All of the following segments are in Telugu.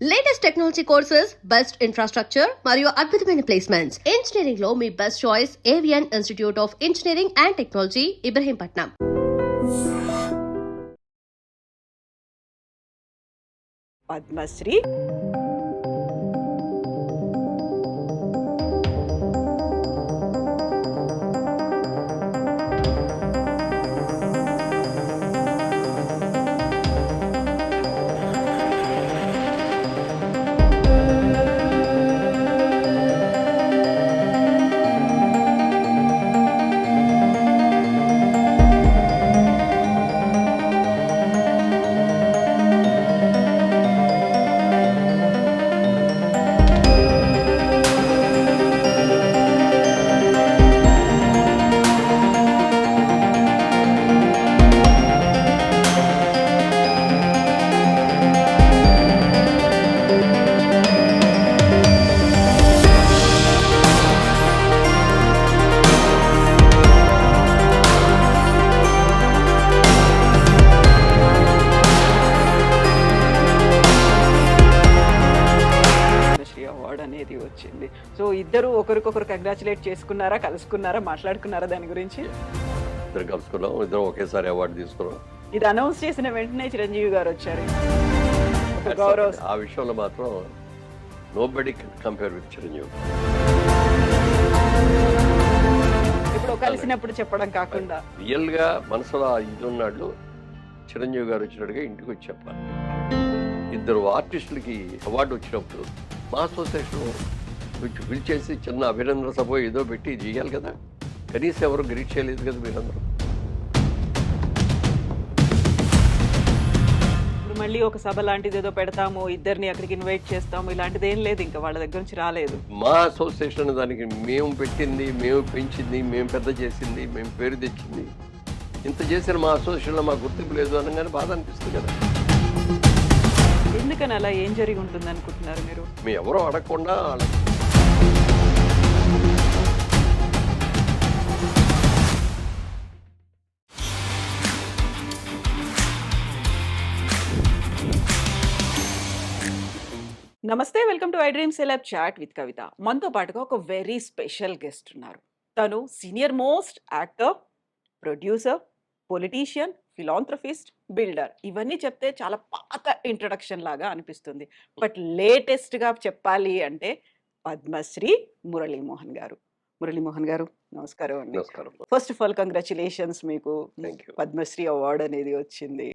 Latest technology courses, best infrastructure మరియు అద్భుతమైన ప్లేస్మెంట్స్. ఇంజనీరింగ్ లో మీ best choice Avian institute of engineering and technology, Ibrahimpatnam. Padma Shri award అనేది వచ్చింది. సో ఇద్దరు ఒకరికొకరు కంగ్రాచులేట్ చేసుకున్నారా, కలుసుకున్నారా, మాట్లాడుకున్నారా దాని గురించి? ఇద్దరు కలుసుకున్నాం, ఇద్దరం ఒకేసారి అవార్డు తీసుకున్నాం. ఇది అనౌన్స్ చేసిన వెంటనే చిరంజీవి గారు వచ్చారు. గౌరవ్ ఆ విషయంలో మాత్రం nobody can compare with Chiranjeevi. ఇప్పుడు కలిసినప్పుడు చెప్పడం కాకుండా రియల్ గా మనసులో ఇది ఉన్నాడు. చిరంజీవి గారు వచ్చినట్టుగా ఇంటికి వచ్చి చెప్పాలి. ఇద్దరు ఆర్టిస్టులకి అవార్డు వచ్చినప్పుడు మా అసోసియేషన్ పిలిచేసి చిన్న అభినందన సభ ఏదో పెట్టి చేయాలి కదా. కనీసం ఎవరు గ్రీట్ చేయలేదు కదా మీరందరూ. ఇప్పుడు మళ్ళీ ఒక సభ లాంటిది ఏదో పెడతాము, ఇద్దరిని అక్కడికి ఇన్వైట్ చేస్తాము, ఇలాంటిది ఏం లేదు. ఇంకా వాళ్ళ దగ్గర నుంచి రాలేదు. మా అసోసియేషన్ దానికి మేము పెట్టింది, మేము పెంచింది, మేము పెద్ద చేసింది, మేము పేరు తెచ్చింది. ఇంత చేసిన మా అసోసియేషన్లో మా గుర్తింపు లేదు అనగానే బాధ అనిపిస్తుంది కదా. ఎందుకని అలా ఏం జరిగి ఉంటుంది అనుకుంటున్నారు మీరు? మీ ఎవరో అడగకుండా నమస్తే, welcome to iDream celeb chat with Kavitha. మనతో పాటుగా ఒక వెరీ స్పెషల్ గెస్ట్ ఉన్నారు. తను senior most actor, producer, politician, philanthropist, builder. ఇవన్నీ చెప్తే చాలా పాత ఇంట్రడక్షన్ లాగా అనిపిస్తుంది. బట్ లేటెస్ట్గా చెప్పాలి అంటే పద్మశ్రీ మురళీమోహన్ గారు. మురళీమోహన్ గారు నమస్కారం అండి. నమస్కారం. ఫస్ట్ ఆఫ్ ఆల్ కంగ్రాచులేషన్స్, మీకు Thank you. పద్మశ్రీ అవార్డు అనేది వచ్చింది.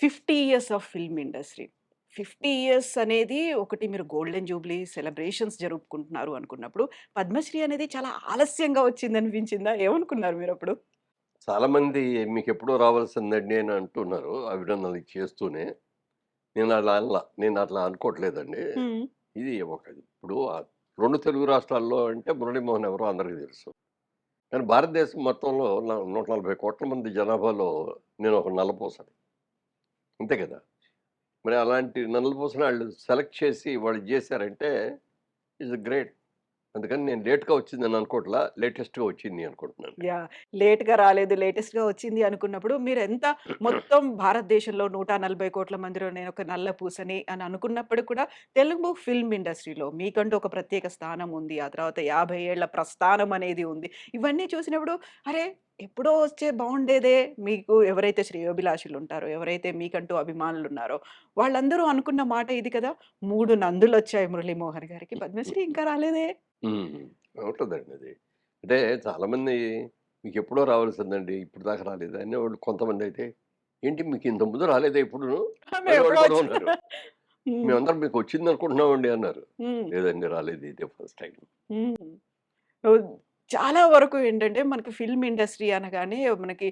50 years of film industry. 50 years అనేది ఒకటి, మీరు గోల్డెన్ జూబ్లీ సెలబ్రేషన్స్ జరుపుకుంటున్నారు అనుకున్నప్పుడు పద్మశ్రీ అనేది చాలా ఆలస్యంగా వచ్చింది అనిపించిందా? ఏమనుకున్నారు మీరు అప్పుడు? చాలా మంది మీకు ఎప్పుడో రావాల్సిందండి అని అంటున్నారు అభినందనలు చేస్తూనే. నేను అట్లా అనుకోవట్లేదండి. ఇది ఇప్పుడు రెండు తెలుగు రాష్ట్రాల్లో అంటే మురళీమోహన్ ఎవరో అందరికీ తెలుసు. కానీ భారతదేశం మొత్తంలో 140 కోట్ల మంది జనాభాలో నేను ఒక నల్లపూసని, అంతే కదా. మరి అలాంటి నల్లపూసని వాళ్ళు సెలెక్ట్ చేసి వాళ్ళు చేశారంటే ఇట్స్ గ్రేట్. అందుకని నేను లేట్గా వచ్చిందని అనుకోవట్లా, లేటెస్ట్గా వచ్చింది అనుకుంటున్నాను. యా, లేట్గా రాలేదు, లేటెస్ట్గా వచ్చింది అనుకున్నప్పుడు మీరు ఎంత మొత్తం భారతదేశంలో 140 కోట్ల మందిలో నేను ఒక నల్ల పూసని అని అనుకున్నప్పుడు కూడా తెలుగు ఫిల్మ్ ఇండస్ట్రీలో మీకంటూ ఒక ప్రత్యేక స్థానం ఉంది. ఆ తర్వాత 50 ఏళ్ల ప్రస్థానం అనేది ఉంది. ఇవన్నీ చూసినప్పుడు అరే ఎప్పుడో వచ్చే బాగుండేదే. మీకు ఎవరైతే శ్రేయోభిలాషులు ఉంటారో, ఎవరైతే మీకంటూ అభిమానులు ఉన్నారో వాళ్ళందరూ అనుకున్న మాట ఇది కదా, 3 నందులు వచ్చాయి మురళీమోహన్ గారికి, పద్మశ్రీ ఇంకా రాలేదే. ఉంటుందండి అది. అంటే చాలామంది మీకు ఎప్పుడో రావాల్సిందండి, ఇప్పుడు దాకా రాలేదు అనేవాళ్ళు. కొంతమంది అయితే ఏంటి మీకు ఇంత ముందు రాలేదా ఇప్పుడు మేము ఎప్పుడో కూడా వచ్చా- ఉన్నారు. ఉమ్, మేమందరం మీకు వచ్చింది అనుకుంటున్నామండి అన్నారు. ఉమ్. లేదండి రాలేదు, ఇదే ఫస్ట్ టైం. హ్మ్. చాలా వరకు ఏంటంటే మనకి ఫిల్మ్ ఇండస్ట్రీ అనగానే మనకి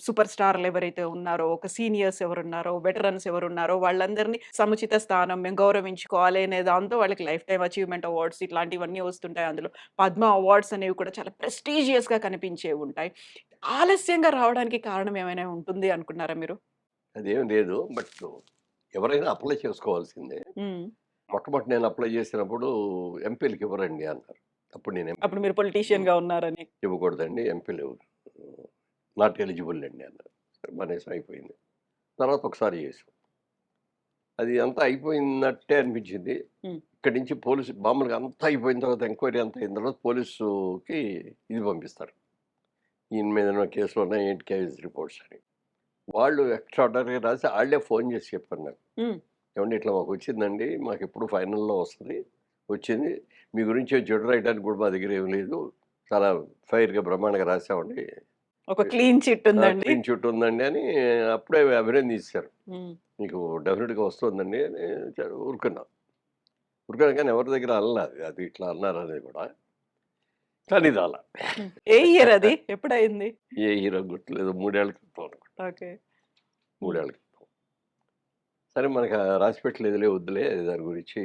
సూపర్ స్టార్లు ఎవరైతే ఉన్నారో, ఒక సీనియర్స్ ఎవరున్నారో, వెటరన్స్ ఎవరున్నారో వాళ్ళందరినీ సముచిత స్థానం మేము గౌరవించుకోవాలి అనే దాంతో వాళ్ళకి లైఫ్ టైమ్ అచీవ్మెంట్ అవార్డ్స్ ఇట్లాంటివన్నీ వస్తుంటాయి. అందులో పద్మ అవార్డ్స్ అనేవి కూడా చాలా ప్రెస్టీజియస్‌గా కనిపించేవి ఉంటాయి. ఆలస్యంగా రావడానికి కారణం ఏమైనా ఉంటుంది అనుకున్నారా మీరు? అదేం లేదు. బట్ ఎవరైనా అప్లై చేసుకోవాల్సిందే. హ్మ్. మొట్టమొదటి నేను అప్లై చేసినప్పుడు ఎంపీలకి ఇవ్వరండి అన్నారు. అప్పుడు నేను అప్పుడు మీరు పొలిటీషియన్‌గా ఉన్నారని. ఇవ్వకూడదండి, ఎంపీలు నాట్ ఎలిజిబుల్ అండి అన్నారు. సరే, మనీసం అయిపోయింది. తర్వాత ఒకసారి చేసాం. అది అంతా అయిపోయినట్టే అనిపించింది. హ్మ్. ఇక్కడి నుంచి పోలీసు మామూలుగా అంతా అయిపోయిన తర్వాత ఎంక్వైరీ అంతా అయిన తర్వాత పోలీసుకి ఇది పంపిస్తారు. ఈయన మీద ఏమైనా కేసులు ఉన్నాయి ఏంటి కేస్ రిపోర్ట్స్ అని. వాళ్ళు ఎక్స్ట్రార్డినరీగా రాసి ఆళ్ళే ఫోన్ చేసి చెప్పారు నాకు. హ్మ్. ఏవండీ ఇట్లా మాకొచ్చిందండి. మాకెప్పుడు ఫైనల్‌లో వస్తది. వచ్చింది. మీ గురించి చెడు రాయడానికి కూడా మా దగ్గర ఏమి లేదు. చాలా ఫెయిర్‌గా బ్రహ్మాండంగా రాసామండి. ఒక క్లీన్ చిట్ ఉందండి. క్లీన్ చిట్ ఉందండి అని అప్పుడే అభినందించేశారు. హ్మ్. మీకు డెఫినిట్‌గా వస్తుందండి అని ఊరుకున్నా. ఊరుకున్నా కానీ ఎవరి దగ్గర అనలా. అది ఇట్లా అన్నారనేది కూడా. కానీ ఇది అలా. హ్మ్. ఏ ఇయర్ అది? ఎప్పుడయింది? ఏ హీరో గుర్తులేదు. 3 ఏళ్ల క్రితం అనుకుంటా. ఓకే. 3 హ్మ్. ఏళ్ల క్రితం. సరే మనకు రాసిపెట్టలేదులే వద్దులే దాని గురించి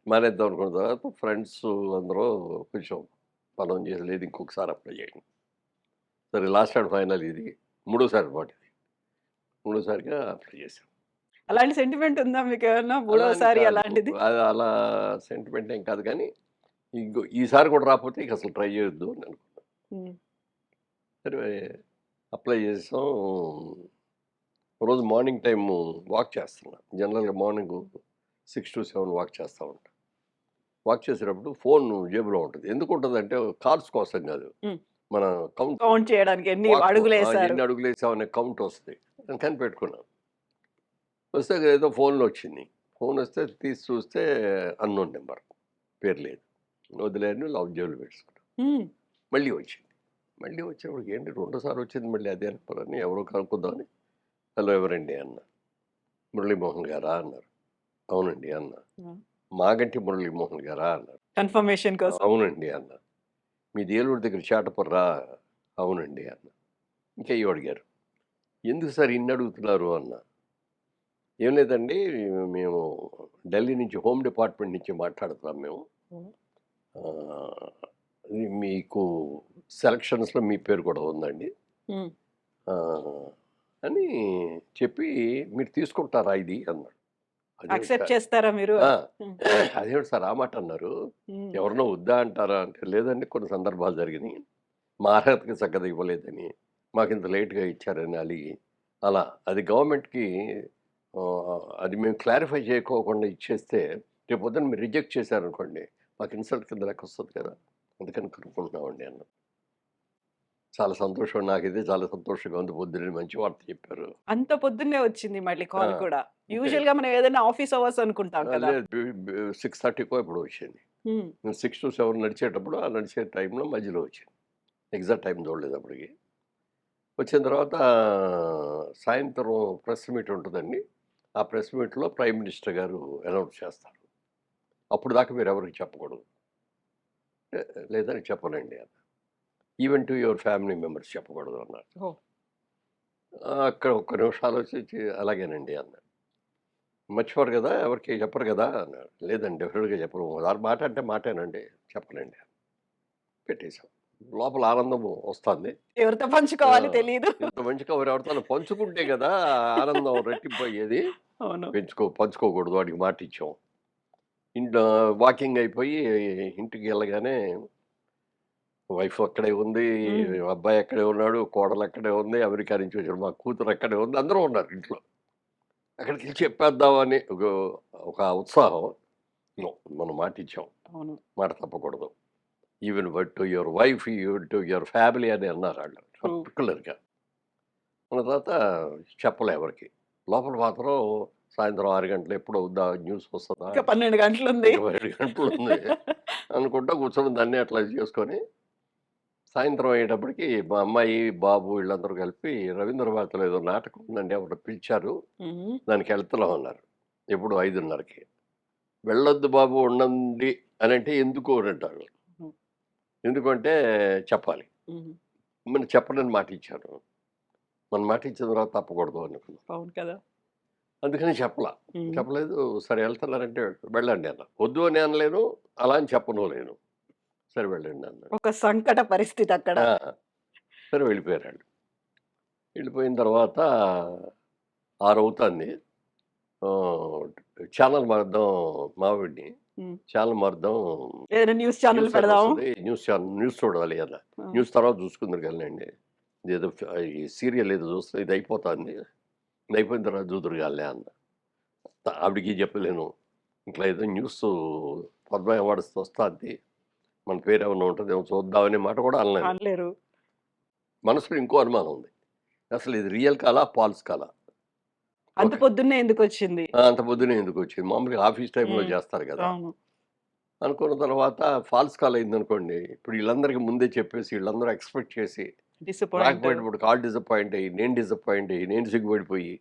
మానేద్దాం అనుకున్న తర్వాత ఫ్రెండ్స్ అందరూ కొంచెం మనం చేయలేదు ఇంకొకసారి అప్లై చేయండి. సరే లాస్ట్ అండ్ ఫైనల్ ఇది. మూడోసారి అన్నమాట ఇది. మూడోసారిగా అప్లై చేశాం. అలాంటి సెంటిమెంట్ ఉందా మీకేమన్నా? అలా అని మూడోసారి కాదు. అలాంటిది? అది అలా సెంటిమెంట్ ఏం కాదు కానీ, ఈసారి కూడా రాకపోతే ఇక అసలు ట్రై చేయొద్దు అని అనుకున్నా. హ్మ్. సరే అప్లై చేసాం. రోజు మార్నింగ్ టైము వాక్ చేస్తున్నా. జనరల్‌గా మార్నింగ్ 6-7 వాక్ చేస్తా ఉంటా. వాక్ చేసేటప్పుడు ఫోన్ జేబులో ఉంటది. ఎందుకు ఉంటదంటే కార్స్ కోసం కాదు. హ్మ్. మన కౌంట్ కౌంట్ చేయడానికి ఎన్ని వాక్ అడుగులేశారు? ఎన్ని అడుగులేసామనే కౌంట్ వస్తది. అందుకని పెట్టుకున్నా. వస్తే ఏదో ఫోన్‌లో వచ్చింది. ఫోన్ వస్తే తీసి చూస్తే అన్‌నోన్ నంబర్. పేరు లేదు. వదిలేయని లాక్ జేబులో పెట్టేసుకున్నా. హ్మ్. మళ్ళీ వచ్చింది. మళ్ళీ వచ్చేప్పటికి ఏంటి రెండోసారి వచ్చింది మళ్ళీ అదే అనుకోని ఎవరో కనుక్కుందామని హలో ఎవరండి అన్నా. మురళీమోహన్ గారా అన్నారు. అవునండి అన్నా. ఆ! మాగంటి మురళీమోహన్ గారా అన్నారు. కన్ఫర్మేషన్ కోసం. అవునండి అన్నా. మీది ఏలూరు దగ్గర చాటపుర్రా? అవునండి అన్నా. ఇంకా ఏవో అడిగారు. ఎందుకు సార్ ఇన్ని అడుగుతున్నారు అన్నా. ఏం లేదండి మేము ఢిల్లీ నుంచి హోమ్ డిపార్ట్మెంట్ నుంచి మాట్లాడుతున్నాం మేము. హ్మ్. ఇది మీకు సెలక్షన్స్‌లో మీ పేరు కూడా ఉందండి. హ్మ్. ఆహ్, అని చెప్పి మీరు తీసుకుంటారా ఇది అన్నాడు. అదేమిటి యాక్సెప్ట్ సార్ చేస్తారా మీరు? ఆ! హ్మ్. అదేమిటి సార్ ఆ మాట అన్నారు. హ్మ్. ఎవరినో వద్దా అంటారా అంటే, లేదండి కొన్ని సందర్భాలు జరిగినియి. మా అర్హతకి చక్కగా ఇవ్వలేదని, మాకింత లేట్‌గా ఇచ్చారని అలిగి, అలా అది గవర్నమెంట్‌కి అది మేము క్లారిఫై చేయకోకుండా ఇచ్చేస్తే, రేపొద్దున మీరు రిజెక్ట్ చేశారనుకోండి, మాకు ఇన్సల్ట్ కింద లెక్కొస్తది కదా! అందుకని కనుక్కుంటున్నామండి అన్నాను. చాలా సంతోషం నాకిదే చాలా సంతోషంగా ఉంది. పొద్దున్నే మంచి వార్త చెప్పారు. అంత పొద్దున్నే వచ్చింది మళ్ళీ ఆ! కాల్ కూడా. అంటే యూజువల్‌గా మనం ఏదైనా ఆఫీస్ అవర్స్ అనుకుంటాం కదా! లేదు 6:30కో ఎప్పుడో వచ్చింది. హ్మ్. నేను 6-7 నడిచేటప్పుడు, ఆ నడిచే టైంలో మధ్యలో వచ్చింది. ఎగ్జాక్ట్ టైం చూడలేదు అప్పటికి. వచ్చిన తర్వాత సాయంత్రం ప్రెస్ మీట్ ఉంటదండి. ఆ ప్రెస్ మీట్‌లో ప్రైమ్ మినిస్టర్ గారు అనౌన్స్ చేస్తారు. అప్పుడు దాకా మీరెవరికీ చెప్పకూడదు. "లే లేదండి చెప్పనండి" అన్నా. "Even to your family members చెప్పకూడదు" అన్నారు. ఓహ్! అక్కడ ఒక్క నిమిషం ఆలోచించి "అలాగేనండి" అన్నా. "మర్చిపోరు కదా! ఎవరికీ చెప్పరు కదా!" అన్నాడు. "లేదండి డెఫినిట్‌గా చెప్పను. ఆ మాట అంటే మాటేనండి. చెప్పనండి." పెట్టేసాం. లోపల ఆనందం వస్తాంది. ఎవరితో ఆ! పంచుకోవాలి తెలీదు. ఇంత మంచి కబురు ఎవరితోనా పంచుకుంటే గదా! ఆనందం రెట్టింపయ్యేది. అవును. పంచుకోకూడదు వాడికి మాటిచ్చాం. ఇంట్లో వాకింగ్ అయిపోయి ఇంటికెళ్ళగానే వైఫ్ అక్కడే ఉంది, హ్మ్. అబ్బాయి అక్కడే ఉన్నాడు, కోడలు అక్కడే ఉంది, అమెరికా నుంచి వచ్చిన మా కూతురు అక్కడే ఉంది. అందరూ ఉన్నారు ఇంట్లో. అక్కడికెళ్ళి చెప్పేద్దామని ఒక ఉత్సాహం. నో మనం మాటిచ్చాం. అవును. మాట తప్పకూడదు. Even to your wife, to your family అని అన్నారాళ్ళు. ట్రూ. పర్టిక్యులర్‌గా. అన్న తర్వాత చెప్పలే ఎవరికీ. లోపల మాత్రం సాయంత్రం 6 గంటలు ఎప్పుడు అవుద్దా న్యూస్ వస్తదా? ఇంకా 12 గంటలుంది. ఇంకా 12 గంటలుంది అనుకుంటా కూర్చొని దాన్ని అట్లా చేసుకొని, సాయంత్రం అయ్యేటప్పటికి మా అమ్మాయి, బాబు వీళ్ళందరూ కలిపి రవీంద్ర భారతిలో ఏదో నాటకం ఉందండి ఎవరో పిలిచారు. హుహు. దానికెళ్తున్నాం అన్నారు. ఎప్పుడు 5:30కి. వెళ్ళొద్దు బాబు ఉండండి అనంటే ఎందుకు అనంటారు. హ్మ్. ఎందుకంటే చెప్పాలి. హుహు. మరి చెప్పనని మాటిచ్చాను. మనం మాటిచ్చిన తర్వాత తప్పకూడదు అనుకున్నాం. అవును కదా! అందుకని చెప్పలా. హ్మ్. చెప్పలేదు. సరే ఎళ్తున్నారంటే వెళ్ళండి అన్నా. వద్దు అని అనలేను. అలా అని చెప్పను లేను. సరే వెళ్ళండి అన్నాడు. ఒక సంకట పరిస్థితి అక్కడ. ఆ! సరే వెళ్ళిపోయారాళ్ళు. వెళ్ళిపోయిన తర్వాత 6 అవుతాంది. ఆహ్, ఛానెల్ మారుద్దాం మావోడిని. హ్మ్. ఛానెల్ మారుద్దాం. ఏదైనా న్యూస్ ఛానెల్ న్యూస్ అని పెడదాం. వస్తది. న్యూస్ చూడాలి అన్నా. ఆ! న్యూస్ తర్వాత చూసుకుందురు గానిలెండి. ఇదేదో ఈ సీరియల్ ఏదో చూస్తే ఇది అయిపోతాంది. ఇది అయిపోయిన తర్వాత చూదురు గానిలే అన్నా. ఆవిడకి చెప్పలేను. ఇట్లా ఏదో న్యూస్ పద్మ అవార్డ్స్ వస్తుంది, మన పేరు ఏమన్నా ఉంటుందేమో చూద్దామనే మాట కూడా అనలేను. అనలేరు. మనసులో ఇంకో అనుమానం ఉంది. అసలు ఇది రియల్ కాలా, ఫాల్స్ కాలా? అంత ఓకే. పొద్దున్నే ఎందుకొచ్చింది? అంత పొద్దున్నే ఎందుకు వచ్చింది? మామూలుగా ఆఫీస్ టైంలో హ్మ్. చేస్తారు కదా! అవును. అనుకున్న తర్వాత ఫాల్స్ కాల్ అయిందనుకోండి, ఇప్పుడు వీళ్ళందరికీ ముందే చెప్పేసి వీళ్ళందరూ ఎక్స్‌పెక్ట్ చేసి డిసప్పాయింట్. రాకపోయేటప్పుడు కాల్ డిసప్పాయింట్ అయ్యి, నేను డిసప్పాయింట్ అయ్యి, నేను సిగ్గుపడిపోయి,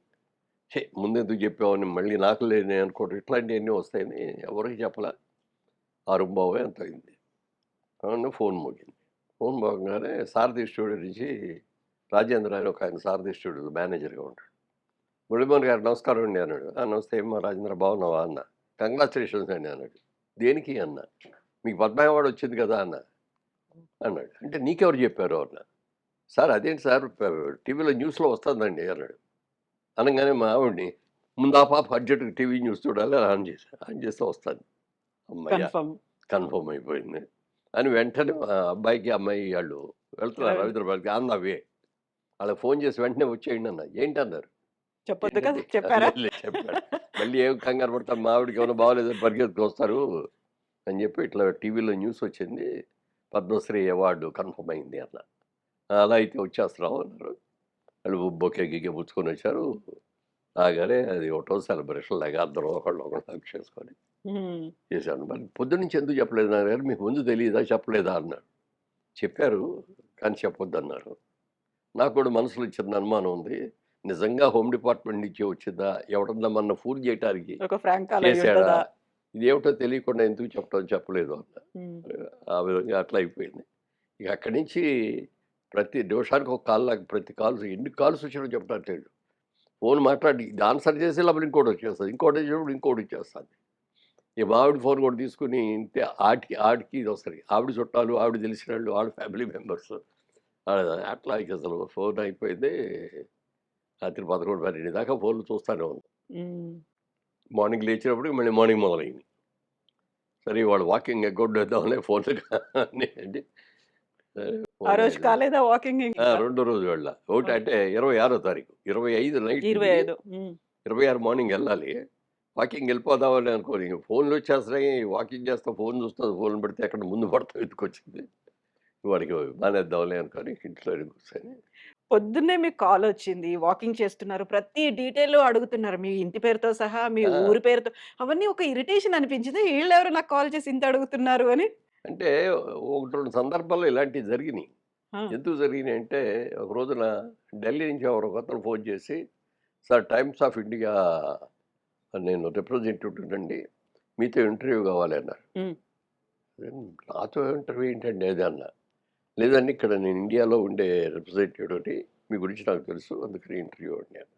ఛీ! ముందెందుకు చెప్పావని మళ్ళీ నాకు లేని అనుకోవడం ఇట్లాంటియన్నీ వస్తాయని ఎవరికీ చెప్పలా. 6:15 ఎంతో అయింది. అవును, ఫోన్ మోగింది. ఫోన్ మోగంగానే సారథి స్టూడియో నుంచి రాజేంద్ర అని ఒకాయన సారథి స్టూడియోలో మేనేజర్‌గా ఉంటాడు. మురళీమోహన్ గారు నమస్కారం అండి అన్నాడు. నమస్తే అమ్మా రాజేంద్ర బాగున్నావా అన్నా. కంగ్రాచ్యులేషన్స్ అండి అన్నాడు. దేనికి అన్నా. మీకు పద్మ అవార్డ్ వచ్చింది కదా అన్నాడు. అంటే నీకెవరు చెప్పారు అన్నా. సార్ అదేంటి సార్ టీవీలో న్యూస్‌లో వస్తుందండి అన్నాడు. అనంగానే మా ఆవిడని ముందు ఆ పాప అర్జెంట్‌గా టీవీ న్యూస్ చూడాలి అని ఆన్ చేశా. ఆన్ చేస్తే వస్తాను. హమ్మయ్య! కన్ఫర్మ్. కన్ఫర్మ్ అయిపోయింది. అని వెంటనే మా అబ్బాయికి, అమ్మాయి ఆళ్ళు వెళ్తున్నారు రవి రవీంద్రబాద్‌కి ఆన్ ద వే. వాళ్ళకి ఫోన్ చేసి వెంటనే వచ్చేయండి అన్నా. ఏంటన్నారు? చెప్పొద్దు కదా! ఏంటంటే చెప్పారా? లేదు లేదు చెప్పాడు. మళ్ళీ ఏం కంగారు పడతాం మా ఆవిడకి ఏమైనా బాగోలేదని పరిగెత్తుకొస్తారు అని చెప్పి ఇట్లా టీవీలో న్యూస్ వచ్చింది. పద్మశ్రీ అవార్డు కన్ఫర్మ్ అయింది అన్నా. అలా అయితే వచ్చేస్తున్నాం అన్నారు. వాళ్ళు బొకే గికే పుచ్చుకొని వచ్చారు. రాగానే అది ఒకటో సెలబ్రేషన్ లాగా అందరం ఒకళ్ళు హగ్ చేసుకొని హ్మ్. చేశాను. మరి పొద్దున్నుంచి ఎందుకు చెప్పలేదు నాన్నగారు? మీకు ముందు తెలీదా? చెప్పలేదా? అన్నాడు. చెప్పారు కానీ చెప్పొద్దన్నారు. నాకు కూడా మనసులో చిన్న అనుమానం ఉంది. నిజంగా హోమ్ డిపార్ట్‌మెంట్ నుంచి వచ్చిందా? ఎవడన్నా మనల్ని ఫూల్ చేయటానికి ఒక ఫ్రాంక్ కాల్ చేశాడా? అయ్యుంటదా? ఇదేమిటో తెలియకుండా ఎందుకు చెప్పలేదు అన్నా. హ్మ్. ఆ విధంగా అట్లా అయిపోయింది. ఇక అక్కడి నుంచి ప్రతి నిమిషానికి ఒక కాల్, నాకు ప్రతి కాల్స్ ఎన్ని కాల్స్ వచ్చినాయో చెప్పడానికి లేదు. ఫోన్ మాట్లాడి ఇది ఆన్సర్ చేసే లోపల ఇంకోటి వచ్చేస్తది. ఇంకోటి వచ్చినప్పుడు ఇంకోటి వచ్చేస్తది. ఇక మా ఆవిడ ఫోన్ కూడా తీసుకొని ఇంతే ఆడికి ఇది వస్తది. ఆవిడ చుట్టాలు, ఆవిడ తెలిసినోళ్ళు, ఆవిడ ఫ్యామిలీ మెంబర్స్. అట్లా ఇక అసలు ఫోన్ అయిపోయింది. రాత్రి 11, 12 దాకా ఫోన్‌లు చూస్తానే ఉన్నాం. హ్మ్. మార్నింగ్ లేచినప్పటికి మళ్ళీ మార్నింగ్ మొదలైంది. సరే ఇవాళ వాకింగ్ ఎగ్గొట్టేద్దాంలే ఫోన్లు అని అంటే సరే ఆ ఫోన్ రోజు కాలేదా వాకింగ్ ఇంకా? రెండో రోజు వెళ్ళా. ఒకటి ఓహ్! అంటే 26 తారీఖు. 25 నైట్ దిగి 25. హ్మ్. 26 మార్నింగ్ ఎళ్ళాలి. వాకింగ్ వెళ్ళిపోదామని అనుకోని ఫోన్‌లొచ్చేస్తున్నాయి. వాకింగ్ చేస్తా ఫోన్ చూస్తా ఫోన్ పెడితే ఎక్కడ ముందు పడతాం ఎత్తుకొచ్చింది. వాడికి మానేద్దాంలే అనుకోని ఇంట్లోనే కూర్చొని పొద్దున్నే మీకు కాలొచ్చింది. వాకింగ్ చేస్తున్నారు. ప్రతి డీటెయిల్ అడుగుతున్నారు. మీ ఇంటి పేరుతో సహా, మీ ఆ! ఊరి పేరుతో అవన్నీ ఒక ఇరిటేషన్ అనిపించిందా? ఈళ్ళెవరు నాకు కాల్ చేసి ఇంత అడుగుతున్నారు అని? అంటే 1, 2 సందర్భాల్లో ఇలాంటివి జరిగినియి. ఆ! ఎందుకు జరిగినాయంటే ఒక రోజున ఢిల్లీ నుంచి ఎవరో ఒకతను ఫోన్ చేసి, "సార్ టైమ్స్ ఆఫ్ ఇండియా నేను రిప్రజెంటేటివ్ అండి. మీతో ఇంటర్వ్యూ కావాలి" అన్నారు. హ్మ్. నాతో ఇంటర్వ్యూ ఏంటండి అది అన్నా. లేదండి ఇక్కడ నేను ఇండియాలో ఉండే రిప్రజెంటేటివ్‌ని. మీ గురించి నాకు తెలుసు. అందుకని ఇంటర్వ్యూ అండి అన్నా.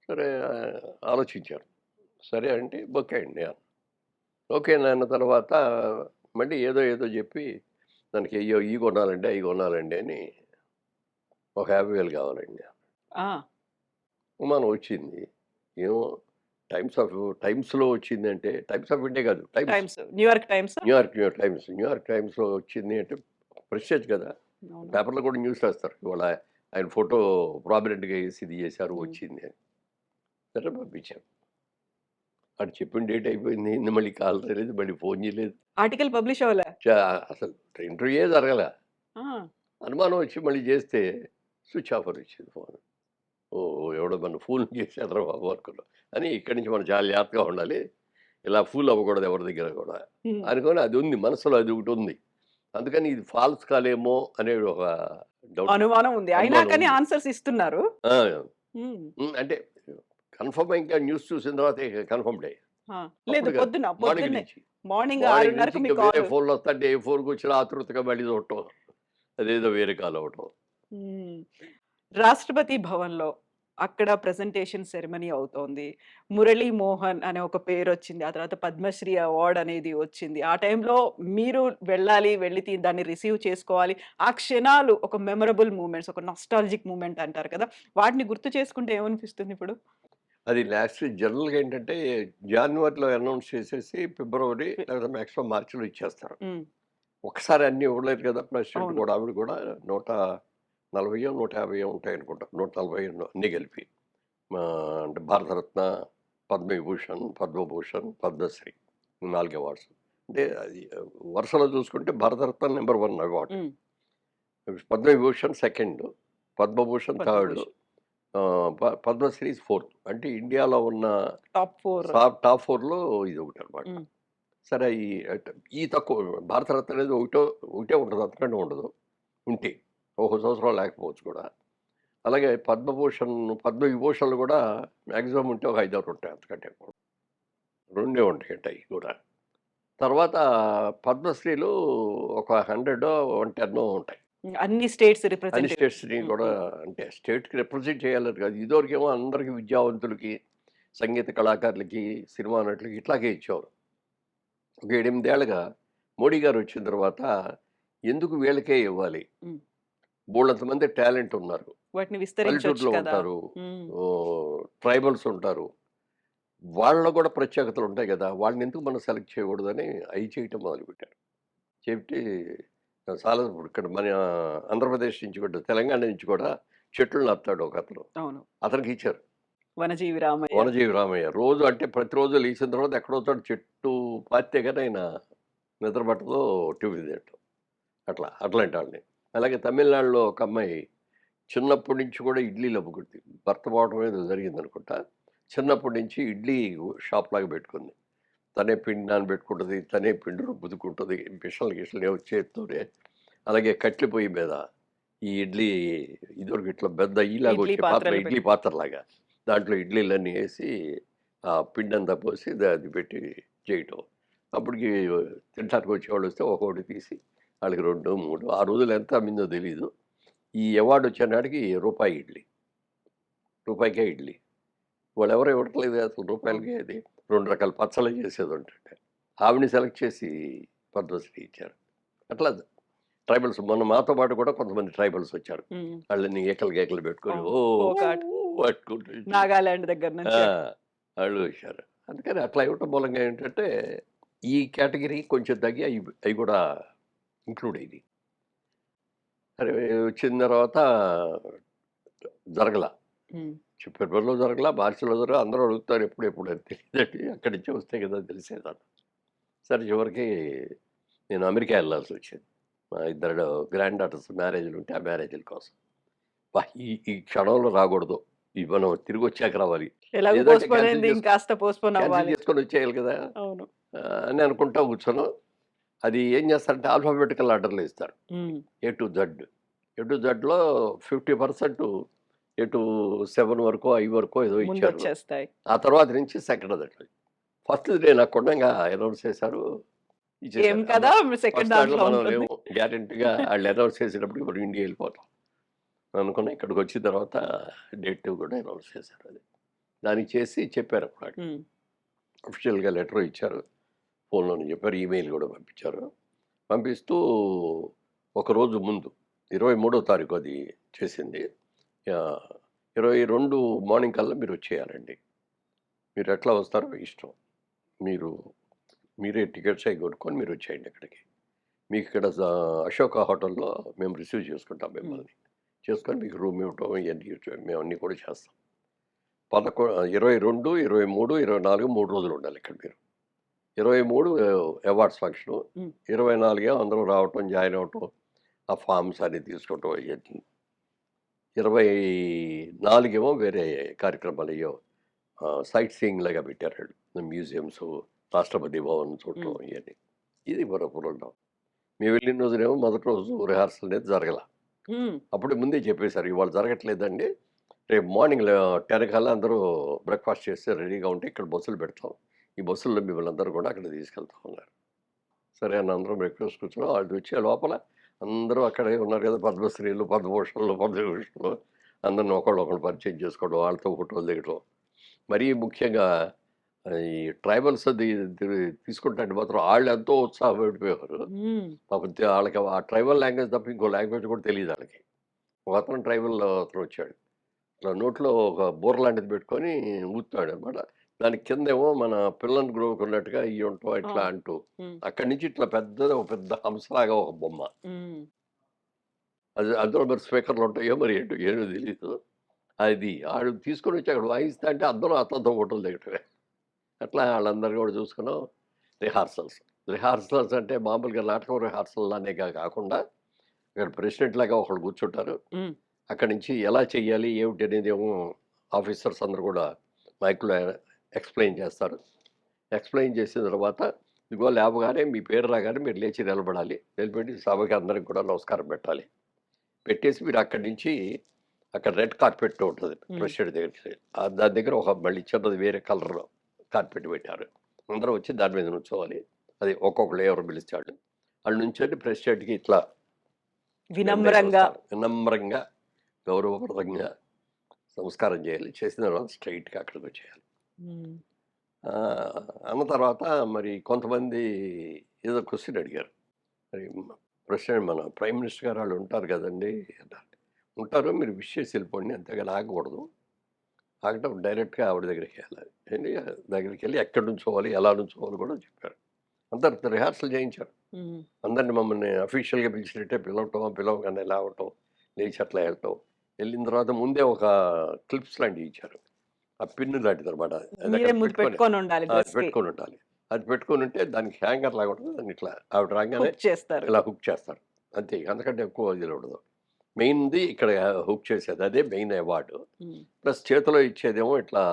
సరే ఆలోచించాను. సరే అంటే ఓకే అండి అన్నా. ఓకే అన్న తర్వాత మళ్ళీ ఏదో ఏదో చెప్పి దానికి అయ్యో ఇవి కొనాలండి, అవి కొనాలండి అని ఒక 50,000 కావాలండి. ఆ! అనుమానం వచ్చింది. ఏమో టైమ్స్‌లో వచ్చిందంటే టైమ్స్ ఆఫ్ ఇండియా కాదు. టైమ్స్. టైమ్స్. న్యూయార్క్ టైమ్సా? New York Times. న్యూయార్క్ టైమ్స్‌లో వచ్చింది అంటే ప్రెస్టీజ్ కదా! అవును. పేపర్‌లో కూడా న్యూస్ రాస్తారు. ఇవాళ ఆయన ఫోటో ప్రామినెంట్‌గా ఏసి ఇది చేశారు హ్మ్. వచ్చింది అని. సరే పంపించాను. ఆడు చెప్పిన డేట్ అయిపోయింది. మళ్ళీ కాల్ రాలేదు. మళ్ళీ ఫోన్ చేయలేదు. ఆర్టికల్ పబ్లిష్ అవ్వలా? అసలు ఇంటర్వ్యూయే జరగల. ఆ! అనుమానం వచ్చి మళ్ళీ చేస్తే స్విచ్ ఆఫ్ అని వచ్చింది ఫోన్. ఓహ్! ఎవడో నన్ను ఫూల్ చేశాడురా బాబు అనుకున్నాం. అని ఇక్కడి నుంచి మనం చాలా జాగ్రత్తగా ఉండాలి. ఇలా ఫూల్ అవ్వకూడదు ఎవరి దగ్గర కూడా. హ్మ్. అనుకోని అది ఉంది. మనసులో అది ఒకటుంది. అందుకని ఇది ఫాల్స్ కాలేమో అనేది ఒక డౌట్. అనుమానం ఉంది. అయినా అనుమానం కానీ ఉంది. ఆన్సర్స్ ఇస్తున్నారు. ఆ! హ్మ్. అంటే కన్ఫర్మ్ ఇంకా న్యూస్ చూసిన తర్వాత ఇక కన్ఫర్మ్‌డే. ఆ! లేదు అప్పుడు కాదు. మార్నింగ్ పొద్దున్నే. నుంచి. మార్నింగ్ మార్నింగ్ నుంచి 6:30కు ఇంక మీకు వేరే కాల్. ఫోన్‌లొస్తుంటే ఏ ఫోన్‌కొచ్చినా ఆతృతగా మళ్ళీ చూడటం. అదేదో వేరే కాల్ అవ్వటం. హ్మ్. రాష్ట్రపతి భవన్‌లో అక్కడ ప్రెజెంటేషన్ సెరమనీ అవుతోంది. 'మురళీ మోహన్' అనే ఒక పేరొచ్చింది. ఆ తర్వాత పద్మశ్రీ అవార్డ్ అనేది వచ్చింది. ఆ టైంలో మీరు వెళ్ళాలి, వెళ్లి దాన్ని రిసీవ్ చేసుకోవాలి. ఆ క్షణాలు ఒక మెమరబుల్ మూమెంట్స్, ఒక నాస్టాల్జిక్ మూమెంట్ అంటారు కదా! వాటిని గుర్తు చేసుకుంటే ఏమనిపిస్తుంది ఇప్పుడు? అది లాస్ట్ జనరల్‌గా ఏంటంటే జాన్యువరిలో అనౌన్స్ చేసేసి ఫిబ్రవరి ఫి లేకపోతే మాక్సిమం మార్చిలో ఇచ్చేస్తారు. హ్మ్. ఒక్కసారి అన్నీ ఇవ్వలేరు కదా! ప్రెసిడెంట్ అవును. కూడా ఆవిడ కూడా 140 150 ఉంటాయనుకుంటా. 140 అన్నీ కలిపి. అంటే భారతరత్న, పద్మవిభూషణ్, పద్మభూషణ్, పద్మశ్రీ. ఈ 4 అవార్డ్స్. అంటే అది వరుసలో చూసుకుంటే భారతరత్న నంబర్ 1 అవార్డ్. హ్మ్. Padma Vibhushan second, Padma Bhushan third, Padma Bhushan. Padma Shri fourth. అంటే ఇండియాలో ఉన్న టాప్ 4. టాప్ 4లో ఇదొకటనమాట. హ్మ్. సరే ఈ తక్కువ భారతరత్న అనేది ఒకటే ఉంటది. అంతకంటే ఉండదు. ఉంటే ఒక సంవత్సరం లేకపోవచ్చు కూడా. అలాగే పద్మభూషణ్, పద్మవిభూషణ్‌లు కూడా మాక్సిమం ఉంటే ఒక 5, 6 ఉంటాయి. అంతకంటే ఎక్కువ. రెండే ఉంటాయంట అయి కూడా. తర్వాత పద్మశ్రీలు ఒక 100 110 ఉంటాయి. అన్ని స్టేట్స్ అన్ని రిప్రజెంట్. స్టేట్స్‌ని కూడా అంటే స్టేట్‌కి రిప్రజెంట్ చేయాలని కాదు. ఇదివరకేమో అందరికి విద్యావంతులకి, సంగీత కళాకారులకి, సినిమా నటులకి ఇట్లాగే ఇచ్చేవారు. ఒక 8 ఏళ్లుగా మోడీ గారు వచ్చిన తర్వాత ఎందుకు వీళ్ళకే ఇవ్వాలి? హ్మ్. బోలెడంత మంది టాలెంట్ ఉన్నారు. వాటిని విస్తరించొచ్చు పల్లెటూరులో కదా! ఉంటారు. హ్మ్. ట్రైబల్స్ ఉంటారు. వాళ్ళలో కూడా ప్రత్యేకతలు ఉంటాయి కదా! వాళ్ళని ఎందుకు మనం సెలెక్ట్ చేయకూడదని అయి చేయటం మొదలుపెట్టారు. చెప్తే చాలా ఇప్పుడు ఇక్కడ మన ఆంధ్రప్రదేశ్ నుంచి కూడా, తెలంగాణ నుంచి కూడా చెట్లు నాటుతాడు ఒకతను. అవును. అతనికి ఇచ్చారు. వనజీవి రామయ్య. వనజీవి రామయ్య. రోజు అంటే ప్రతిరోజు లేచిన తర్వాత ఎక్కడో చోట చెట్టు పాతితే గాని ఆయన నిద్ర పట్టదో, టీవీ తింటాం. అట్లాంటి వాళ్ళని. అలాగే తమిళనాడులో ఒక అమ్మాయి చిన్నప్పటి నుంచి కూడా ఇడ్లీలు అమ్ముకుంది. భర్త పోవడం ఏదో జరిగిందనుకుంటా. చిన్నప్పటి నుంచి ఇడ్లీ షాప్‌లాగా పెట్టుకుంది. తనే పిండి నానబెట్టుకుంటది. తనే పిండి రుబ్బుతుకుంటది. గిషన్లు ఏవో చేత్తోనే. అలాగే కట్టెల పొయ్యి మీద ఈ ఇడ్లీ ఇదివరకు ఇట్లా పెద్ద ఇలాగ ఇడ్లీ వచ్చే పాత్ర, పాత్రలు ఇడ్లీ పాత్రలాగా. దాంట్లో ఇడ్లీలన్నీ ఏసి ఆ పిండంతా పోసి అది పెట్టి చేయటం. అప్పటికి తినటానికి వచ్చేవాళ్ళొస్తే ఒక్కొక్కటి తీసి ఆళ్ళకి 2, 3 ఆ రోజుల్లో ఎంత అమ్మిందో తెలీదు. ఈ అవార్డ్ వచ్చే నాటికి రూపాయి ఇడ్లీ. రూపాయికే ఇడ్లీ. వాళ్ళెవరు ఇవ్వట్లేదు అసలు అవును. రూపాయలకే అది. 2 రకాల పచ్చళ్ళు చేసేదుంటుంటే. ఆవిడని సెలెక్ట్ చేసి పద్మశ్రీ ఇచ్చారు. అట్లా ట్రైబల్స్ మాతో పాటు కూడా కొంతమంది ట్రైబల్స్ వచ్చారు. హ్మ్. వాళ్ళని ఈకలు గీకలు పెట్టుకొని అవును. ఓ ఫోక్ ఆర్ట్. పట్టుకుంటూ నాగాలాండ్ దగ్గర ఆ! నుంచి. వాళ్ళు వచ్చారు. అందుకని అట్లా ఇవ్వటం మూలంగా ఏంటంటే, ఈ కేటగిరీ కొంచెం తగ్గి అయి కూడా ఇంక్లూడ్ అయ్యినియి. సరే వచ్చిన తర్వాత జరగల. హ్మ్. ఫిబ్రవరిలో జరగల, మార్చిలో జరగల. అందరూ అడుగుతారు ఎప్పుడు అని తెలీదండి. అక్కడి నుంచే వస్తే కదా తెలిసేదన్న. సరే చివరికి నేను అమెరికా వెళ్ళాల్సొచ్చింది. మా ఇద్దరు గ్రాండ్ డాటర్స్ మ్యారేజ్‌లుంటే ఆ మ్యారేజ్‌ల కోసం. ఈ ఈ క్షణంలో రాకూడదు. మనం తిరిగొచ్చాక రావాలి. ఎలాగో లేదంటే పోస్ట్‌పోన్ అయింది. ఇంకాస్త పోస్ట్‌పోన్ క్యాన్సిల్ అవ్వాలి. చేసుకొని వచ్చేయాలి కదా! అవును. అని అనుకుంటా కూర్చున్నాం. అది ఏం చేస్తారంటే ఆల్ఫాబెటికల్ ఆర్డర్‌లో ఇస్తారు. హ్మ్. A to Z. A to జెడ్‌లో 50% ఏ టు 7 వరకో, ఐ వరకో ఏదో ఇచ్చారు. ముందొచ్చేస్తాయి. ఆ తర్వాత నుంచి సెకండ్ దట్. ఫస్ట్ డే నాకు ఉండంగా అనౌన్స్ చేశారు. ఏం ఇచ్చేసారు. కదా! సెకండ్ ఫస్ట్ దాంట్లో దాంట్లో మనం ఉంటుంది. లేము. గ్యారంటీగా ఆళ్ళు అనౌన్స్ చేసేటప్పటికి మనం ఇండియా వెళ్ళిపోతాం. అనుకున్నా ఇక్కడికొచ్చిన తర్వాత డేట్ కూడా అనౌన్స్ చేశారు అది. దానికి చేసి చెప్పారు అప్పుడు. హ్మ్. అఫీషియల్‌గా లెటర్ ఇచ్చారు. ఫోన్‌లోనే చెప్పారు. ఈమెయిల్ కూడా పంపించారు. పంపిస్తూ ఒకరోజు ముందు 23వ తారీఖు అది చేసింది. ఆహ్, 22 మార్నింగ్ కల్లా మీరొచ్చేయాలండి. మీరెట్లా వస్తారో మీ ఇష్టం. మీరు మీరే టికెట్స్ అయి కొనుక్కొని మీరొచ్చేయండి ఇక్కడికి. మీకిక్కడ అశోక హోటల్‌లో మేము రిసీవ్ చేసుకుంటాం హ్మ్. మిమ్మల్ని. చేసుకొని మీకు రూమ్ ఇవ్వటం ఇయన్నీ మేమన్నీ కూడా చేస్తాం. 22, 23, 24 3 రోజులుండాలి ఇక్కడ మీరు. 23 అవార్డ్స్ ఫంక్షను. హ్మ్. 24 అందరూ రావటం, జాయిన్ అవ్వటం, ఆ ఫార్మ్స్ అన్నీ తీసుకోవటం ఇయన్నీ. 24 వేరే కార్యక్రమాలయ్యో సైట్ సీయింగ్ లాగా పెట్టారాళ్ళు. మ్యూజియమ్సు, రాష్ట్రపతి భవన్ చూడటం హ్మ్. ఇయన్నీ. ఇది పురపురంలో. మేము వెళ్ళిన రోజునేమో మొదటి రోజు రిహార్సల్ అనేది జరగల. హ్మ్. అప్పుడే ముందే చెప్పేశారు. ఇవాళ జరగట్లేదండి. రేపు మార్నింగ్ 10 కల్లా అందరూ బ్రేక్‌ఫాస్ట్ చేసి రెడీగా ఉంటే ఇక్కడ బస్సులు పెడతాం. ఈ బస్సుల్లో మిమ్మల్ని అందరూ కూడా అక్కడికి తీసుకెళ్తాం అన్నారు. సరే అని అందరం బ్రేక్‌ఫాస్ట్ కూర్చున్నాం. వాళ్ళు వచ్చే లోపల అందరూ అక్కడే ఉన్నారు కదా! పద్మశ్రీలు, పద్మభూషణ్లు, పద్మవిభూషణ్లు అందరిని ఒకళ్ళొకళ్ళు పరిచయం చేసుకోవడం, వాళ్ళతో ఫోటోలు దిగటం. మరీ ముఖ్యంగా ఈ ట్రైబల్స్ తీసుకుంటాంటే మాత్రం ఆళ్ళెంతో ఉత్సాహపడిపోయేవారు. హ్మ్. పాపం ఆళ్ళకి ఆ ట్రైబల్ లాంగ్వేజ్ తప్ప ఇంకో లాంగ్వేజ్ కూడా తెలీదు ఆళ్ళకి. ఒకతను ట్రైబల్ అతనొచ్చాడు. ఇట్లా నోట్లో ఒక బూర లాంటిది పెట్టుకొని ఊదుతాడనమాట. దాని కిందేమో మన పిల్లన్ గ్రోవుకున్నట్టుగా ఇయుంటం ఆ! ఇట్లా అంటూ. హ్మ్. అక్కడి నుంచి ఇట్లా పెద్దది ఒక పెద్ద హంసలాగా ఒక బొమ్మ. హ్మ్. అది అందులో మరి స్పీకర్‌లుంటాయో మరి ఏంటో తెలీదు. అది ఆడు తీసుకొనొచ్చి అక్కడ వాయిస్తా అంటే అందరూ అతనితో ఫోటోలు దిగటమే. అట్లా వాళ్ళందరూ కూడా చూసుకున్నాం. రిహార్సల్స్ అంటే మామూలుగా నాటకం రిహార్సల్ లానే కాకుండా ఇక్కడ ప్రెసిడెంట్ లాగా ఒకళ్ళు కూర్చుంటారు. హ్మ్. అక్కడి నుంచి ఎలా చెయ్యాలి ఏమిటి అనేది ఏమో ఆఫీసర్స్ అందరూ కూడా మైక్లో ఎక్స్ప్లెయిన్ చేస్తారు. ఎక్స్ప్లెయిన్ చేసిన తర్వాత ఇదిగో లేవగానే మీ పేరు రాగానే మీరు లేచి నిలబడాలి. నిలబడి సభకి అందరికి కూడా నమస్కారం పెట్టాలి. పెట్టేసి మీరు అక్కడి నుంచి అక్కడ రెడ్ కార్పెట్ ఉంటుంది హ్మ్. ప్రెసిడెంట్ దగ్గరికి. దాని దగ్గర ఒక మళ్ళీ చిన్నది వేరే కలర్ కార్పెట్ పెట్టారు. అందరూ వచ్చి దాని మీద నుంచోవాలి. అది ఒక్కొక్కళ్ళు ఎవరు పిలుస్తాడు. వాళ్ళు నుంచొని ప్రెసిడెంట్కి ఇట్లా వినమ్రంగా. వినమ్రంగా గౌరవప్రదంగా నమస్కారం చేయాలి. చేసిన తర్వాత స్ట్రైట్గా అక్కడికి వచ్చేయాలి. హ్మ్. అన్న తర్వాత మరి కొంతమంది ఏదో క్వశ్చన్ అడిగారు. మరి ప్రెసిడెంట్ మన ప్రైమ్ మినిస్టర్ గారు వాళ్ళు ఉంటారు కదండి అన్నారు. ఉంటారు, మీరు విష్ చేసి వెళ్ళిపోండి, అంతేగాని ఆగకూడదు. ఆగటం డైరెక్ట్గా ఆవిడ దగ్గరికి వెళ్ళాలి. వెళ్ళి దగ్గరికి వెళ్ళి ఎక్కడి నుంచోవాలి ఎలా నుంచోవాలి కూడా చెప్పారు. అందరు రిహార్సల్ చేయించారు. హ్మ్. అందరిని మమ్మల్ని అఫీషియల్గా పిలిచినట్టే పిలవగానే లేవటం, లేచి అట్లా వెళ్ళటం. వెళ్ళిన తర్వాత ముందే ఒక క్లిప్స్ లాంటివి ఇచ్చారు. ఆ పిన్ను లాంటిది అనమాట. మీరే ముందు పెట్టుకొని ఉండాలి అది డ్రెస్‌కి. పెట్టుకొని ఉండాలి. అది పెట్టుకొని ఉంటే దానికి హ్యాంగర్ లాగా ఉంటుంది. దాన్ని ఇట్లా ఆవిడ రాగానే హుక్ చేస్తారు. ఇలా హుక్ చేస్తారు. అంతే, అంతకంటే ఎక్కువ ఇది ఉండదు. మెయిన్‌ది ఇక్కడ హుక్ చేసేది అదే మెయిన్ అవార్డు. హ్మ్. ప్లస్ చేతిలో ఇచ్చేదేమో ఇట్లా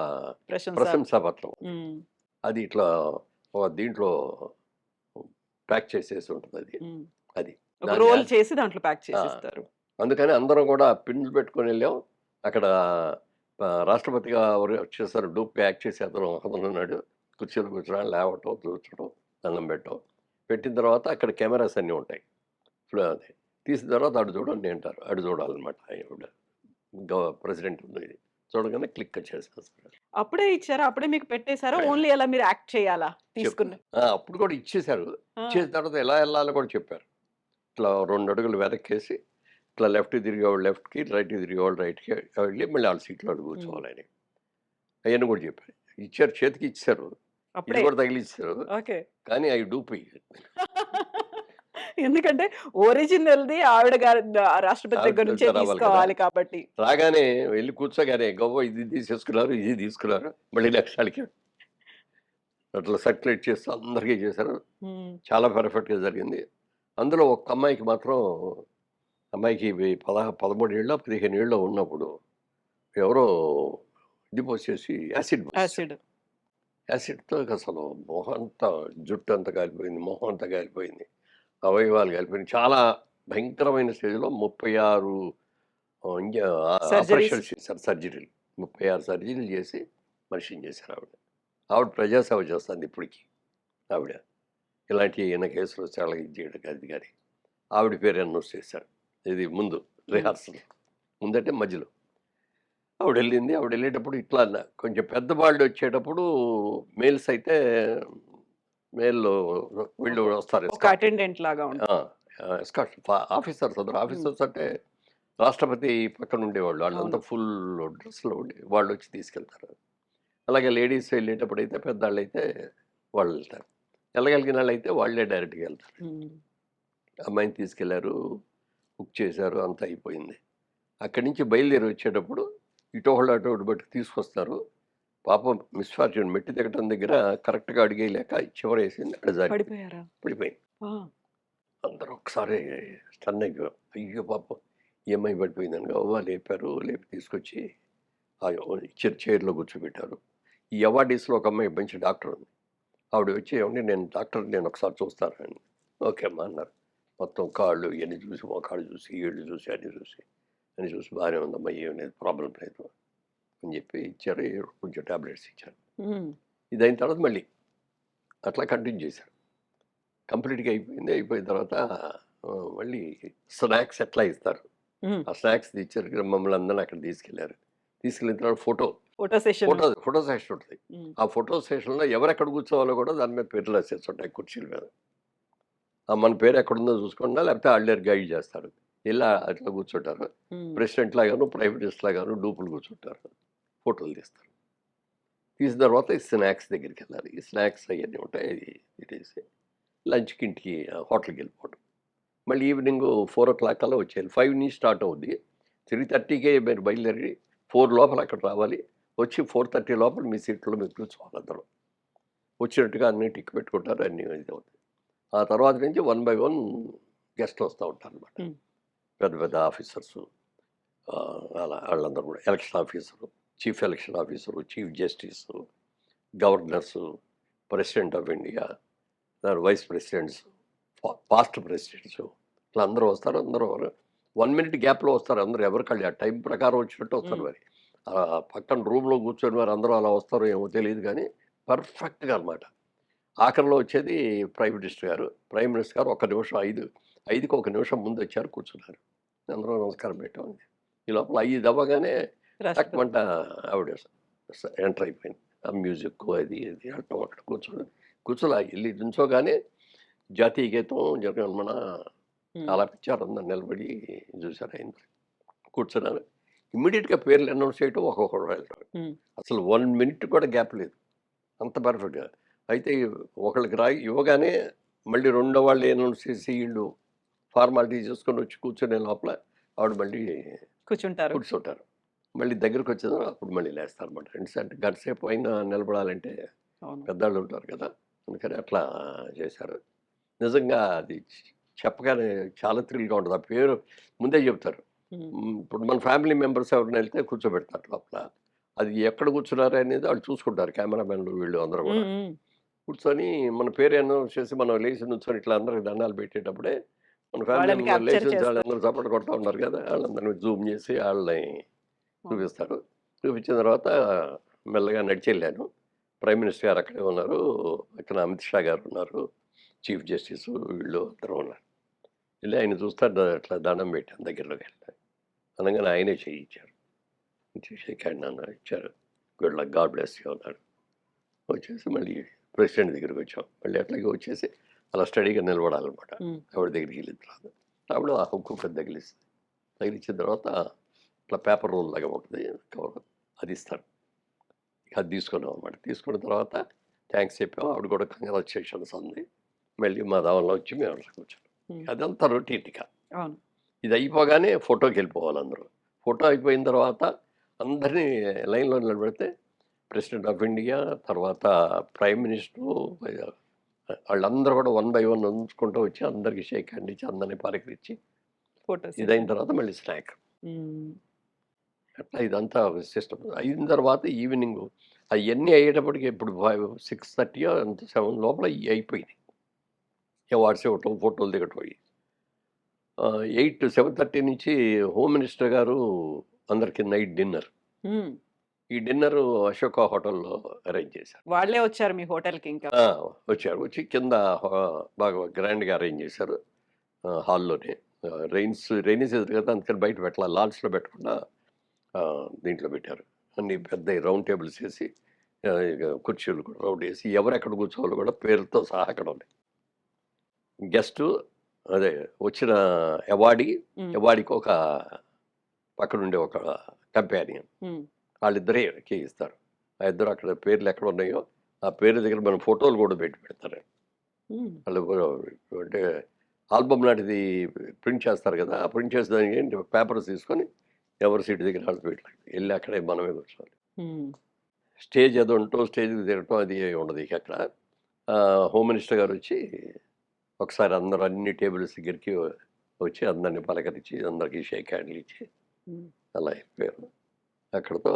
ప్రశంస. ప్రశంసా పత్రం. హ్మ్. అది ఇట్లా ఒక దీంట్లో ప్యాక్ చేసేసి ఉంటుంది అది. హ్మ్. అది. ఒక దాన్ని రోల్ యాజ్ చేసి దాంట్లో ప్యాక్ ఆ! చేసిస్తారు. అందుకని అందరం కూడా పిన్నులు పెట్టుకొని వెళ్ళాం. అక్కడ రాష్ట్రపతిగా ఎవరో వచ్చేసారు. డూప్‌గా యాక్ట్ చేసే ఒకతనున్నాడు. కుర్చీలో కూర్చోవడం, లేవటం, కూర్చోవడం, దండం పెట్టడం. పెట్టిన తర్వాత అక్కడ కెమెరాస్ అన్నీ ఉంటాయి. ఇప్పుడు అది తీసిన తర్వాత అటు చూడండి అంటారు. అటు చూడాలన్నమాట. ఆవిడ ప్రెసిడెంట్ ఉంది. చూడగానే క్లిక్ చేసేస్తారు. అప్పుడే ఇచ్చారా? అప్పుడే మీకు పెట్టేసారా? ఆ! ఓన్లీ అలా మీరు యాక్ట్ చేయాలా? తీసుకున్న. అప్పుడు కూడా ఇచ్చేశారు. ఆ! ఇచ్చేసిన తర్వాత ఎలా వెళ్ళాలో కూడా చెప్పారు. ఇట్లా 2 అడుగులు వెనక్కేసి ఇట్లా లెఫ్ట్‌కి తిరిగేవాళ్ళు లెఫ్ట్‌కి, రైట్‌కి తిరిగేవాళ్ళు రైట్‌కి వెళ్ళి మళ్ళీ వాళ్ళ సీట్‌లో హ్మ్. కూర్చోవాలని. అయన్నీ కూడా చెప్పారు. ఇచ్చారు, చేతికి ఇచ్చేశారు. ఇది అప్పుడే. కూడా తగిలిచ్చారు. ఓకే. కానీ అవి డూపి. ఎందుకంటే ఒరిజినల్‌ది ఆవిడ గారి రాష్ట్రపతి దగ్గర నుంచే రావాలి కదా! తీసుకోవాలి కాబట్టి. రాగానే వెళ్ళి కూర్చోగానే గవ్వ ఇది తీసేసుకున్నారు, ఇది తీసుకున్నారు. మళ్ళీ నెక్స్ట్ ఆళ్ళకి అట్లా సర్క్యులేట్ చేస్తూ అందరికీ చేశారు. హ్మ్. చాలా పర్ఫెక్ట్‌గా జరిగింది. అందులో ఒక్క అమ్మాయికి మాత్రం అమ్మాయికి 13 ఏళ్ళో, 15 ఏళ్ళో ఉన్నప్పుడు ఎవరో ఇది పోసేసి యాసిడ్ పోసేసారు. యాసిడ్. యాసిడ్‌తో అసలు మొహం అంతా జుట్టంతా కాలిపోయింది. మొహం అంతా కాలిపోయింది. అవయవాలు కాలిపోయినాయి. చాలా భయంకరమైన స్టేజ్‌లో 36 సర్జరీస్. ఆపరేషన్స్ చేశారు, సర్జరీలు. 36 సర్జరీలు చేసి మనిషిని చేశారు ఆవిడ. ఆవిడ ప్రజాసేవ చేస్తుంది ఇప్పటికి ఆవిడ. ఇలాంటి ఏమైనా కేసులు వస్తే వాళ్ళకి ఇది చేయడం అది గాని. ఆవిడ పేరు అనౌన్స్ చేశారు. ఇది ముందు హ్మ్. రిహార్సల్. ముందంటే మధ్యలో. ఆవిడెళ్ళింది. ఆవిడెళ్ళేటప్పుడు ఇట్లా కొంచెం పెద్దవాళ్ళు వచ్చేటప్పుడు మేల్స్ అయితే మేల్‌లో వీళ్ళు ఒక వస్తారు ఒక ఎస్కార్ట్. అటెండెంట్ లాగా ఆ! ఉంటారు. ఎస్కార్ట్ ఆఫీసర్స్ అందరూ. హ్మ్. ఆఫీసర్స్ అంటే రాష్ట్రపతి పక్కన ఉండేవాళ్ళు. వాళ్ళంతా అవును. ఫుల్ డ్రెస్‌లో ఉండి వాళ్ళొచ్చి తీసుకెళ్తారు. అలాగే లేడీస్ వెళ్ళేటప్పుడైతే పెద్దాళ్ళైతే వాళ్ళెళ్తారు. వెళ్ళగలిగిన వాళ్ళైతే వాళ్ళే డైరెక్ట్‌గా వెళ్తారు. హ్మ్. అమ్మాయిని తీసుకెళ్లారు. బుక్ చేశారు. అంతా అయిపోయింది. అక్కడి నుంచి బయలుదేరి వచ్చేటప్పుడు ఇటోకళ్ళు అటోకళ్ళు బట్టి తీసుకొస్తారు. పాపం మిస్‌ఫార్చ్యూన్ మెట్టు దిగటం దగ్గర కరెక్ట్‌గా అడుగేయలేక చివరేసింది. అక్కడ జారి పడిపోయారా? పడిపోయింది. ఆ! అందరూ ఒకసారి స్టన్ అయిపోయాం. అయ్యో పాపం! ఈ అమ్మాయి పడిపోయిందని గబగబా లేపారు. లేపి తీసుకొచ్చి ఇచ్చిన చైర్‌లో కూర్చోబెట్టారు. ఈ అవార్డీస్‌లో ఒక అమ్మాయి మంచి డాక్టర్ ఉంది. ఆవిడ వచ్చి ఏవండీ నేను డాక్టర్‌ని నేను ఒకసారి చూస్తాను అని. ఓకే అమ్మా అన్నారు. మొత్తం కాళ్ళు ఇయన్నీ చూసి, మోకాళ్ళు చూసి, ఏళ్ళు చూసి, అన్నీ చూసి బాగానే ఉందమ్మా, ఏం లేదు, ప్రాబ్లమ్ లేదు అని చెప్పి ఇచ్చారు. కొంచెం టాబ్లెట్స్ ఇచ్చారు. హ్మ్. ఇదయిన తర్వాత మళ్ళీ అట్లా కంటిన్యూ చేశారు. కంప్లీట్‌గా అయిపోయింది. అయిపోయిన తర్వాత మళ్ళీ స్నాక్స్ ఎట్లా ఇస్తారు. హ్మ్. ఆ స్నాక్స్ ఇచ్చారు. మమ్మల్ని అందరిని అక్కడ తీసుకెళ్లారు. తీసుకెళ్ళిన తర్వాత ఫోటో సెషన్. ఫోటో సెషన్ ఉంటుంది. హ్మ్. ఆ ఫోటో సెషన్‌లో ఎవరెక్కడ కూర్చోవాలో కూడా దాని మీద పేర్లు రాసేసి ఉంటాయి కుర్చీల మీద. మన పేరు ఎక్కడుందో చూసుకున్నా లేకపోతే ఆళ్ళే గైడ్ చేస్తారు. ఇలా అట్లా కూర్చుంటారు. హ్మ్. ప్రెసిడెంట్ లాగాను, ప్రైమ్ మినిస్టర్ లాగాను డూపులు కూర్చుంటారు. ఫోటోలు తీస్తారు. తీసిన తర్వాత ఈ స్నాక్స్ దగ్గరికెళ్ళాలి. ఈ స్నాక్స్ అయన్నీ ఉంటాయి. అది తినేసి లంచ్‌కి ఇంటికి హోటల్‌కి వెళ్ళిపోవడం. మళ్ళీ ఈవినింగ్ 4:00 కల్లా వచ్చేయాలి. 5 నుంచి స్టార్ట్ అవుద్ది. 3:30కే మీరు బయలుదేరి 4 లోపల అక్కడ రావాలి. వచ్చి 4:30 లోపల మీ సీట్‌లో మీరు కూర్చోవాలి అందరూ. వచ్చినట్టుగా అన్ని టిక్ పెట్టుకుంటారు, అన్నీ ఇది అవుతాయి. ఆ తర్వాత నుంచి 1 బై 1 గెస్ట్లు వస్తూ ఉంటారనమాట. హ్మ్. పెద్ద పెద్ద ఆఫీసర్సు, అలా వాళ్ళందరూ కూడా election officer, chief election officer, chief justice, governors, president of India, vice presidents, past presidents, ఇట్లా అందరూ వస్తారు. అందరూ 1 మినిట్ గ్యాప్లో వస్తారు. అందరూ ఎవరికాళ్ళు ఆ టైం ప్రకారం వచ్చినట్టు వస్తారు. హ్మ్. మరి పక్కన రూమ్లో కూర్చొని మరి అందరూ అలా వస్తారో ఏమో తెలియదు కానీ పర్ఫెక్ట్గా అనమాట. ఆఖరిలో వచ్చేది ప్రైమ్ మినిస్టర్ గారు. ప్రైమ్ మినిస్టర్ గారు ఒక నిమిషం 5కి ఒక నిమిషం ముందు వచ్చారు, కూర్చున్నారు. అందరూ నమస్కారం పెట్టాం. ఈ లోపల 5 అవ్వగానే రాష్ట్రపతి. టక్మంట ఆవిడ ఎంటర్ అయిపోయింది. ఆ మ్యూజిక్ అది ఇది అంటాం. అక్కడ కూర్చొని వెళ్ళి నుంచోగానే జాతీయ గీతం జనగణమన హ్మ్. ఆలపించారు. అందరు నిలబడి చూశారు. ఆయన కూర్చున్నారు. ఇమ్మీడియట్గా పేర్లు అనౌన్స్ చేయటం, ఒక్కొక్కరు వెళ్ళడం. హ్మ్. అసలు 1 మినిట్ కూడా గ్యాప్ లేదు. అంత పర్ఫెక్ట్‌గా. అయితే ఒకళ్ళకి ఇవ్వగానే మళ్ళీ రెండో వాళ్ళు అనౌన్స్ చేసి వీళ్ళు ఫార్మాలిటీ చేసుకొని వచ్చి కూర్చునే లోపల ఆవిడ మళ్ళీ కూర్చుంటారు. కూర్చుంటారు. మళ్ళీ దగ్గరకొచ్చేదో అప్పుడు మళ్ళీ లేస్తారన్నమాట. ఎందుకంటే గంట సేపు అయినా నిలబడాలంటే అవును. పెద్దాళ్ళు ఉంటారు కదా! అందుకని అట్లా చేశారు. నిజంగా అది చెప్పగానే చాలా థ్రిల్‌గా ఉంటది. ఆ పేరు ముందే చెప్తారు. హ్మ్. ఇప్పుడు మన ఫ్యామిలీ మెంబర్స్ ఎవరైనా వెళ్తే కూర్చోబెడతారు లోపల. అది ఎక్కడ కూర్చున్నారు అనేది వాళ్ళు చూసుకుంటారు. కెమెరామెన్‌లు వీళ్ళు అందరూ హ్మ్. కూడా. హ్మ్. కూర్చొని మన పేరు అనౌన్స్ చేసి మనం లేచి నుంచొని ఇట్లా అందరికి దండాలు పెట్టేటప్పుడే మన ఫ్యామిలీ వాళ్ళని మెంబర్ క్యాప్చర్ లేచి నుంచి చేస్తారు. వాళ్ళందరూ చప్పట్లు కొడతా ఉన్నారు కదా! వాళ్ళందరిని జూమ్ చేసి వాళ్ళని అవును. చూపిస్తారు. చూపించిన తర్వాత మెల్లగా నడిచెళ్ళాను. ప్రైమ్ మినిస్టర్ గారు అక్కడే ఉన్నారు. పక్కన అమిత్ షా గారు ఉన్నారు. చీఫ్ జస్టిస్ వీళ్ళు అందరూ ఉన్నారు. వెళ్ళి ఆయన చూస్తా అట్లా దండం పెట్టాను దగ్గరలోకి వెళ్ళి. అనగానే ఆయనే చేయించారు. షేక్ హ్యాండ్ అన్నారు, ఇచ్చారు. Good luck, God bless you అన్నాడు. వచ్చేసి మళ్ళీ ప్రెసిడెంట్ దగ్గరికి వచ్చాం. మళ్ళీ అట్లాగే వచ్చేసి అలా స్టడీగా నిలబడాలన్నమాట. హ్మ్. ఆవిడ దగ్గరికి వెళ్ళిన తర్వాత ఆవిడ ఆ హుక్కు పెద్ద తగిలిస్తుంది. తగిలించిన తర్వాత ఇట్లా పేపర్ రోల్ లాగా ఉంటుంది కవర్, అది ఇస్తారు. అది తీసుకున్నాం అనమాట. తీసుకున్న తర్వాత థ్యాంక్స్ చెప్పాము. ఆవిడ కూడా కంగ్రాచులేషన్స్ అంది. మళ్ళీ మా దావల్లో వచ్చి మేము అట్లా కూర్చున్నాం. హ్మ్. అదంతా రొటీన్ ఇక. అవును. ఇది అయిపోగానే ఫోటోకి వెళ్ళిపోవాలి అందరూ. ఫోటో అయిపోయిన తర్వాత అందరినీ లైన్‌లో నిలబెడితే ప్రెసిడెంట్ ఆఫ్ ఇండియా, తర్వాత ప్రైమ్ మినిస్టరు, ఆళ్ళందరూ కూడా 1 బై 1 నడుచుకుంటూ వచ్చి అందరికి షేక్ హ్యాండ్ ఇచ్చి అందరిని పలకరించి ఫోటో ఇదైన సెషన్. తర్వాత మళ్ళీ స్నాక్. హ్మ్. అట్లా ఇదంతా సిస్టమ్. అయిన తర్వాత ఈవినింగు అయన్నీ అయ్యేటప్పటికి ఇప్పుడు 6:30 అంత 7 లోపల ఇయి అయిపోయినాయి. అవార్డ్స్ ఇవ్వటం, ఫోటోలు దిగటం అయి. 7:30 నుంచి హోమ్ మినిస్టర్ గారు అందరికి నైట్ డిన్నర్. హ్మ్. ఈ డిన్నరు అశోక హోటల్‌లో అరేంజ్ చేశారు. వాళ్ళే వచ్చారు మీ హోటల్‌కి ఇంకా. ఆ! వచ్చారు. వచ్చి కింద బాగా గ్రాండ్‌గా అరేంజ్ చేశారు. హాల్‌లోనే. రైనీ సీజన్ కదా! అందుకని బయట పెట్టలా. లాడ్జ్‌లో పెట్టకుండా దీంట్లో పెట్టారు. అన్ని పెద్దయి రౌండ్ టేబుల్స్ ఏసి, ఇక కుర్చీలు కూడా రౌండేసి ఎవరెక్కడ కూర్చోవాలో కూడా పేర్లతో సహా అక్కడ ఉన్నాయి. గెస్టు అదే వచ్చిన అవార్డీ, హ్మ్. అవార్డీకి ఒక పక్కనుండే ఒక కంపానియన్. హ్మ్. వాళ్ళిద్దరికీ ఇస్తారు. ఆ ఇద్దరు అక్కడ పేర్లు ఎక్కడున్నాయో, ఆ పేర్ల దగ్గర మన ఫోటోలు కూడా పెడతారు. హ్మ్. వాళ్ళు అంటే ఆల్బమ్ లాంటిది ప్రింట్ చేస్తారు కదా! ఆ ప్రింట్ చేసేదానికి ఏంటి పేపర్స్ తీసుకొని ఎవరి సీట్ దగ్గర వాళ్ళు ఎళ్లి అక్కడే మనమే కూర్చోవాలి. హ్మ్. స్టేజ్ అది ఉండటం, స్టేజ్‌కి దిగటం అది ఉండదు ఇక అక్కడ. హోమ్ మినిస్టర్ గారొచ్చి ఒకసారి అందరూ అన్ని టేబుల్స్ దగ్గరికి వచ్చి అందరిని పలకరించి, అందరికి షేక్ హ్యాండ్‌లు ఇచ్చి హ్మ్. అలా అయిపోయారు. అక్కడితో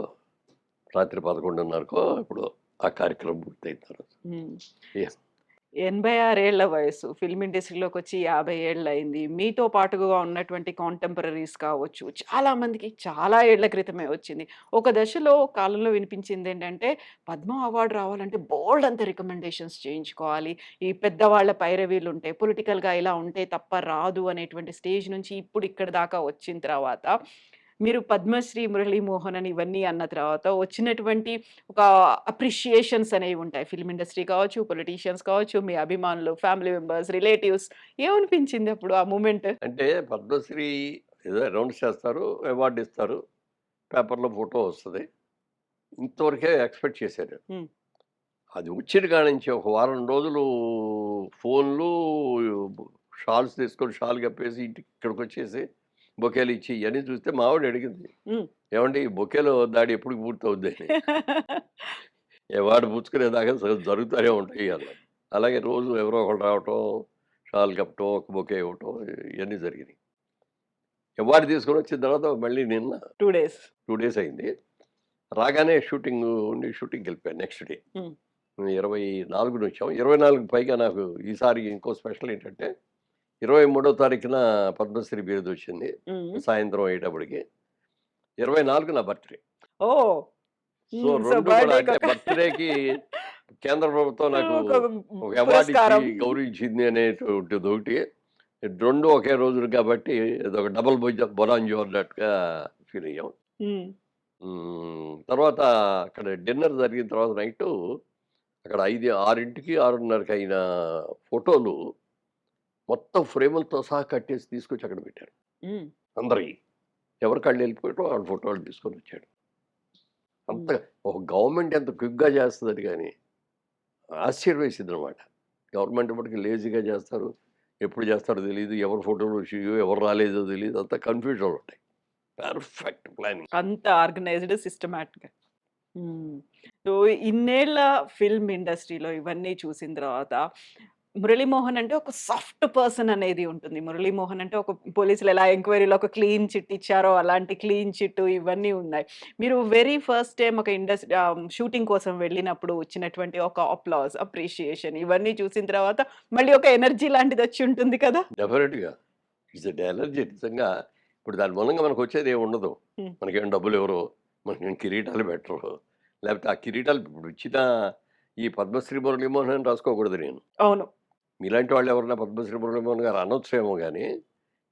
రాత్రి 11:30కో ఎప్పుడో ఆ కార్యక్రమం పూర్తయిన తర్వాత. హ్మ్. యెస్. 86 ఏళ్ల వయసు. ఫిల్మ్ ఇండస్ట్రీలోకొచ్చి 50 ఏళ్లయింది. మీతో పాటుగా ఉన్నటువంటి కాంటెంపరరీస్ కావచ్చు, చాలా మందికి చాలా ఏళ్ల క్రితమే వచ్చింది. ఒక దశలో కాలంలో వినిపించిందేంటంటే, పద్మ అవార్డ్ రావాలంటే బోలెడంత రికమెండేషన్స్ చేయించుకోవాలి. ఈ పెద్దవాళ్ళ పైరవీలుంటాయి. పొలిటికల్‌గా ఇలా ఉంటే తప్ప రాదు అనేటువంటి స్టేజ్ నుంచి ఇప్పుడు ఇక్కడి దాకా వచ్చిన తర్వాత, మీరు పద్మశ్రీ, మురళీమోహన్ అని ఇవన్నీ అన్న తర్వాత వచ్చినటువంటి ఒక అప్రిషియేషన్స్ అనేవి ఉంటాయి. ఫిల్మ్ ఇండస్ట్రీ కావచ్చు, పొలిటీషియన్స్ కావచ్చు, మీ అభిమానులు, ఫ్యామిలీ మెంబర్స్, రిలేటివ్స్ ఏమనిపించింది అప్పుడు ఆ మూమెంట్? అంటే పద్మశ్రీ ఏదో అనౌన్స్ చేస్తారు, అవార్డ్ ఇస్తారు, పేపర్‌లో ఫోటో వస్తది. ఇంతవరకే ఎక్స్‌పెక్ట్ చేశాను. హ్మ్. అది వచ్చిన కాడి నుంచి ఒక వారం రోజులు ఫోన్‌లు, షాల్స్ తీసుకొని షాల్ కప్పేసి ఇంటికి ఇక్కడికొచ్చేసి బొకేలు ఇచ్చి ఇయన్నీ చూస్తే మా ఆవిడ అడిగింది. హ్మ్. ఏవండీ ఈ బొకేలో దాడి ఎప్పుడు పూర్తవుద్దని? అవార్డు పుచ్చుకునేదాకా జరుగుతూనే ఉంటాయి అలా. అలాగే రోజు ఎవరో ఒకళ్ళు రావటం, షాల్ కప్పటం, ఒక బొకే ఇవ్వటం ఇవన్నీ జరిగినాయి. అవార్డు తీసుకొని వచ్చిన తర్వాత మళ్ళీ నిన్న 2 డేస్. 2 డేస్ అయింది. రాగానే షూటింగ్ ఉండి షూటింగ్‌కెళ్ళిపోయాను నెక్స్ట్ డే. హ్మ్. 24 వచ్చాం. 24కి పైగా నాకు ఈసారి ఇంకో స్పెషల్ ఏంటంటే 23వ తారీఖున పద్మశ్రీ బిరుదొచ్చింది. హ్మ్. సాయంత్రం అయ్యేటప్పటికి. 24 నా బర్త్‌డే. ఓహ్! సో, సో 2 కూడా అంటే బర్త్‌డేకొక బర్త్‌డేకి కేంద్ర ప్రభుత్వం నాకు ఒక ఒక అవార్డ్ ఇచ్చి పురస్కారం. గౌరవించింది అనేటువంటిదొకటి. 2 ఒకే రోజున కాబట్టి ఇదొక డబుల్ బొనాంజో అన్నట్టుగా ఫీల్ అయ్యాం. హ్మ్. తర్వాత అక్కడ డిన్నర్ జరిగిన తర్వాత నైటు అక్కడ 6కి 6:30కి అయిన ఫోటోలు మొత్తం ఫ్రేములతో సహా కట్టేసి తీసుకొచ్చి అక్కడ పెట్టారు. హ్మ్. అందరియి. ఎవరి కాళ్ళు వెళ్ళిపోయారో వాళ్ళ ఫోటోలు తీసుకొనొచ్చాడు. అంత హ్మ్. ఒక గవర్నమెంట్ ఎంత క్విక్‌గా చేస్తదని గాని ఆశ్చర్యం వేసిందనమాట. గవర్నమెంట్ మటుకు లేజీగా చేస్తారు. ఎప్పుడు చేస్తారో తెలీదు. ఎవరి ఫోటోలు వచ్చినాయో, ఎవరు రాలేదో తెలీదు. అంతా కన్‌ఫ్యూజన్‌లో ఉంటాయి. Perfect planning. అంత ఆర్గనైజ్డ్ సిస్టమాటిక్‌గా. హ్మ్. సో, ఇన్నేళ్ల ఫిల్మ్ ఇండస్ట్రీలో ఇవన్నీ చూసిన తర్వాత 'మురళీమోహన్' అంటే ఒక సాఫ్ట్ పర్సన్ అనేది ఉంటుంది. 'మురళీమోహన్' అంటే ఒక పోలీసులు ఎలా ఎంక్వైరీలో ఒక క్లీన్ చిట్ ఇచ్చారో అలాంటి క్లీన్ చిట్ ఇవన్నీ ఉన్నాయి. మీరు వెరీ ఫస్ట్ టైమ్ ఒక షూటింగ్ కోసం వెళ్ళినప్పుడు వచ్చినటువంటి ఒక అప్లాజ్, అప్రిషియేషన్ ఇవన్నీ చూసిన తర్వాత మళ్ళీ ఒక ఎనర్జీ లాంటిదొచ్చి ఉంటుంది కదా! డెఫినిట్‌గా. ఇట్స్ ఎ ఎనర్జీ నిజంగా. ఇప్పుడు దాని మూలంగా మనకొచ్చేది ఏమి ఉండదు. హ్మ్. మనకేం డబ్బులివ్వరు. మనకేం కిరీటాలు పెట్టరు. లేకపోతే ఆ కిరీటాలు ఇప్పుడు ఇచ్చిన ఈ పద్మశ్రీ మురళీమోహన్ అని రాసుకోకూడదు నేను. అవును. మీలాంటి వాళ్ళు ఎవరైనా పద్మశ్రీ మురళీమోహన్ గారు అనొచ్చేమో గానీ,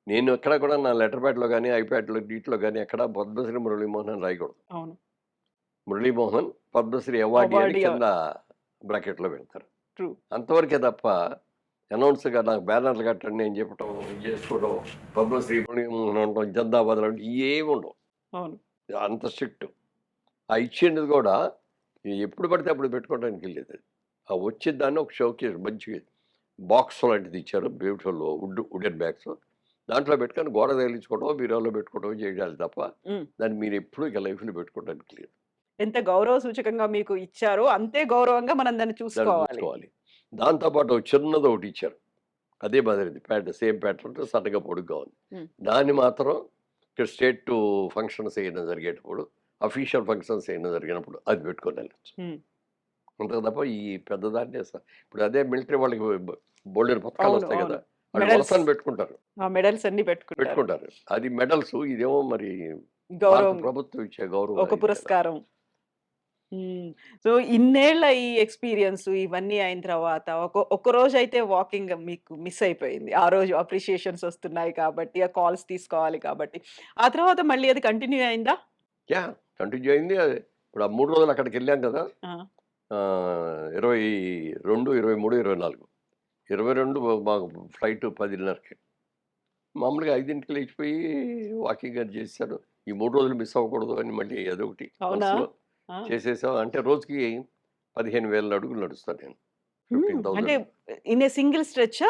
నేను ఎక్కడ కూడా నా లెటర్ ప్యాడ్‌లో గానీ, ఐప్యాడ్‌లో వీటిలో గానీ ఎక్కడ పద్మశ్రీ మురళీమోహన్ అని రాయకూడదు. అవును. మురళీమోహన్ పద్మశ్రీ అవార్డీ అని అవార్డియా కింద బ్రాకెట్‌లో పెడతారు. ట్రూ. అంతవరకే తప్ప అనౌన్స్‌గా నాకు బ్యానర్లు కట్టండి అని చెప్పటం, ఇది చేసుకోవడం, పద్మశ్రీ మురళీమోహన్ అనటం, జిందాబాద్ అనటం ఇయేమి ఉండవు. అవును. అంత స్ట్రిక్ట్. ఆ ఇచ్చింది కూడా ఎప్పుడు పడితే అప్పుడు పెట్టుకోవడానికి వీల్లేదది. ఆ వచ్చేదాన్ని ఒక షోకేస్ మంచి బాక్స్ లాంటిది ఇచ్చారు. Beautiful wooden bags. దాంట్లో పెట్టుకొని గోడ తగిలించుకోవడమో, బీరువాలో పెట్టుకోవడమో చేయాలి తప్ప, హ్మ్. దాన్ని మీరెప్పుడూ ఇక లైఫ్‌లో పెట్టుకోవడానికి లేదు. ఎంత గౌరవ సూచకంగా మీకు ఇచ్చారో, అంతే గౌరవంగా మనం దాన్ని దాన్ని చూసుకోవాలి. చూసుకోవాలి. దాంతో పాటు ఒక చిన్నది ఒకటి ఇచ్చారు. అదే మాదిరిది సేమ్ ప్యాటర్న్ సన్నగా పొడుగ్గా ఉంది. హ్మ్. దాన్ని మాత్రం ఇక్కడ స్టేట్ ఫంక్షన్స్ ఏమైనా జరిగేటప్పుడు, అఫీషియల్ ఫంక్షన్స్ ఏమైనా జరిగినప్పుడు అది పెట్టుకొని వెళ్ళొచ్చు. హ్మ్. అంతే తప్ప ఈ పెద్దదాన్నే ఇప్పుడు అదే మిలిటరీ వాళ్ళకి బోలెడన్ని పథకాలు అవును. వస్తాయి అవును. కదా! వాళ్ళు మెడల్స్. వరుసని పెట్టుకుంటారు. ఆ మెడల్స్ అన్నీ పెట్టుకుంటారు. పెట్టుకుంటారు. అది మెడల్స్ ఇదేమో మరి భారత గౌరవం. ప్రభుత్వం ఇచ్చే గౌరవం ఒక ఇది కదా! పురస్కారం. హ్మ్. సో, ఇన్నేళ్ల ఈ ఎక్స్‌పీరియన్స్ ఇవన్నీ అయిన తర్వాత ఒక్కరోజైతే వాకింగ్ మీకు మిస్ అయిపోయింది. ఆ రోజు అప్రిషియేషన్స్ వస్తున్నాయి కాబట్టి, ఆ కాల్స్ తీసుకోవాలి కాబట్టి. ఆ తర్వాత మళ్ళీ అది కంటిన్యూ అయిందా? యాహ్! కంటిన్యూ అయింది. అదే ఇప్పుడు ఆ 3 రోజులు అక్కడికెళ్ళాం కదా! ఆ! 22, 23, 24. 22 మాకు ఫ్లైట్ 10:30కి. మామూలుగా 5కి లేచిపోయి వాకింగ్ అది చేసేసాను. ఈ 3 రోజులు మిస్ అవ్వకూడదు అని మళ్ళీ అదొకటి అవునా? మనసులో ఆ! చేసేసాం. అంటే రోజుకి 15,000 అడుగులు నడుస్తాను నేను. హ్మ్. అంటే 15,000. ఇన్ ఎ సింగిల్ స్ట్రెచా?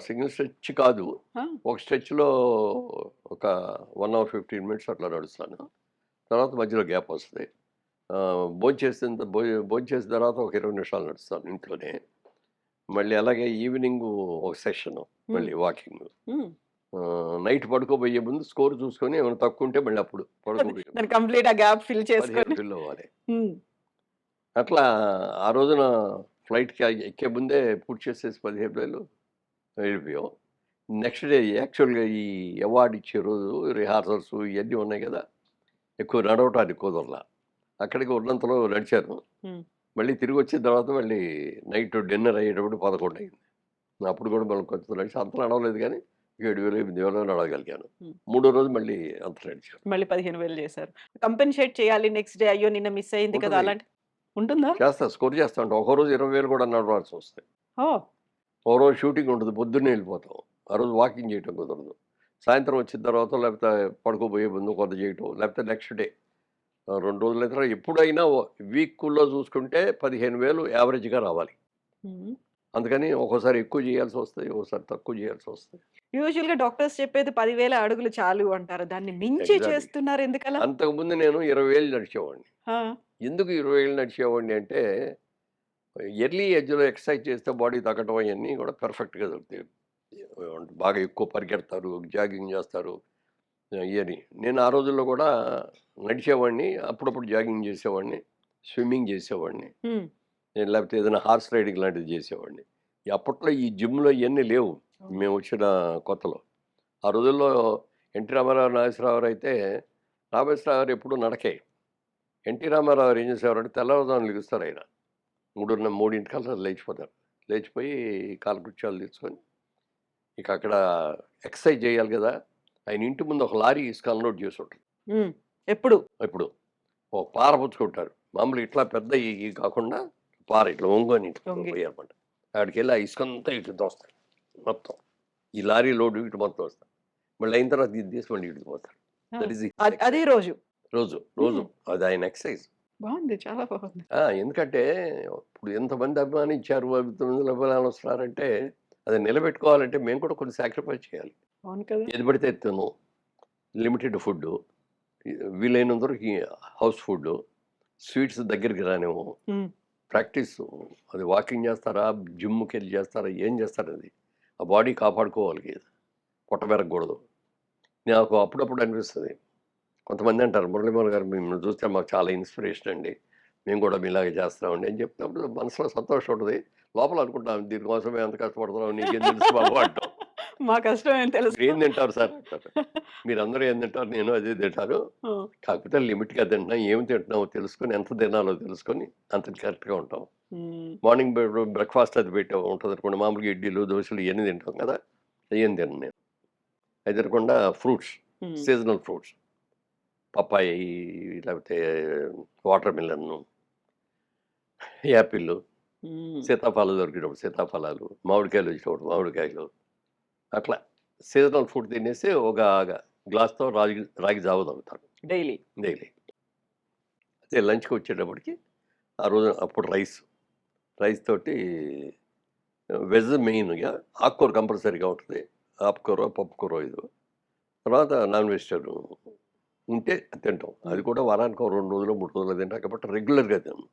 సింగిల్ స్ట్రెచ్ కాదు. ఆ! ఒక స్ట్రెచ్‌లో ఒక 1 అవర్ 15 మినిట్స్ అట్లా నడుస్తాను. తర్వాత మధ్యలో గ్యాప్ వస్తది. భోంచేసిన తర్వాత ఒక 20 నిమిషాలు నడుస్తాను ఇంట్లోనే. మళ్ళీ అలాగే ఈవినింగు ఒక సెషను హ్మ్. మళ్ళీ వాకింగు. హ్మ్. నైట్ పడుకోబోయే ముందు స్కోర్ చూసుకొని ఏమైనా తక్కువ ఉంటే మళ్ళీ అప్పుడు పడుకోబోయే దాన్ని కంప్లీట్ ఆ గ్యాప్ ఫిల్ 15 చేసుకొని. ఫిల్ అవ్వాలి. హ్మ్. అట్లా ఆ రోజున ఫ్లైట్‌కి ఎక్కే ముందే పూర్తి చేసేసి 15,000 వెళ్ళిపోయాం. నెక్స్ట్ డే యాక్చువల్‌గా ఈ అవార్డ్ ఇచ్చే రోజు రిహార్సల్స్ ఇయన్నీ ఉన్నాయి కదా! ఎక్కువ నడవటానికి కుదరల. అక్కడికి ఉన్నంతలో నడిచాను. హ్మ్. మళ్ళీ తిరిగొచ్చిన తర్వాత మళ్ళీ నైట్ డిన్నర్ అయ్యేటప్పుడు 11 అయింది. అప్పుడు కూడా మనం కొంచెం నడిచి అంత నడవలేదు గానీ 7,000, 8,000 నడవగలిగాను. హ్మ్. మూడో రోజు మళ్ళీ అంత నడిచాను. మళ్ళీ 15,000 చేశారు. కంపెన్సేట్ చేయాలి నెక్స్ట్ డే. అయ్యో! నిన్న మిస్ అయింది కదా! ఉంటది. అలాంటి ఉంటుందా? స్కోర్ చేస్తా ఉంటాం. ఒక్కో రోజు 20,000 కూడా నడవాల్సొస్తాయి. ఓహ్! ఓ రోజు షూటింగ్ ఉంటది. పొద్దున్నే వెళ్ళిపోతాం. ఆ రోజు వాకింగ్ చేయటం కుదరదు. సాయంత్రం వచ్చిన తర్వాత లేకపోతే పడుకోబోయే ముందు కొంత చేయటం. లేకపోతే నెక్స్ట్ డే 2 రోజులైన తర్వాత ఎప్పుడైనా వీక్‌లో చూసుకుంటే 15,000 యావరేజ్‌గా రావాలి. హ్మ్. అందుకని ఒక్కోసారి ఎక్కువ చేయాల్సొస్తాయి. ఒక్కోసారి తక్కువ చేయాల్సొస్తాయి. యూజువల్‌గా డాక్టర్స్ చెప్పేది 10,000 అడుగులు చాలు అంటారు. దాన్ని మించి ఎగ్జాక్ట్‌లీ. చేస్తున్నారు ఎందుకలా? అంతకుముందు నేను 20,000 నడిచేవాడిని. ఆ! ఎందుకు 20 ఏళ్ళు నడిచేవాడిని అంటే, ఎర్లీ ఏజ్‌లో ఎక్సర్సైజ్ చేస్తే బాడీ తగ్గడం అయన్నీ కూడా పర్ఫెక్ట్‌గా దొరుకుతాయి. బాగా ఎక్కువ పరిగెడతారు, జాగింగ్ చేస్తారు ఇయని. నేను ఆ రోజుల్లో కూడా నడిచేవాడిని, అప్పుడప్పుడు జాగింగ్ చేసేవాడిని, స్విమ్మింగ్ చేసేవాడిని. హ్మ్. నేను లేకపోతే ఏదైనా హార్స్ రైడింగ్ లాంటిది చేసేవాడిని. అప్పట్లో ఈ జిమ్‌లో ఇయన్నీ లేవు. మేము వచ్చిన కొత్తలో. ఆ రోజుల్లో ఎన్టీ రామారావు, నాగేశ్వరరావు అయితే నాగేశ్వరరావు గారు ఎప్పుడూ నడకే. ఎన్టీ రామారావు గారు ఏం చేసేవారంటే తెల్లవారుజామున లెగుస్తారాయన. 3:30కల్లా లేచిపోతారు. లేచిపోయి కాలకృత్యాలు తీర్చుకొని ఇక అక్కడ ఎక్సర్సైజ్ చేయాలి కదా! ఆయన ఇంటి ముందు ఒక లారీ ఇసుక అన్‌లోడ్ చేసుంటది. హ్మ్. ఎప్పుడు? ఎప్పుడు. ఒక పార పుచ్చుకుంటారు. మామూలుగా ఇట్లా పెద్ద ఇయి కాకుండా పార ఇట్లా ఒంగోని ఇట్లా వంగి. పోయనమాట. ఆడికెళ్ళి ఆ ఇసుకంతా ఇటు దోస్తారు మొత్తం. ఈ లారీ లోడ్ ఇటు మొత్తం వస్తారు. మళ్ళీ అయిన తర్వాత ఇది తీసి మళ్ళీ ఇటు పోతారు. ఆ! దట్ ఈస్ ది అది ఎక్సర్సైజ్. రోజు. రోజు. హ్మ్. అది ఆయన ఎక్సర్సైజ్. బావుంది. చాలా బావుంది. ఎందుకంటే ఇప్పుడు ఎంతమంది అభిమానించారు, 900 అభిమానులు వస్తున్నారంటే అది నిలబెట్టుకోవాలంటే మేము కూడా కొన్ని సాక్రిఫైస్ చేయాలి. అవును కదా! ఏది పడితే అది తినము. Limited food. వీలైనంత వరకు హౌస్ ఫుడ్డు. స్వీట్స్ దగ్గరికి రానివ్వము. హ్మ్. ప్రాక్టీసు. అది వాకింగ్ చేస్తారా? జిమ్‌కెళ్ళి చేస్తారా? ఏం చేస్తారది? ఆ బాడీ కాపాడుకోవాలి. పొట్ట పెరగకూడదు. నాకు అప్పుడప్పుడు అనిపిస్తది. కొంతమంది అంటారు, "మురళీమోహన్ గారు మిమ్మల్ని చూస్తే మాకు చాలా ఇన్స్పిరేషన్ అండి. మేము కూడా మీలాగే చేస్తామండి" అని చెప్పినప్పుడు మనసులో సంతోషం ఉంటది. లోపల అనుకుంటాం, "దీనికోసం మేము ఎంత కష్టపడుతున్నామో నీకేం తెలుసు బాబు" అంటాం. మా కష్టం ఏం తెలుసు. "మీరేం తింటారు సార్" అంటారు. "మీరందరూ ఏం తింటారు? నేను అదే తింటాను. ఆ! కాకపోతే లిమిట్‌గా తింటున్నాం. ఏమి తింటున్నామో తెలుసుకొని, ఎంత తినాలో తెలుసుకొని అంత కరెక్ట్‌గా ఉంటాం." హ్మ్. మార్నింగ్ బ్రేక్‌ఫాస్ట్ అది పెట్టాం ఉంటదనుకోండి. మామూలుగా ఇడ్లీలు, దోసలు ఇయన్నీ తింటాం కదా! అయ్యేం తినను నేను. అయి తినకుండా ఫ్రూట్స్, హ్మ్. Seasonal fruits. పపాయి లేకపోతే వాటర్ మిలన్ను, యాపిల్లు, హ్మ్. సీతాఫలాలు దొరికినప్పుడు సీతాఫలాలు, మామిడికాయలు వచ్చినప్పుడు మామిడికాయలు. అట్లా సీజనల్ ఫుడ్ తినేసి ఒక గ్లాస్‌తో రాగి జావ తాగుతాను డైలీ. డైలీ. అదే లంచ్‌కి వచ్చేటప్పటికి ఆ రోజు అప్పుడు రైస్ తోటి వెజ్ మెయిన్‌గా ఆకుకూర కంపల్సరీగా ఉంటది. ఆకుకూర, పప్పుకూర ఏదో. తర్వాత నాన్ వెజిటేరియన్ ఉంటే తింటాం. అది కూడా వారానికి ఓ 2 రోజులో, 3 రోజులో తింటాం కాబట్టి రెగ్యులర్‌గా తినను.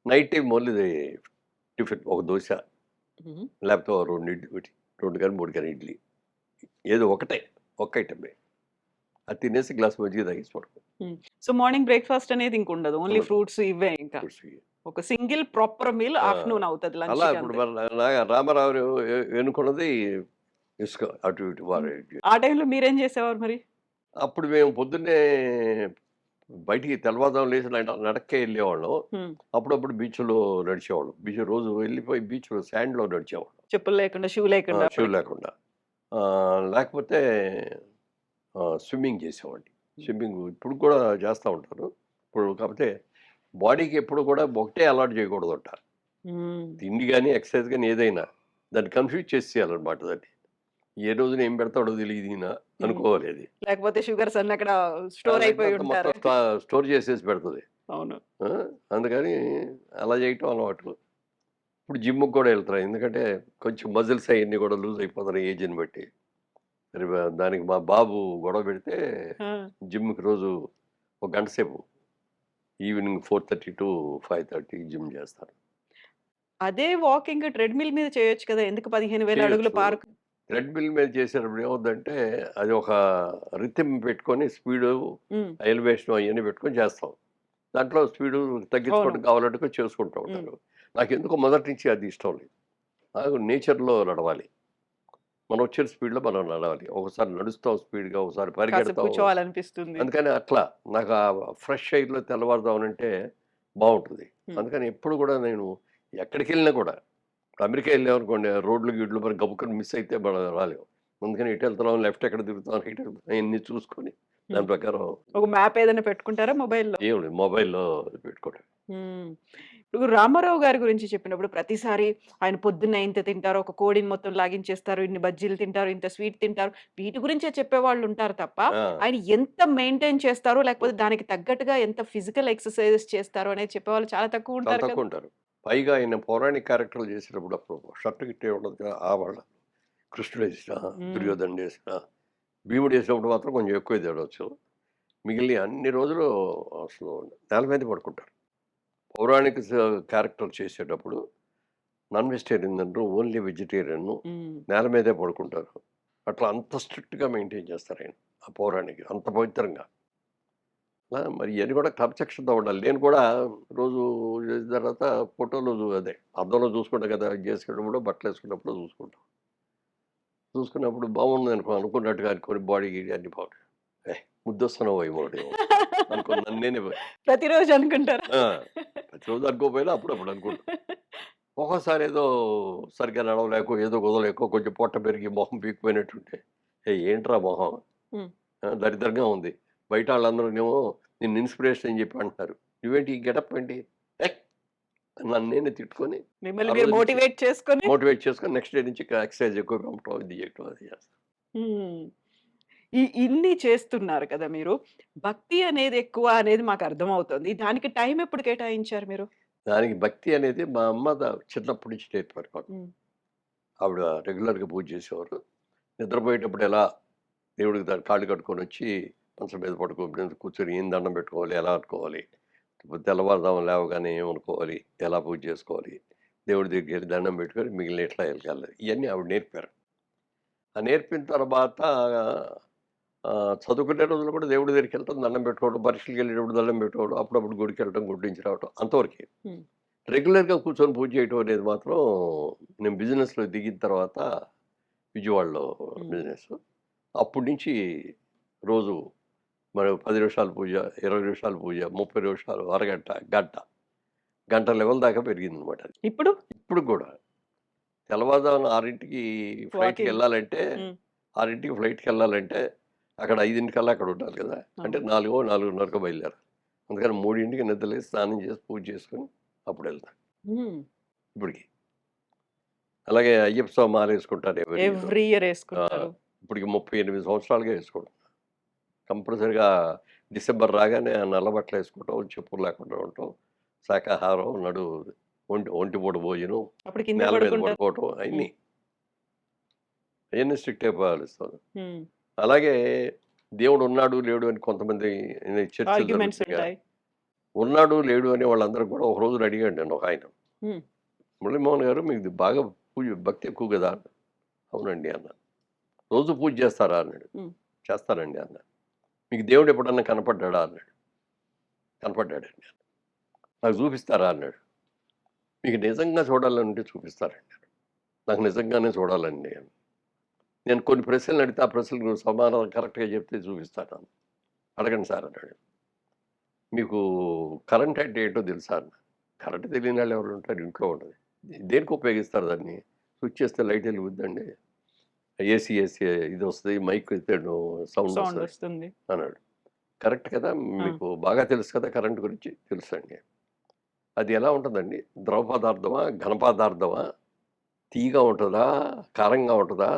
నైట్ టైమ్ ఓన్లీ టిఫిన్ ఒక దోస, హుహు. లేకపోతే ఓ 2 ఇడ్లీ 2 కానీ, 3 కానీ ఇడ్లీ. ఏదో ఒకటే, ఒక్క ఐటమే. అది తినేసి గ్లాస్ మజ్జిగ తాగేసి పడుకో. హ్మ్. సో, మార్నింగ్ బ్రేక్‌ఫాస్ట్ అనేది ఇంకుండదు. ఓన్లీ ఉండదు. ఫ్రూట్స్ ఇవే ఇంకా. ఫ్రూట్స్‌కి. ఒక సింగిల్ ప్రాపర్ మీల్ ఆ! ఆఫ్టర్‌నూన్ అవుతది అలా లంచ్‌కి ఇప్పుడు అంతే. మన రామారావు ఎన్నుకున్నది ఇసుక అటు ఇటు హ్మ్. ఆ టైంలో మీరేం చేసేవారు మరి? అప్పుడు మేము పొద్దున్నే బయటికి తెల్లవారుజామున లేసి నడక్కే వెళ్ళేవాళ్ళం. హ్మ్. అప్పుడప్పుడు బీచ్‌లో నడిచేవాళ్ళం. బీచ్ వెళ్ళిపోయి బీచ్‌లో శాండ్‌లో నడిచేవాళ్ళం. చెప్పులు లేకుండా, షూ లేకుండా షూ అప్పటికి. లేకుండా. లేకపోతే స్విమ్మింగ్ చేసేవాడిని. స్విమ్మింగ్ ఇప్పుడు కూడా చేస్తా ఉంటాను. ఇప్పుడు కాకపోతే బాడీకి ఎప్పుడు కూడా ఒకటే అలవాటు చేయకూడదంట. హ్మ్. తిండి గాని, ఎక్సర్సైజ్ గాని ఏదైనా దాన్ని కన్‌ఫ్యూజ్ చేసేయాలన్నమాట దాన్ని. ఏ రోజున ఏం పెడతాడో తెలీదు ఈయన హ్మ్. అనుకోవాలి అది. లేకపోతే షుగర్స్ అన్నీ అక్కడ స్టోర్ లేకపోతే అయిపోయి అంతా మొత్తం ఉంటారు. స్టోర్ చేసేసి పెడతది. అవును. ఆ! అందుకని అలా చేయటం అలవాటు. ఇప్పుడు జిమ్‌కి కూడా ఎళ్తున్నా. ఎందుకంటే కొంచెం మజిల్స్ అయన్నీ కూడా లూజ్ అయిపోతున్నాయి ఏజ్‌ని బట్టి. మరి దానికి మా బాబు గొడవ పెడితే ఆ! జిమ్‌కి రోజు ఒక గంట సేపు ఈవినింగ్ 4:30-5:30 జిమ్ చేస్తాను. అదే వాకింగ్ ట్రెడ్‌మిల్ మీద చేయొచ్చు కదా! ఎందుకు 15,000 అడుగులు చేయొచ్చు. పార్క్. థ్రెడ్‌మిల్ మీద చేసేటప్పుడు ఏమవుద్దంటే అది ఒక రిథమ్ పెట్టుకొని స్పీడు, హ్మ్. ఎలివేషన్ అయన్నీ పెట్టుకొని చేస్తాం. దాంట్లో స్పీడు అవును. తగ్గించుకోవడం కావాలంటే కూడా చేసుకుంటూ హ్మ్. ఉంటారు. నాకెందుకో మొదటి నుంచి అది ఇష్టం లేదు. నాకు నేచర్‌లో నడవాలి. మనం వచ్చిన స్పీడ్‌లో మనం నడవాలి. ఒకసారి నడుస్తాం స్పీడ్‌గా, ఒకసారి కాసేపు పరిగెడతాం. కూర్చోవాలనిపిస్తుంది. అందుకని అట్లా నాకు ఆ ఫ్రెష్ ఎయిర్‌లో తెల్లవారుజామునంటే బావుంటది. హ్మ్. అందుకని ఎప్పుడు కూడా నేను ఎక్కడికెళ్ళినా కూడా అమెరికా ఎళ్ళామనుకోండి రోడ్లు, గీడ్లు మరి గబుక్కన మిస్ అయితే మనం రాలేం. అందుకని ఎటెళ్తున్నాం, లెఫ్ట్ ఎక్కడ తిరుగుతున్నాం, రైట్ అయన్నీ చూసుకొని హ్మ్. దాని ప్రకారం ఒక మ్యాప్ ఏదైనా పెట్టుకుంటారా మొబైల్‌లో? ఏం లేదు మొబైల్‌లో పెట్టుకోవడమే. హ్మ్. ఇప్పుడు రామారావు గారి గురించి చెప్పినప్పుడు ప్రతిసారి ఆయన పొద్దున్న ఇంత తింటారు, ఒక కోడిని మొత్తం లాగించేస్తారు, ఇన్ని బజ్జీలు తింటారు, ఇంత స్వీట్ తింటారు. వీటి గురించే చెప్పేవాళ్ళుంటారు తప్ప, ఆ! ఆయన ఎంత మెయింటైన్ చేస్తారో, లేకపోతే దానికి తగ్గట్టుగా ఎంత ఫిజికల్ ఎక్సర్‌సైజెస్ చేస్తారో అనేది చెప్పేవాళ్ళు చాలా చాలా తక్కువుంటారు కదా! తక్కువుంటారు. పైగా ఆయన పౌరాణిక క్యారెక్టర్‌లు చేసేటప్పుడు అప్పుడు షర్ట్ గిట్టే ఉండదు కదా! వాళ్ళ కృష్ణుడేసినా, హ్మ్. దుర్యోధనుడేసినా, భీముడేసినప్పుడు మాత్రం కొంచెం ఎక్కువే తేడొచ్చు. మిగిలిన అన్ని రోజులు అసలు నేల మీద పడుకుంటారు. పౌరాణిక క్యారెక్టర్ చేసేటప్పుడు నాన్ వెజిటేరియన్ తినరు. Only vegetarian. హ్మ్. నేల మీదే పడుకుంటారు. అట్లా అంత స్ట్రిక్ట్‌గా మెయింటైన్ చేస్తారాయన. ఆ పౌరాణిక అంత పవిత్రంగా. మరి ఇయన్నీ కూడా క్రమశిక్షణతో ఉండాలి. నేను కూడా రోజు చేసిన తర్వాత ఫోటోలు అదే అద్దంలో చూసుకుంటాం కదా! ఇది చేసుకునేటప్పుడు బట్టలేసుకున్నప్పుడు చూసుకుంటాం. చూసుకున్నప్పుడు బాగుందనుకో అనుకున్నట్టుగా అనుకోని బాడీ గీడీ అన్నీ బాగుంటాయి. ముద్దొస్తున్నావోయ్ మోడేమో అనుకోని నన్ను నేనే ప్రతిరోజు అనుకుంటారా? ఆ! ప్రతిరోజు అనుకోకపోయినా అప్పుడప్పుడు అనుకుంటా. ఒక్కోసారి ఏదో సరిగ్గా నడవలేకో, ఏదో కుదరలేకో కొంచెం పొట్ట పెరిగి మొహం పీకిపోయినట్టుంటే, ఏంట్రా మొహం హ్మ్. దరిద్రంగా ఉంది. బయట ఆళ్ళందరూనేమో నిన్ను ఇన్‌స్పిరేషన్ అని చెప్పి అంటున్నారు. నువ్వేంటి ఈ గెటప్ ఏంటి? ఏయ్! నన్ను నేనే తిట్టుకొని, మిమ్మల్ని ఆ మీరు రోజు నుంచి మోటివేట్ చేసుకొని మోటివేట్ చేసుకొని నెక్స్ట్ డే నుంచి ఎక్సర్‌సైజ్ ఎక్కువ పంపటం, ఇది చేయటం అది చేస్తా. హ్మ్. ఇన్ని చేస్తున్నారు కదా మీరు. భక్తి అనేది ఎక్కువ అనేది మాకు అర్థమవుతుంది. దానికి టైం ఎప్పుడు కేటాయించారు మీరు? దానికి భక్తి అనేది మా అమ్మ చిన్నప్పటి నుంచి నేర్పారు మాకు. హ్మ్. ఆవిడ రెగ్యులర్‌గా పూజ చేసేవారు. నిద్రపోయేటప్పుడు ఎలా దేవుడికి కాళ్ళు కట్టుకొనొచ్చి మంచం మీద పడుకొని కూర్చొని ఏం దండం పెట్టుకోవాలి, ఎలా అనుకోవాలి, తెల్లవారుజామున లేవగానే ఏమనుకోవాలి, ఎలా పూజ చేసుకోవాలి, దేవుడి దగ్గరికెళ్ళి దండం పెట్టుకొని మిగిలిన ఎట్లా ఎళ్ళగాలి, ఇయన్నీ ఆవిడ నేర్పారు. ఆ నేర్పిన తర్వాత చదువుకునే రోజుల్లో కూడా దేవుడి దగ్గరికెళ్ళటం, దండం పెట్టుకోవడం, పరీక్షలకెళ్ళేటప్పుడు దండం పెట్టుకోవడం, అప్పుడప్పుడు గుడికెళ్ళటం, గుడి నుంచి రావటం అంతవరకే. హ్మ్. రెగ్యులర్‌గా కూర్చొని పూజ చేయటం అనేది మాత్రం నేను బిజినెస్‌లో దిగిన తర్వాత విజయవాడలో హ్మ్. బిజినెస్. అప్పటి నుంచి రోజు మరి 10 నిమిషాలు పూజ, 20 నిమిషాలు పూజ, 30 నిమిషాలు, అరగంట, గంట. గంట లెవెల్ దాకా పెరిగిందనమాట అది. ఇప్పుడు ఇప్పుడు కూడా తెల్లవారుజామున 6కి వాకింగ్. ఫ్లైట్‌కెళ్ళాలంటే హ్మ్. 6కి ఫ్లైట్‌కెళ్ళాలంటే అక్కడ 5కల్లా అక్కడ ఉండాలి కదా! అంటే అవును. 4, 4:30కో బయలుదేరాలి. అందుకని 3కి నిద్రలేసి స్నానం చేసి పూజ చేసుకొని అప్పుడెళ్తా హ్మ్. ఇప్పటికి. అలాగే అయ్యప్ప స్వామి మాలేసుకుంటాను ఎవరీ ఇయర్. ఎవ్రీ ఇయర్ ఆ! యేసుకుంటారు. ఇప్పటికి 38 సంవత్సరాలుగా ఏసుకుంటున్నా. కంపల్సరీగా డిసెంబర్ రాగానే ఆ నల్ల బట్టలేసుకోవటం, చెప్పులు లేకుండా ఉండటం, శాకాహారం, ఒంటిపూట భోజనం, అప్పుడు కిందే నేల మీద పడుకుంటారు. పడుకోవటం హ్మ్. అయన్నీ స్ట్రిక్ట్‌గా పాటిస్తాను. హ్మ్. అలాగే దేవుడున్నాడు, లేడు అని కొంతమంది చర్చలు ఆర్గ్యుమెంట్స్ జరుగుతాయిగా. ఉంటాయి. ఉన్నాడు, లేడు అనే వాళ్ళందరూ కూడా ఒక రోజున అడిగాడు నన్ను ఒకాయన. హ్మ్. "మురళీమోహన్ గారు మీకు బాగా భక్తి ఎక్కువ గదా!" అన్నాడు. "అవునండి" అన్నాను. "రోజు పూజ చేస్తారా?" అన్నాడు. హ్మ్. "చేస్తానండి" అన్నాను. "మీకు దేవుడు ఎప్పుడన్నా కనపడ్డాడా?" అన్నాడు. "కనపడ్డాడండి." "నాకు చూపిస్తారా?" అన్నాడు. "మీకు నిజంగా చూడాలనుంటే చూపిస్తానండి." "నాకు నిజంగానే చూడాలండి" అని. నేను కొన్ని ప్రశ్నలు అడిగితే, ఆ ప్రశ్నలకు సమాధానం కరెక్ట్‌గా చెప్తే చూపిస్తాను. "అడగండి సార్" అన్నాడు. "మీకు కరెంట్ అంటే ఏంటో తెలుసా?" అన్నా. "కరెంట్ తెలియని వాళ్ళు ఎవరు ఉంటారు? ఇంట్లో ఉండదు." "దేనికి ఉపయోగిస్తారు దాన్ని?" "స్విచ్ చేస్తే లైట్ వెలుగుద్దండి. ఏసీ ఇదొస్తది. మైక్ ఎత్తాడు సౌండ్ సౌండ్ వస్తది" వస్తుంది. అన్నాడు. "కరెక్ట్ కదా! ఆ! మీకు బాగా తెలుసు కదా కరెంట్ గురించి?" "తెలుసండి." "అది ఎలా ఉంటదండి? ద్రవ పదార్థమా? ఘన పదార్థమా? తియ్యగా ఉంటదా? కారంగా ఉంటదా?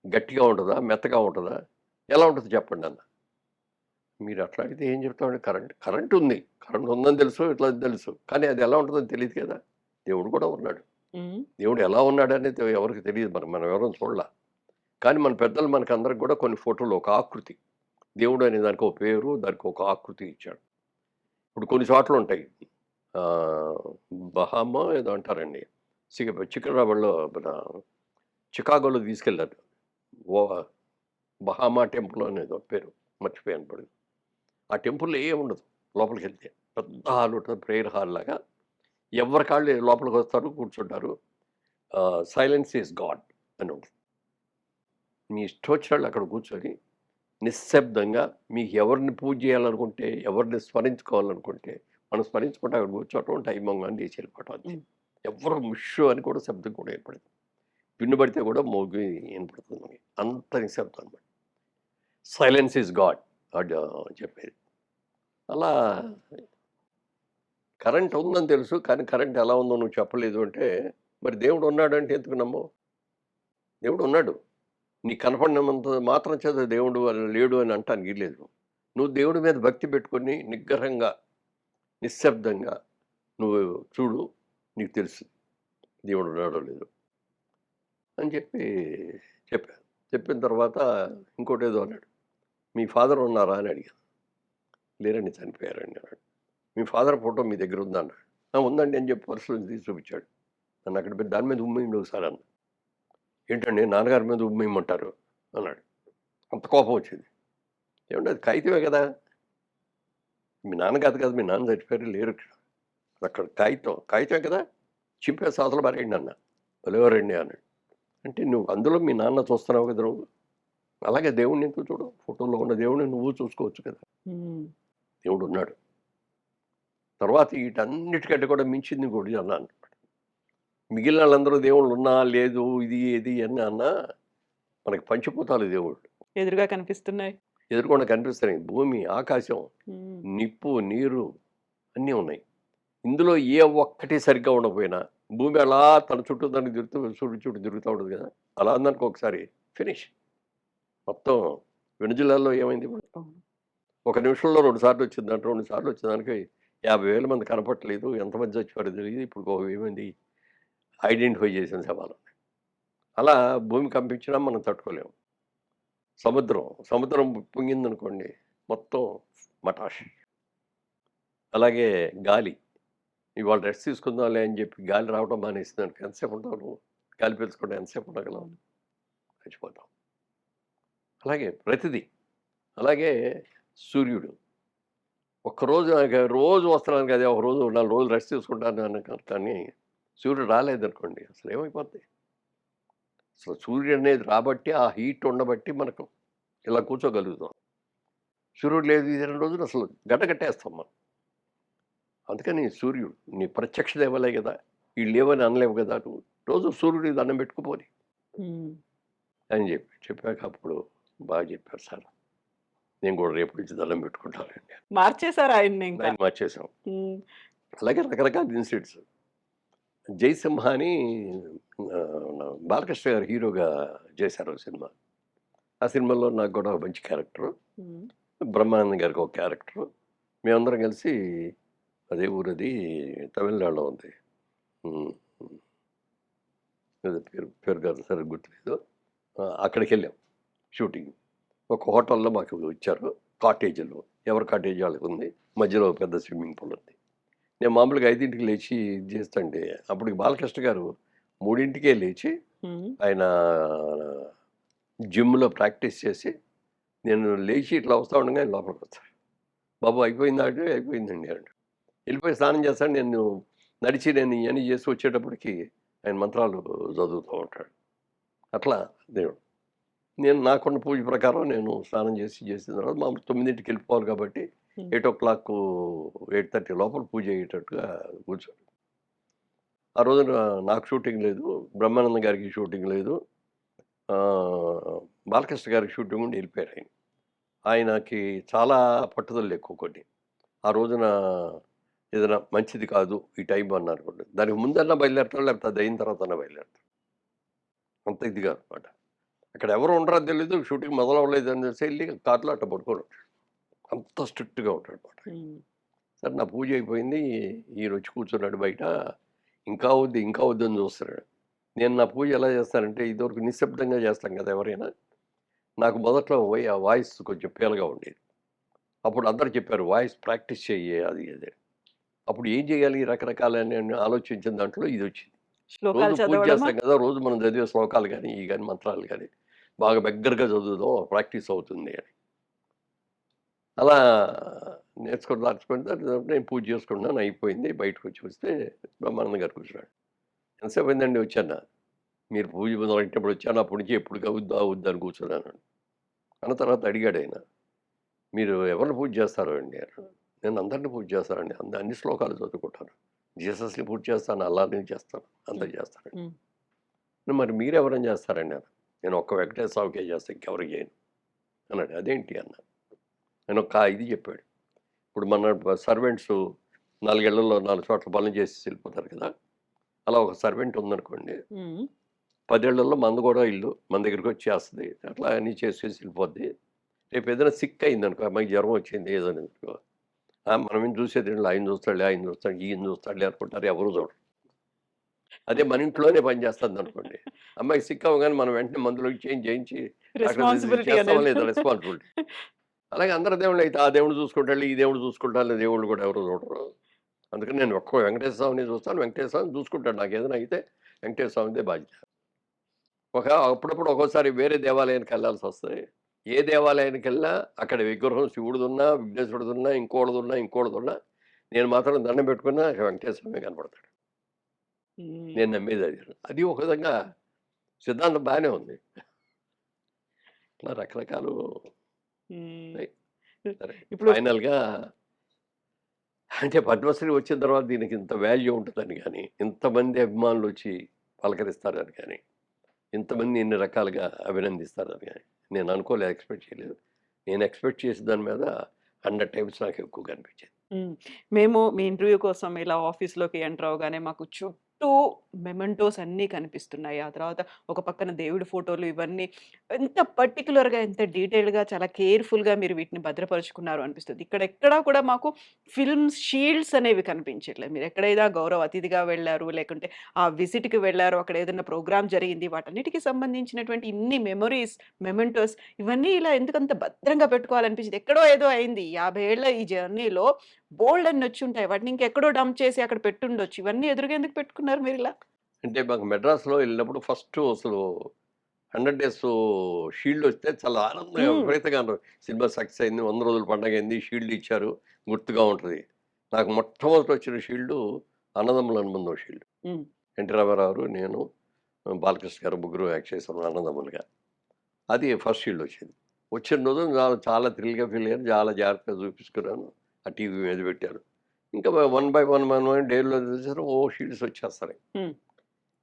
గట్టిగా ఉంటదా? మెత్తగా ఉంటదా? ఎలా ఉంటది చెప్పండన్నా." "మీరు అట్లా అడిగితే ఏం చెప్తామండి కరెంట్ ఉంది. కరెంట్ ఉందని తెలుసు. ఇట్లా తెలుసు. కానీ అది ఎలా ఉంటదని తెలీదు కదా! దేవుడు కూడా ఉన్నాడు. హ్మ్. దేవుడు ఎలా ఉన్నాడనేది ఎవరికీ తెలీదు. మనం ఎవరం చూడల. కానీ మన పెద్దలు మనకందరికి కూడా కొన్ని ఫోటోలు ఒక ఆకృతి. దేవుడు అనే దానికి ఒక పేరు, దానికి ఒక ఆకృతి ఇచ్చాడు. ఇప్పుడు కొన్ని చోట్లుంటాయి. ఆహ్, బహామా ఏదో అంటారండి. చికాగోలో మన చికాగోలో తీసుకెళ్లారు. ఓ బహామా టెంపుల్ అనేదో పేరు. మర్చిపోయాను ఇప్పుడు. ఆ టెంపుల్‌లో ఏముండదు లోపలికెళ్తే. పెద్ద హాల్ ఉంటది. ప్రేయర్ హాల్ లాగా. ఎవరికాళ్ళు లోపలికొస్తారు, కూర్చుంటారు. 'సైలెన్స్ ఈస్ గాడ్' అని ఉంటది. మీ ఇష్టమొచ్చినోళ్ళు అక్కడ కూర్చొని నిశ్శబ్దంగా మీకు ఎవరిని పూజ చేయాలనుకుంటే, ఎవరిని స్మరించుకోవాలనుకుంటే, మనం స్మరించుకుంటే అక్కడ కూర్చోవటం, టైం అవ్వంగానే లేచి వెళ్ళిపోవటం అంతే. హ్మ్. ఎవ్వరు అని కూడా శబ్దం కూడా ఏర్పడదు. వినబడితే కూడా మోగి వినపడుతుంది మనకి. అంత నిశ్శబ్దం అనమాట. 'సైలెన్స్ ఈస్ గాడ్' అని చెప్పేది. అలా కరెంట్ ఉందని తెలుసు. కానీ కరెంట్ ఎలా ఉందో నువ్వు చెప్పలేదు అంటే, మరి దేవుడు ఉన్నాడంటే ఎందుకు నమ్మవు? దేవుడు ఉన్నాడు. నీకు కనపడినంత మాత్రం చేత దేవుడు లేడు అని అంటానికి లేదు. నువ్వు దేవుడి మీద భక్తి పెట్టుకొని నిగ్రహంగా, నిశ్శబ్దంగా నువ్వు చూడు. నీకు తెలుసు దేవుడు ఉన్నాడో లేదో అని చెప్పాను. చెప్పిన తర్వాత ఇంకోటేదో అన్నాడు. "మీ ఫాదర్ ఉన్నారా?" అని అడిగాను. లేరండి చనిపోయారండి అన్నాడు. మీ ఫాదర్ ఫోటో మీ దగ్గర ఉందా అన్నాడు. "ఆ, ఉందండి" అని చెప్పి పర్సులో తీసి చూపించాడు. నన్ను అక్కడ పెట్టి దాని మీద ఉమ్మేయండి ఒకసారి అన్న. ఏంటండి నాన్నగారి మీద ఉమ్మేయమంటారు అన్నాడు. అంత కోపం వచ్చింది. ఏమంటే అది కాగితమే కదా, మీ నాన్న కాదు కదా, మీ నాన్న చచ్చిపోయారు లేరు ఇక్కడ, అక్కడ కాగితమే కదా, చింపేసి అవతల పారేయండి అన్న. భలేవారండి అన్నాడు. అంటే నువ్వు అందులో మీ నాన్న చూస్తున్నావు కదా నువ్వు, అలాగే దేవుడిని ఎందుకు చూడు, ఫోటోలో ఉన్న దేవుడిని నువ్వు చూసుకోవచ్చు కదా, హ్మ్. దేవుడు ఉన్నాడు. తర్వాత వీటన్నిటికంటే కూడా మించింది ఇంకోటి అన్నాను. మిగిలిన వాళ్ళందరూ దేవుళ్ళు ఉన్నా లేదు ఇది ఇది అని అన్నా, మనకి పంచిపోతాలు దేవుళ్ళు ఎదురుగా కనిపిస్తున్నాయి. ఎదురుకుండా కనిపిస్తున్నాయి. భూమి, ఆకాశం, హ్మ్. నిప్పు, నీరు అన్నీ ఉన్నాయి. ఇందులో ఏ ఒక్కటి సరిగ్గా ఉండకపోయినా భూమి అలా తన చుట్టూ దానికి చుట్టూ తిరుగుతూ ఉంటుంది కదా, అలా అందరికి ఒకసారి ఫినిష్. మొత్తం వెనుజులాలో ఏమైంది ఇప్పుడు, అవును. ఒక నిమిషంలో 2 సార్లు వచ్చిందంట. 2 సార్లు వచ్చేదానికి 50,000 మంది కనపట్లేదు, ఎంతమంది చచ్చిపోయారో తెలియదు. ఇప్పుడు ఒక 1000 మంది ఐడెంటిఫై చేసిన శవాలు. అలా భూమి కంపించినా మనం తట్టుకోలేము. సముద్రం పొంగిందనుకోండి మొత్తం మటాష్. అలాగే గాలి, ఇవాళ రెస్ట్ తీసుకుందాంలే అని చెప్పి గాలి రావడం మానేసింది అనుకో, ఎంతసేపు ఉంటావు నువ్వు, గాలి పీల్చుకుంటే ఎంతసేపు ఉండగలవు, చచ్చిపోతాం. అలాగే ప్రతిదీ. అలాగే సూర్యుడు, ఒక్కరోజు నాకు రోజు వస్తున్నాను కదా, ఒక రోజు 4 రోజులు రెస్ట్ తీసుకుంటాను అన్న కానీ సూర్యుడు రాలేదనుకోండి అసలు ఏమైపోద్ది. అసలు సూర్యుడు అనేది రాబట్టి, ఆ హీట్ ఉండబట్టి మనకు ఇలా కూర్చోగలుగుతాం. సూర్యుడు లేదు ఇది 2 రోజులు అసలు గడ్డకట్టేస్తాం మనం. అందుకని సూర్యుడు నీ ప్రత్యక్ష దేవాలే కదా, వీళ్ళు లేవని అనలేవు కదా, నువ్వు రోజు సూర్యుడికి దండం పెట్టుకుపోని హ్మ్. అని చెప్పాక అప్పుడు బాగా చెప్పారు సార్. నేను కూడా రేపు నుంచి దండం పెట్టుకుంటానండి. మార్చేశారు ఆయన్ని ఇంకా. ఆయన మార్చేసాం. హ్మ్. అలాగే రకరకాల ఇన్స్టిట్యూట్స్. జయసింహ అని బాలకృష్ణ గారు హీరోగా చేశారు ఒక సినిమా. ఆ సినిమాలో నాకు కూడా ఒక మంచి క్యారెక్టర్, హ్మ్. బ్రహ్మానందం గారికి ఒక క్యారెక్టర్. మేమందరం కలిసి అదే ఊరది తమిళనాడులో ఉంది, ఉమ్, ఏదో పేరు పేరు కాదు సరే గుర్తులేదు. అక్కడికి వెళ్ళాం షూటింగ్. ఒక హోటల్లో మాకు ఇచ్చారు, కాటేజీలో ఎవరి కాటేజీ వాళ్ళకి ఉంది, మధ్యలో పెద్ద స్విమ్మింగ్ పూల్ ఉంది. నేను మామూలుగా 5ంటికి లేచి ఇది చేస్తుంటే అప్పటికి బాలకృష్ణ గారు 3ంటికే లేచి హ్మ్. ఆయన జిమ్లో ప్రాక్టీస్ చేసి, నేను లేచి ఇట్లా వస్తూ ఉండగా ఆయన లోపలికి వస్తాడు. బాబు అయిపోయిందా అంటే అయిపోయిందండి అంటే వెళ్ళిపోయి స్నానం చేస్తాడు. నేను నడిచి నేను ఇవన్నీ చేసి వచ్చేటప్పటికి ఆయన మంత్రాలు చదువుతూ ఉంటాడు. అట్లా దేవుడు. నేను నాకున్న పూజ ప్రకారం నేను స్నానం చేసిన తర్వాత మామూలు 9ంటికి వెళ్ళిపోవాలి కాబట్టి హ్మ్. 8:00 8:30 లోపల పూజ అయ్యేటట్టుగా కూర్చోండి. ఆ రోజున నాకు షూటింగ్ లేదు, బ్రహ్మానందం గారికి షూటింగ్ లేదు, బాలకృష్ణ గారికి షూటింగ్ ఉండి వెళ్ళిపోయారు ఆయన. ఆయనకి చాలా పట్టుదల ఎక్కువ కొన్ని. ఆ రోజున ఏదైనా మంచిది కాదు ఈ టైం అన్నారనుకోండి, దానికి ముందన్నా బయలుదేరతాడు, లేకపోతే అది అయిన తర్వాతన్నా బయలుదేరతాడు. అంత ఇదిగా అనమాట. అక్కడ ఎవరు ఉండరో తెలీదు, షూటింగ్ మొదలవ్వలేదు అని తెలిసి వెళ్ళి కార్లో అట్ట పడుకొని ఉంటాడు. అంత స్ట్రిక్ట్‌గా ఉంటాడనమాట. హ్మ్. సరే నా పూజ అయిపోయింది. ఈయనొచ్చి కూర్చున్నాడు బయట. ఇంకా వద్దు అని చూస్తున్నాడు. నేను నా పూజ ఎలా చేస్తానంటే ఇదివరకు నిశ్శబ్దంగా చేస్తాం కదా ఎవరైనా. నాకు మొదట్లో ఆ వాయిస్ కొంచెం పేలగా ఉండేది. అప్పుడు అందరూ చెప్పారు వాయిస్ ప్రాక్టీస్ చెయ్యి అది ఇది. అప్పుడు ఏం చేయాలి రకరకాలని ఆలోచించిన దాంట్లో ఇదొచ్చింది. రోజు శ్లోకాలు పూజ చదవడమా? చేస్తాం కదా, రోజు మనం చదివే శ్లోకాలు గానీ, ఇయి గానీ మంత్రాలు గానీ బాగా బిగ్గరగా చదువుదాం ప్రాక్టీస్ అవుతుంది అని. అలా నేర్చుకొని నేను పూజ చేసుకుంటున్నాను అయిపోయింది. బయటకొచ్చి చూస్తే బ్రహ్మానందం గారు కూర్చున్నాడు. "ఎంతసేపు అయిందండి వచ్చానా?" "మీరు పూజ మొదలెట్టినప్పుడు వచ్చాను. అప్పటి నుంచి ఎప్పుడు అవుద్దా అని కూర్చున్నాను." అన్న తర్వాత అడిగాడాయన, "మీరు ఎవరిని పూజ చేస్తారు అండి?" అన్నాడు. "నేను అందరిని పూజ చేస్తానండి. అన్ని శ్లోకాలు చదువుకుంటాను. జీసస్‌ని పూజ చేస్తాను, అల్లాని చేస్తాను, అందరూ చేస్తానండి." హ్మ్. "మరి మీరెవరిని చేస్తారండి?" అన్నాను. "నేను ఒక్క వెంకటేశ్వర స్వామికే చేస్తా, ఇంకెవరికి చేయను" అన్నాడు. "అదేంటి?" అన్నా. ఆయన ఒక ఇది చెప్పాడు. ఇప్పుడు మన సర్వెంట్స్ 4 ఏళ్లలో 4 చోట్ల పనులు చేసేసి వెళ్ళిపోతారు కదా, అలా ఒక సర్వెంట్ ఉందనుకోండి, హ్మ్. 10 ఏళ్లలో మనది కూడా ఇల్లు మన దగ్గరికి వచ్చి చేస్తుంది. అట్లా అన్నీ చేసేసి వెళ్ళిపోద్ది. రేపు ఏదైనా సిక్ అయిందనుకో, అమ్మాయికి జ్వరం వచ్చింది ఏదైనా అనుకో, మనం ఏం చూసేది ఏంటి, ఆయన చూస్తాడులే, ఈయన చూస్తాడులే అనుకుంటారు, ఎవరు చూడరు. అదే మన ఇంట్లోనే పని చేస్తుందనుకోండి, అమ్మాయికి సిక్ అవ్వగానే మనం వెంటనే మందులో చేంజ్ చేయించి డాక్టర్ దగ్గరికి రెస్పాన్సిబిలిటీ చేస్తామా అనేది. లేదా రెస్పాన్సిబిలిటీ. అలాగే అందరి దేవుళ్ళు అయితే ఆ దేవుడు చూసుకుంటాడు, ఈ దేవుడు చూసుకుంటాడు, దేవుళ్ళు కూడా ఎవరు చూడరు. అందుకని నేను ఒక్క వెంకటేశ్వర స్వామిని చూస్తాను. వెంకటేశ్వర స్వామి చూసుకుంటాడు. నాకేదైనా అయితే వెంకటేశ్వర స్వామిదే బాధ్యత. అప్పుడప్పుడు ఒక్కోసారి వేరే దేవాలయానికి వెళ్ళాల్సొస్తది. ఏ దేవాలయానికెళ్ళినా అక్కడ విగ్రహం శివుడిదున్నా, విఘ్నేశ్వరుడిదున్నా, ఇంకోడిదున్నా నేను మాత్రం దండం పెట్టుకున్నా వెంకటేశ్వర స్వామే కనపడతాడు. నేను హ్మ్. నమ్మేది అది. అది ఒక విధంగా సిద్ధాంతం బానే ఉంది. ఇట్లా రకరకాలు హ్మ్. ఉన్నాయి. సరే ఇప్పుడు ఫైనల్‌గా అంటే పద్మశ్రీ వచ్చిన తర్వాత దీనికి ఇంత వాల్యూ ఉంటదని గాని, ఇంతమంది అభిమానులొచ్చి పలకరిస్తారని గాని, ఇంతమంది ఇన్ని రకాలుగా అభినందిస్తారని గాని, నేను అనుకోలేదు, ఎక్స్‌పెక్ట్ చేయలేదు. నేను ఎక్స్‌పెక్ట్ చేసిన దాని మీద 100 టైమ్స్ నాకు ఎక్కువగా అనిపించింది. హ్మ్. మేము మీ ఇంటర్వ్యూ కోసం ఇలా ఆఫీస్‌లోకి ఎంటర్ అవ్వగానే మాకు చుట్టూ మెమెంటోస్ అన్నీ కనిపిస్తున్నాయి. ఆ తర్వాత ఒక పక్కన దేవుడి ఫోటోలు ఇవన్నీ ఎంత పర్టిక్యులర్‌గా, ఎంత డీటెయిల్డ్‌గా, చాలా కేర్‌ఫుల్‌గా మీరు వీటిని భద్రపరుచుకున్నారు అనిపిస్తుంది. ఇక్కడ ఎక్కడా కూడా మాకు ఫిల్మ్స్ షీల్డ్స్ అనేవి కనిపించట్లేదు. మీరు ఎక్కడైనా గౌరవ అతిథిగా వెళ్లారు, లేకుంటే ఆ విజిట్‌కి వెళ్లారు, అక్కడ ఏదైనా ప్రోగ్రామ్ జరిగింది, వాటన్నిటికి సంబంధించినటువంటి ఇన్ని మెమోరీస్, మెమెంటోస్ ఇవన్నీ ఇలా ఎందుకంత భద్రంగా పెట్టుకోవాలనిపించింది? ఎక్కడో ఏదో అయింది. 50 ఏళ్ల ఈ జర్నీలో బోలెడన్ని వచ్చుంటాయి. వాటిని ఇంకెక్కడో డంప్ చేసి అక్కడ పెట్టుండొచ్చు. ఇవన్నీ ఎదురుగా ఎందుకు పెట్టుకున్నారు మీరిలా? అంటే మాకు మెడ్రాస్‌లో ఎళ్ళినప్పుడు ఫస్ట్ అసలు 100 డేస్ షీల్డొస్తే చాలా ఆనందంగా హ్మ్. విపరీతంగా సినిమా సక్సెస్ అయింది. 100 రోజుల పండగయింది. షీల్డ్ ఇచ్చారు. గుర్తుగా ఉంటది. నాకు మొట్టమొదట వచ్చిన షీల్డు అన్నదమ్ముల అనుబంధం షీల్డ్. హ్మ్. ఎన్టీ రామారావు గారు, నేను, బాలకృష్ణ గారు ముగ్గురు యాక్ట్ చేసాం అన్నదమ్ములుగా. అది ఫస్ట్ షీల్డ్ వచ్చింది. వచ్చిన రోజు చాలా చాలా థ్రిల్‌గా ఫీల్ అయ్యాను. చాలా జాగ్రత్తగా చూపించుకున్నాను. ఆ టీవీ మీద పెట్టాను. ఇంకా వన్ బై వన్ డేలో చూసారు షీల్డ్స్ వచ్చేస్తున్నాయి. హ్మ్.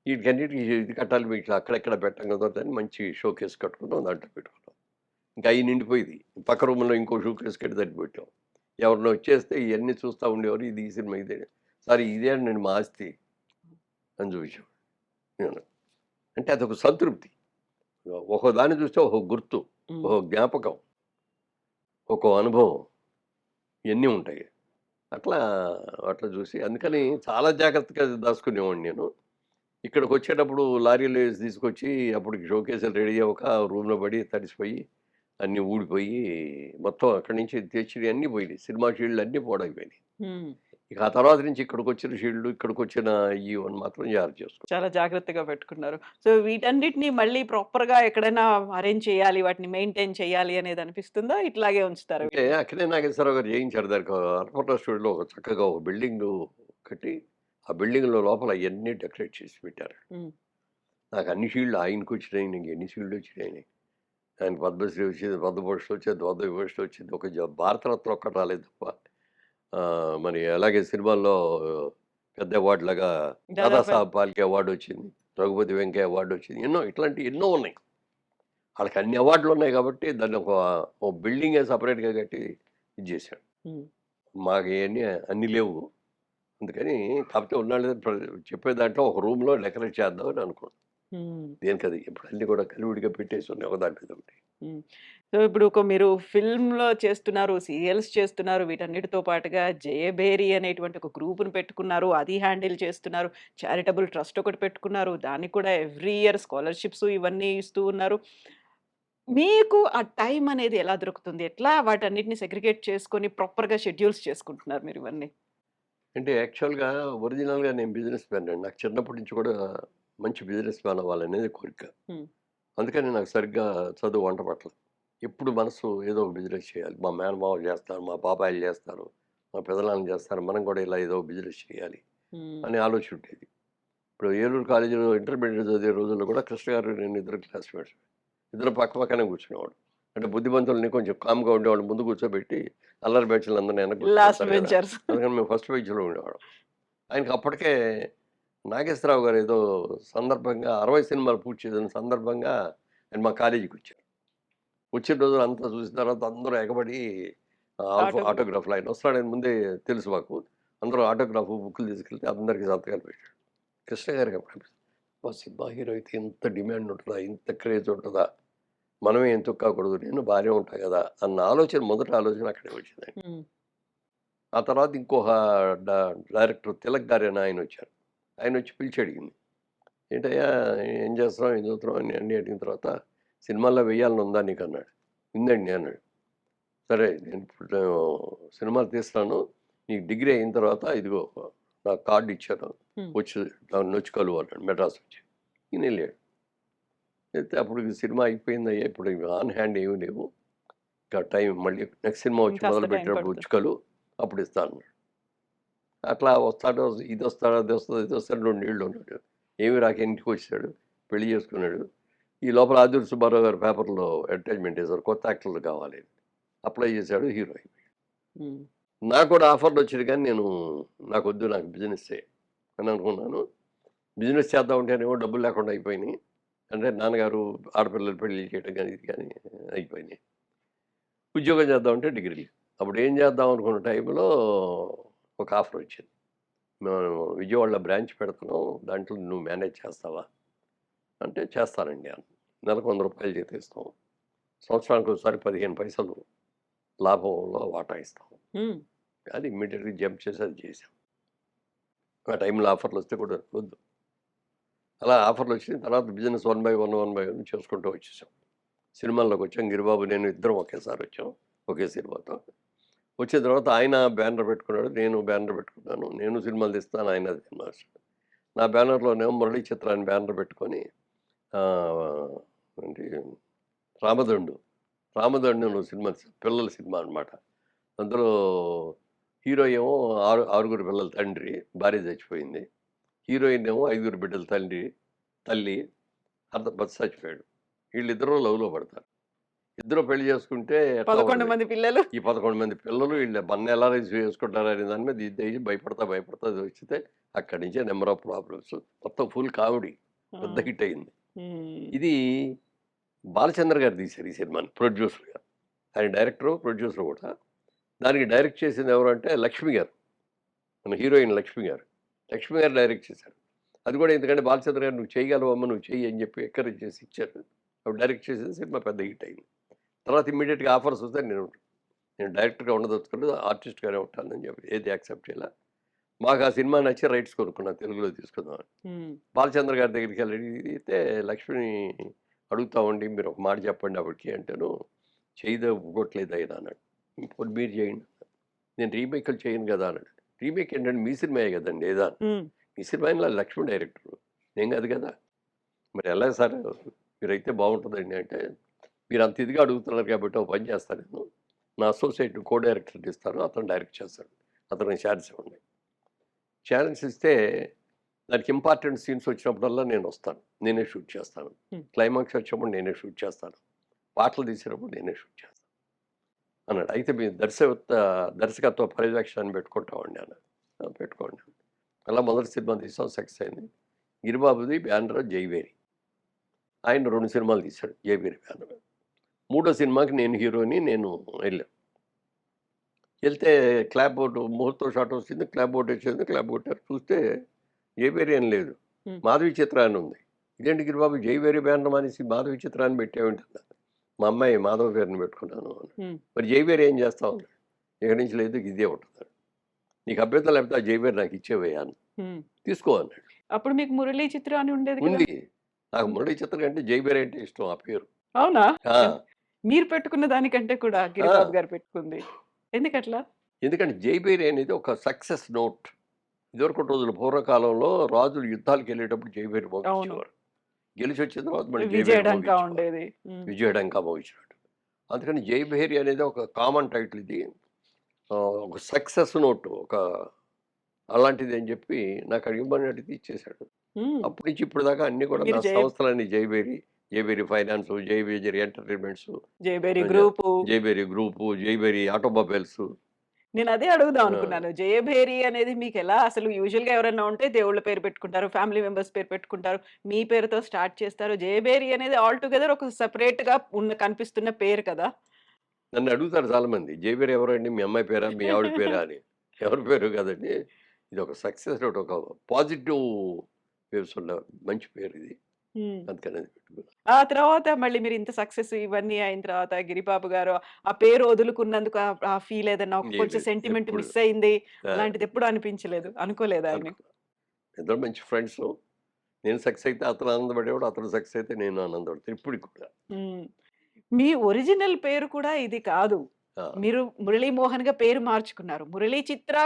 వీటికన్నిటికి ఇది కట్టాలి వీటిలో అక్కడెక్కడ పెట్టం కుదరదని మంచి షోకేస్ కట్టుకున్నాం. దాంట్లో పెట్టుకున్నాం. ఇంకా అయి నిండిపోయింది. పక్క రూమ్‌లో ఇంకో షోకేస్ కట్టి దాంట్లో పెట్టాం. ఎవరైనా వచ్చేస్తే ఇయన్నీ చూస్తా ఉండేవారు. ఇది ఈ సినిమా ఇదే. సార్ ఇదేనండి మా ఆస్తి అని చూపించాం. నేను. అంటే అదొక సంతృప్తి. ఒక్కో దాన్ని చూస్తే ఒక గుర్తు, హ్మ్. ఒక జ్ఞాపకం, ఒక్కో అనుభవం ఇయన్నీ ఉంటాయి. అట్లా అట్లా చూసి అందుకని చాలా జాగ్రత్తగా దాచుకునేవాడిని నేను. ఇక్కడికొచ్చేటప్పుడు లారీలో ఏసి తీసుకొచ్చి అప్పటికి షోకేసులు రెడీ అవ్వక రూమ్‌లో పడి తడిసిపోయి, అన్నీ ఊడిపోయి, మొత్తం అక్కడి నుంచి తెచ్చినయి అన్నీ పోయినాయి. సినిమా షీల్డ్‌లన్నీ పాడైపోయినాయి. హ్మ్. ఇక ఆ తర్వాత నుంచి ఇక్కడికొచ్చిన షీల్డ్‌లు, ఇక్కడికొచ్చిన ఇవన్నీ మాత్రం జాగ్రత్త చేసుకున్నాను. చాలా జాగ్రత్తగా పెట్టుకున్నారు. సో, వీటన్నిటిని మళ్ళీ ప్రాపర్‌గా ఎక్కడైనా అరేంజ్ చేయాలి, వాటిని మెయింటైన్ చేయాలి అనేది అనిపిస్తుందా? ఇట్లాగే ఉంచుతారా అంటే వీటిని? అక్కినేని నాగేశ్వరరావు గారు చేయించారు. దానికి అన్నపూర్ణ స్టూడియోలో ఒక చక్కగా ఒక బిల్డింగు కట్టి, ఆ బిల్డింగ్‌లో లోపల అయన్నీ డెకరేట్ చేసి పెట్టారు. హ్మ్. నాకు అన్ని షీల్డ్‌లు ఆయనకొచ్చినాయి. నీకు ఎన్ని షీల్డ్‌లొచ్చినాయని. ఆయనకి పద్మశ్రీ వచ్చింది, పద్మభూషణ్ వచ్చింది, పద్మవిభూషణ్ వచ్చింది. ఒక భారతరత్న ఒక్కటి రాలేదు తప్ప. మరి అలాగే సినిమాల్లో పెద్ద అవార్డులాగా దాదాపు దాదాసాహెబ్ ఫాల్కే అవార్డొచ్చింది. రఘుపతి వెంకయ్య అవార్డొచ్చింది. ఇట్లాంటివి ఎన్నో ఉన్నాయి. ఆళ్ళకి అన్ని అవార్డులున్నాయి కాబట్టి దాన్ని ఓ బిల్డింగే సెపరేట్‌గా కట్టి ఇది చేశాడు. హ్మ్. మాకు ఇయన్నీ అన్నీ లేవు. అందుకని కాకపోతే ఉన్నాళ్ళు చెప్పే దాంట్లో ఒక రూమ్‌లో డెకరేట్ చేద్దాం అని అనుకున్నాం. హ్మ్. దేనికది ఇప్పుడు అన్నీ కూడా కలివిడిగా పెట్టేసి ఉన్నాయి ఒకదాని మీద ఒకటి. హ్మ్. సో, ఇప్పుడు మీరు ఫిల్మ్‌లో చేస్తున్నారు, సీరియల్స్ చేస్తున్నారు. వీటన్నిటితో పాటుగా 'జయభేరి' అనేటువంటి ఒక గ్రూప్‌ని పెట్టుకున్నారు. అది హ్యాండిల్ చేస్తున్నారు. చారిటబుల్ ట్రస్ట్ ఒకటి పెట్టుకున్నారు. దానికి కూడా ఎవ్రీ ఇయర్ స్కాలర్‌షిప్స్ ఇవన్నీ ఇస్తూ ఉన్నారు. మీకు ఆ టైం అనేది ఎలా దొరుకుతుంది? ఎట్లా వాటన్నిటిని సెగ్రిగేట్ చేసుకొని ప్రాపర్‌గా షెడ్యూల్స్ చేసుకుంటున్నారు మీరు ఇవన్నీ? అంటే యాక్చువల్‌గా ఒరిజినల్‌గా నేను బిజినెస్ మ్యాన్ అండి. నాకు చిన్నప్పటి నుంచి కూడా మంచి బిజినెస్ మ్యాన్ అవ్వాలనేది కోరిక. హ్మ్. అందుకని నాకు సరిగ్గా చదువు వంట పట్టలేదు. ఎప్పుడు మనసు ఏదో ఒక బిజినెస్ చేయాలి. మా మేనమామలు చేస్తారు, మా బాబాయిలు చేస్తారు, మా పెదనాన్నలు చేస్తారు. మనం కూడా ఇలా ఏదో బిజినెస్ చేయాలి హ్మ్. అనే ఆలోచన ఉండేది. ఇప్పుడు ఏలూరు కాలేజీలో ఇంటర్మీడియేట్ చదివే రోజుల్లో కూడా కృష్ణ గారు, నేను ఇద్దరు క్లాస్‌మేట్స్. ఇద్దరం పక్క పక్కనే కూర్చునేవాళ్ళం. అంటే బుద్ధిమంతుల్ని కొంచెం కామ్‌గా ఉండేవాళ్ళని ముందు కూర్చోబెట్టి, అల్లరి బ్యాచులందరిని వెనక లాస్ట్ కూర్చోబెడతారు కదా! వెంచర్స్. అందుకని మేము ఫస్ట్ బెంచ్‌లో ఉండేవాళ్ళం. ఆయనకి అప్పటికే నాగేశ్వరరావు గారు ఏదో సందర్భంగా 60 సినిమాలు పూర్తి చేసిన సందర్భంగా ఆయన మా కాలేజీకొచ్చారు. వచ్చిన రోజున అంతా చూసిన తర్వాత అందరూ ఎగబడి ఆటోగ్రాఫ్. ఆటోగ్రాఫ్‌లు ఆయన వస్తాడని ముందే తెలుసు మాకు. అందరూ ఆటోగ్రాఫ్ బుక్కులు తీసుకెళ్తే అందరికి సంతకాలు పెట్టాడు. కృష్ణ గారికి అప్పుడు అనిపించింది. అబ్బా! సినిమా హీరో అయితే ఇంత డిమాండ్ ఉంటదా? ఇంత క్రేజ్ ఉంటదా? మనమే ఎందుకు కాకూడదు? నేను బానే ఉంటా గదా! అన్న ఆలోచన మొదటి ఆలోచన అక్కడే వచ్చిందండి. హ్మ్. ఆ తర్వాత ఇంకొక డ డైరెక్టర్ తిలక్ గారు అని ఆయనొచ్చారు. ఆయనొచ్చి పిలిచి అడిగింది. "ఏంటయ్యా ఏం చేస్తున్నావు? ఏం చదువుతున్నావు?" అని అన్నీ అడిగిన తర్వాత, "సినిమాల్లో వెయ్యాలని ఉందా నీకన్నాడు." "ఉందండి" అన్నాడు. సరే నేను ఇప్పుడు సినిమాలు తీస్తాను. నీకు డిగ్రీ అయిన తర్వాత ఇదిగో నాకు కార్డ్ ఇచ్చారు. హ్మ్. వచ్చి దాన్ని వచ్చి కలువు అన్నాడు మెడ్రాస్ వచ్చి. ఈయన వెళ్ళాడు. అయితే అప్పుడు ఈ సినిమా అయిపోయిందయ్యా. ఇప్పుడు ఆన్ హ్యాండ్ ఏమీ లేవు. ఇంకా టైం మళ్ళీ నెక్స్ట్ సినిమా వచ్చి ఇంకాస్త టైం మొదలుపెట్టినప్పుడు పడుతుంది. వచ్చి కలువు అప్పుడు ఇస్తా అన్నాడు. అట్లా వస్తాడు, ఇది వస్తాడు, అది వస్తుంది, ఇది వస్తాడు. 2 నెలలు ఉన్నాడు. ఏమి రాక ఇంటికి వచ్చాడు. పెళ్లి చేసుకున్నాడు. ఈ లోపల ఆదిత్య సుబ్బారావు గారు పేపర్లో అడ్వర్టైజ్మెంట్ వేశారు. కొత్త యాక్టర్లు కావాలి. అప్లై చేశాడు. హీరో అయిపోయాడు. హ్మ్. నాకు కూడా ఆఫర్లు వచ్చాయి కానీ నాకొద్దు, నాకు బిజినెస్సే అని అనుకున్నాను. బిజినెస్ చేద్దాం ఉంటేనేమో డబ్బులు లేకుండా అయిపోయినాయి. అంటే నాన్నగారు ఆడపిల్లలు పెళ్లి చేయడం కానీ ఇది కానీ అయిపోయినాయి. ఉద్యోగం చేద్దామంటే డిగ్రీ. అప్పుడు ఏం చేద్దాం అనుకున్న టైంలో ఒక ఆఫర్ వచ్చింది. మేము విజయవాడలో బ్రాంచ్ పెడుతున్నాం, దాంట్లో నువ్వు మేనేజ్ చేస్తావా అంటే చేస్తానండి అన్న. నెలకు ₹100 జీతం ఇస్తాం, సంవత్సరానికి ఒకసారి 15 పైసలు లాభంలో వాటా ఇస్తాం. హ్మ్. అది ఇమ్మీడియట్గా జంప్ చేసి అది చేసాం. ఆ టైంలో ఆఫర్లు వస్తే కూడా వద్దు. అలా ఆఫర్లు వచ్చిన తర్వాత బిజినెస్ 1 బై 1 చేసుకుంటూ వచ్చేసాం. సినిమాల్లోకి వచ్చాం. గిరిబాబు నేను ఇద్దరం ఒకేసారి వచ్చాం, ఒకే సినిమాతో. వచ్చిన తర్వాత ఆయన బ్యానర్ పెట్టుకున్నాడు, నేను బ్యానర్ పెట్టుకున్నాను. నేను సినిమాలు తీస్తాను, ఆయన సినిమా. నా బ్యానర్లోనేమో మురళీ చిత్ర అని బ్యానర్ పెట్టుకొని ఏంటి రామదండు రామదండు సినిమా, పిల్లల సినిమా అనమాట. అందులో హీరో ఏమో ఆరుగురు పిల్లల తండ్రి, భార్య చచ్చిపోయింది. హీరోయిన్ ఏమో 5 బిడ్డల తల్లి భర్త చచ్చిపోయాడు. వీళ్ళిద్దరూ లవ్లో పడతారు. ఇద్దరు పెళ్లి చేసుకుంటే ఎట్లా 11 ఉంటుంది? మంది పిల్లలు. ఈ 11 మంది పిల్లలు వీళ్ళు మన ఎలా రిసీవ్ చేసుకుంటారు అనే దాని మీద ఇది భయపడతా అది వచ్చితే అక్కడి నుంచే నెంబర్ ఆఫ్ ప్రాబ్లమ్స్. మొత్తం ఫుల్ కామెడీ, పెద్ద ఆ! హిట్ అయింది. హ్మ్. ఇది బాలచంద్ర గారు తీశారు ఈ సినిమాని ప్రొడ్యూసర్గా. ఆయన డైరెక్టరు, ప్రొడ్యూసర్ కూడా. దానికి డైరెక్ట్ చేసింది ఎవరు అంటే లక్ష్మి గారు, మన హీరోయిన్ లక్ష్మి గారు. లక్ష్మి గారు డైరెక్ట్ చేశారు. అది కూడా ఎందుకంటే బాలచంద్ర గారు నువ్వు చేయగలవమ్మ, నువ్వు చెయ్యి అని చెప్పి ఎంకరేజ్ చేసి ఇచ్చారు. అప్పుడు డైరెక్ట్ చేసిన సినిమా పెద్ద హిట్ అయింది. తర్వాత ఇమ్మీడియట్గా ఆఫర్స్ వస్తే నేను డైరెక్టర్గా ఉండదలుచుకోలేదు, ఆర్టిస్ట్గానే ఉంటానని చెప్పి ఏది యాక్సెప్ట్ చేయాల. మాకు ఆ సినిమా నచ్చి రైట్స్ కొనుక్కున్నాను, తెలుగులో తీసుకుందామని. హ్మ్. బాలచంద్ర గారి దగ్గరికి వెళ్ళి అయితే లక్ష్మిని అడుగుతామండి, మీరు ఒక మాట చెప్పండి అప్పటికి అంటేను, చేయదొగ్గట్లేదు ఆయన అన్నాడు. ఇంకోటి మీరు చేయండి. నేను రీమేక్లు చేయను కదా అన్నాడు. రీమేక్ ఏంటంటే మీ సినిమాయే కదండి ఏదా, హ్మ్. మీ సినిమాలో లక్ష్మి డైరెక్టర్, నేను కాదు కదా. మరి ఎలా సార్ మీరైతే బాగుంటుందండి అంటే, మీరు అంత ఇదిగా అడుగుతున్నారు కాబట్టి ఒక పని చేస్తాను నేను, నా అసోసియేట్ కో డైరెక్టర్ ఇస్తాను, అతను డైరెక్ట్ చేస్తాడు, అతనికి ఛాన్స్ ఇవ్వండి. ఛాన్స్ ఇస్తే దానికి ఇంపార్టెంట్ సీన్స్ వచ్చినప్పుడల్లా నేను వస్తాను, నేనే షూట్ చేస్తాను. హ్మ్. క్లైమాక్స్ వచ్చినప్పుడు నేనే షూట్ చేస్తాను, పాటలు తీసినప్పుడు నేనే షూట్ చేస్తాను అన్నాడు. అయితే మీ దర్శకత్వ పర్యవేక్షణ పెట్టుకుంటామండి అన్నాడు. పెట్టుకోండి. అలా మొదటి సినిమా తీసాం, సక్సెస్ అయింది. గిరిబాబుది బ్యానర్ జైవేరి. ఆయన 2 సినిమాలు తీశాడు జైవేరి బ్యానర్. మూడో సినిమాకి నేను హీరోని, నేను వెళ్ళాను. వెళ్తే క్లాప్ బోర్డు ముహూర్తం షాట్ వచ్చింది, క్లాప్ బోర్డు వచ్చింది, క్లాప్ కొట్టారు. చూస్తే జైవేరి అని లేదు, హ్మ్. మాధవి చిత్ర అని ఉంది. ఇదేంటి గిరిబాబు జైవేరి బ్యానర్ మానేసి మాధవి చిత్ర అని పెట్టావేంటన్నారు. మా అమ్మాయి మాధవ పేరుని పెట్టుకున్నాను అని. హ్మ్. మరి జైవేరి ఏం చేస్తావు అన్నాడు. ఇక్కడి నుంచి లేదు, ఇదే ఉంటుంది, నీకు అభ్యంతరం లేకపోతే ఆ జైవేరి నాకు ఇచ్చేవయ్యా అని. హ్మ్. తీసుకో అన్నాడు. అప్పుడు మీకు మురళీ చిత్ర అని ఉండేది కదా! ఉంది. నాకు మురళీ చిత్ర కంటే జైవేరి అంటే ఇష్టం ఆ పేరు. అవునా? ఆ, మీరు పెట్టుకున్న దానికంటే కూడా ఆ. గిరిబాబు గారు పెట్టుకుంది. ఎందుకట్లా? ఎందుకంటే జైబేరి అనేది ఒక సక్సెస్ నోట్. ఇదివరకు రోజులు పూర్వకాలంలో రాజులు యుద్ధాలకు వెళ్ళేటప్పుడు జైబేరి అవును. మోగించేవారు. గెలిచి వచ్చిన తర్వాత మళ్ళీ జైబేరి విజయడంకా మోగించేవారు. ఉండేది. హ్మ్. విజయడంకా మోగించినట్టు. అందుకని జైబేరి అనేది ఒక కామన్ టైటిల్. ఇది ఒక సక్సెస్ నోట్, ఒక అలాంటిది అని చెప్పి నాకు ఇవ్వమన్నట్టు ఇచ్చేశాడు. హ్మ్. అప్పటి నుంచి ఇప్పుడు దాకా అన్ని కూడా మీరు నా సంస్థలన్నీ Jayabheri, Jayabheri finance, Jayabheri entertainments, Jayabheri group. Jayabheri group, Jayabheri automobiles. నేనదే అడుగుదాం ఆ, అనుకున్నాను. జయభేరి అనేది మీకెలా అసలు యూజువల్‌గా ఎవరన్నా ఉంటే దేవుళ్ళ పేరు పెట్టుకుంటారు. ఫ్యామిలీ మెంబర్స్ పేరు పెట్టుకుంటారు. మీ పేరుతో స్టార్ట్ చేస్తారు. జయభేరి అనేది ఆల్ టుగెదర్ ఒక సెపరేట్‌గా కనిపిస్తున్న పేరు కదా! నన్ను అడుగుతారు చాలామంది, జయబేరి ఎవరండి, మీ అమ్మాయి పేరా, మీ ఆవిడ పేరా అని. ఎవరి పేరు కాదండి, ఇది ఒక సక్సెస్ రేట్, ఒక పాజిటివ్ వేవ్స్ ఉన్న మంచి పేరు ఇది. హ్మ్. అందుకని అది పెట్టుకున్నాను. ఆ తర్వాత మళ్ళీ మీరు ఇంత సక్సెస్ ఇవన్నీ అయిన తర్వాత గిరిబాబు గారు ఆ పేరు వదులుకున్నందుకు ఆ ఫీల్ ఏదన్నా లేదు కొంచెం లేదు, సెంటిమెంట్ ఎప్పుడు మిస్ అయింది. ఆ, అలాంటిది ఎప్పుడు అనిపించలేదు. అనుకోలేదా ఆయన? అనుకున్నా. ఇద్దరు మంచి ఫ్రెండ్స్. నేను సక్సెస్ అయితే అతను ఆనందపడేవాడు, అతను సక్సెస్ అయితే నేను ఆనందపడతాను ఇప్పటికి కూడా. హ్మ్. మీ ఒరిజినల్ పేరు కూడా ఇది కాదు. ఆ! మీరు మురళీమోహన్‌గా పేరు మార్చుకున్నారు. మురళీ చిత్ర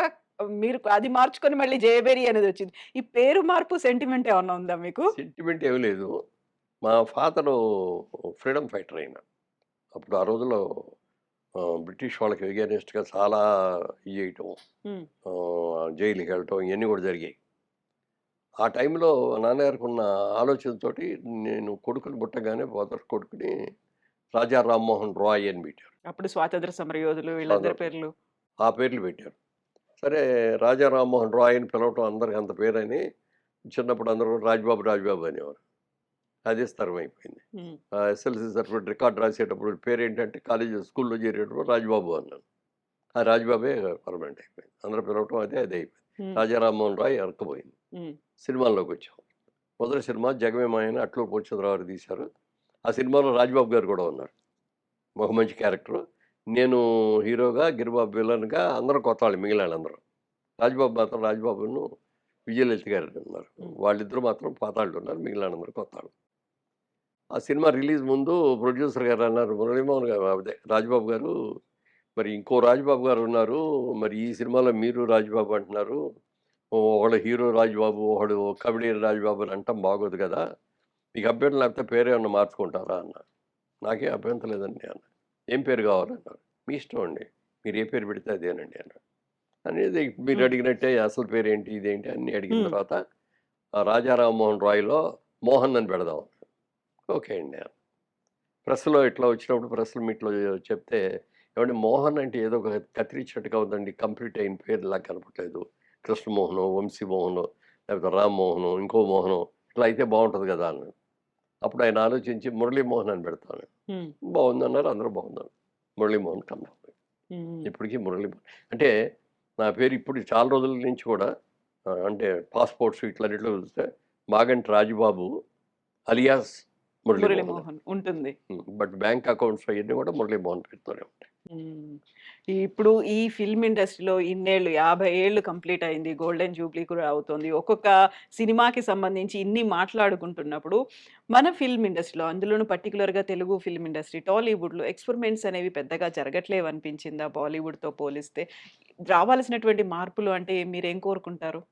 మీరు అది మార్చుకొని మళ్ళీ జయభేరి అనేదొచ్చింది. ఈ పేరు మార్పు సెంటిమెంట్ ఏమన్నా ఉందా మీకు? సెంటిమెంట్ ఏమి లేదు. మా ఫాదరు ఫ్రీడమ్ ఫైటర్ ఆయన. అప్పుడు ఆ రోజుల్లో బ్రిటిష్ వాళ్ళకి ఎగైనెస్ట్‌గా చాలా ఇది చేయటం, హ్మ్. జైలుకెళ్ళటం ఇయన్నీ కూడా జరిగాయి. ఆ టైంలో నాన్నగారికున్న ఆలోచనతోటి నేను కొడుకుని పుట్టగానే మొదటి కొడుకుని రాజా రామ్మోహన్ రాయ్ అని పెట్టారు. అప్పుడు స్వాతంత్ర సమరయోధులు వీళ్ళందరి స్వాతంత్రం. పేర్లు. ఆ పేర్లు పెట్టారు. సరే రాజా రామ్మోహన్ రాయ్ అని పిలవటం అందరికి అంత పేరని చిన్నప్పుడు అందరూ రాజ్‌బాబు, రాజ్‌బాబు అనేవారు. అదే స్థిరమైపోయింది. హ్మ్. ఎస్ఎల్‌సీ సర్టిఫికేట్ రికార్డ్ రాసేటప్పుడు పేరేంటంటే స్కూల్‌లో చేరేటప్పుడు రాజ్‌బాబు అన్నాను. ఆ రాజ్‌బాబే పర్మనెంట్ అయిపోయింది. అందరూ పిలవటం అదే అయిపోయింది. హ్మ్. రాజా రామ్మోహన్ రాయ్ ఎరక్కపోయింది. హ్మ్. సినిమాల్లోకొచ్చాం. మొదటి సినిమా 'జగమే మాయ' అని అట్లూరి పూర్ణచంద్రరావు గారు తీశారు. ఆ సినిమాలో రాజ్‌బాబు గారు కూడా ఉన్నారు. ఒక మంచి క్యారెక్టరు. నేను హీరోగా, గిరిబాబు విలన్‌గా అందరం కొత్తవాళ్ళే మిగిలినాళ్ళందరూ. రాజ్‌బాబు మాత్రం రాజ్‌బాబును, విజయలలిత గారు ఉన్నారు. హ్మ్. వాళ్ళిద్దరూ మాత్రం పాతాళుడున్నారు. మిగిలినాళ్ళందరూ కొత్తాళ్ళు. ఆ సినిమా రిలీజ్ ముందు ప్రొడ్యూసర్ గారు అన్నారు, మురళీమోహన్ గారు అదే రాజ్‌బాబు గారు, "మరి ఇంకో రాజ్‌బాబు గారున్నారు. మరి ఈ సినిమాలో మీరు రాజ్‌బాబు అంటున్నారు. ఒకడు హీరో రాజ్‌బాబు, ఒకడు కమెడియన్ రాజ్‌బాబు అని అనటం బాగోదు కదా! మీకు అభ్యంతరం లేకపోతే పేరేమన్నా మార్చుకుంటారా?" అన్నారు. "నాకేం అభ్యంతరం లేదండి" అన్నా. "ఏం పేరు కావాలన్నారు?" "మీ ఇష్టం అండి. మీరు ఏ పేరు పెడితే అదేనండి" అన్నాడు. అనేది మీరు హ్మ్. అడిగినట్టే అసలు పేరేంటి, ఇదేంటి అన్నీ అడిగిన హ్మ్. తర్వాత రాజా రామ్మోహన్ రాయ్‌లో మోహన్ అని పెడదాం. ఓకే అండి. ప్రెస్‌లో ఇట్లా వచ్చినప్పుడు ప్రెస్ మీట్‌లో చెప్తే, "ఏవండీ మోహన్ అంటే ఏదో ఒక కత్తిరించినట్టుగా ఉందండి. కంప్లీట్ అయిన పేరులా కనపట్లేదు. కృష్ణమోహనో, వంశీమోహనో, లేకపోతే రామ్మోహనో, ఇంకో మోహనో ఇట్లా అయితే బావుంటది గదా!" అన్నాడు. అప్పుడు ఆయన ఆలోచించి మురళీమోహన్ అని పెడతాను. హ్మ్. బావుందన్నారు. అందరూ బావుందన్నారు. మురళీమోహన్ కన్ఫర్మ్. హ్మ్. ఇప్పటికి మురళీమోహన్. అంటే నా పేరు ఇప్పుడు చాలా రోజుల నుంచి కూడా అంటే పాస్‌పోర్ట్స్ ఇట్లన్నిట్లో చూస్తే మాగంటి రాజుబాబు అలియాస్ మురళీమోహన్. మురళీమోహన్ ఉంటుంది. బట్ బ్యాంక్ అకౌంట్స్ అయన్నీ కూడా మురళీమోహన్ పేరుతోనే ఉంటాయి. హ్మ్. ఇప్పుడు ఈ ఫిల్మ్ ఇండస్ట్రీలో ఇన్నేళ్ళు 50 ఏళ్ళు కంప్లీట్ అయింది. గోల్డెన్ జూబ్లీ కూడా అవుతోంది. ఒక్కొక్క సినిమాకి సంబంధించి ఇన్ని మాట్లాడుకుంటున్నప్పుడు, మన ఫిల్మ్ ఇండస్ట్రీలో అందులోనూ పర్టిక్యులర్‌గా తెలుగు ఫిల్మ్ ఇండస్ట్రీ, టాలీవుడ్‌లో ఎక్స్‌పెరిమెంట్స్ అనేవి పెద్దగా జరగట్లేవనిపించిందా బాలీవుడ్‌తో పోలిస్తే? రావాల్సినటువంటి మార్పులు అంటే మీరేం కోరుకుంటారు?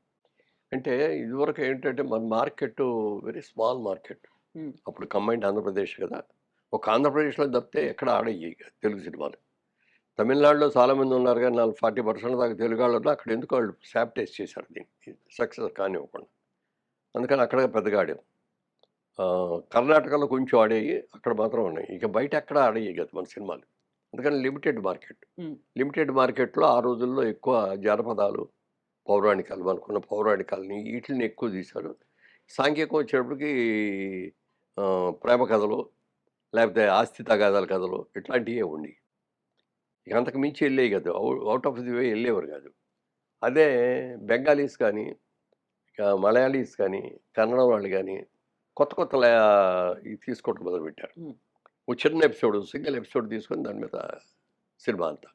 అంటే ఇదివరకు ఏంటంటే మన మార్కెట్ వెరీ స్మాల్ మార్కెట్. హ్మ్. అప్పుడు కంబైన్డ్ ఆంధ్రప్రదేశ్ కదా! ఒక ఆంధ్రప్రదేశ్‌లో తప్పితే ఎక్కడ ఆడయ్యి తెలుగు సినిమాలు. తమిళనాడులో చాలామంది ఉన్నారు గానీ 40% దాకా తెలుగాళ్ళున్నా అక్కడ ఎందుకో వాళ్ళు సాబిటైజ్ చేశారు దీన్ని. సక్సెస్ కానివ్వకుండా. అందుకని అక్కడ పెద్దగా ఆడాం. కర్ణాటకలో కొంచెం ఆడాయి. అక్కడ మాత్రం ఉన్నాయి. ఇక బయట ఎక్కడ ఆడయ్యి కాదు మన సినిమాలు. అందుకని లిమిటెడ్ మార్కెట్. హ్మ్. లిమిటెడ్ మార్కెట్‌లో ఆ రోజుల్లో ఎక్కువ జానపదాలు, పౌరాణికాలు మనకున్న పౌరాణికాలని ఈటిలిని ఎక్కువ తీశారు. సాంఘికం వచ్చేటప్పటికి ప్రేమ కథలు, లేకపోతే ఆస్తి తగాదాల కథలు ఇట్లాంటియే ఉండేయి. ఇక అంతకు మించి ఎళ్ళేయి కాదు. ఔట్ ఆఫ్ ది వే ఎళ్ళేవారు కాదు. అదే బెంగాలీస్ కానీ, ఇక మలయాళీస్ కానీ, కన్నడం వాళ్ళు గానీ, కొత్త కొత్త ఇది తీసుకోవడం మొదలుపెట్టారు. హ్మ్. ఓ చిన్న ఎపిసోడ్, సింగిల్ ఎపిసోడ్ తీసుకొని దాని మీద సినిమా అంతా.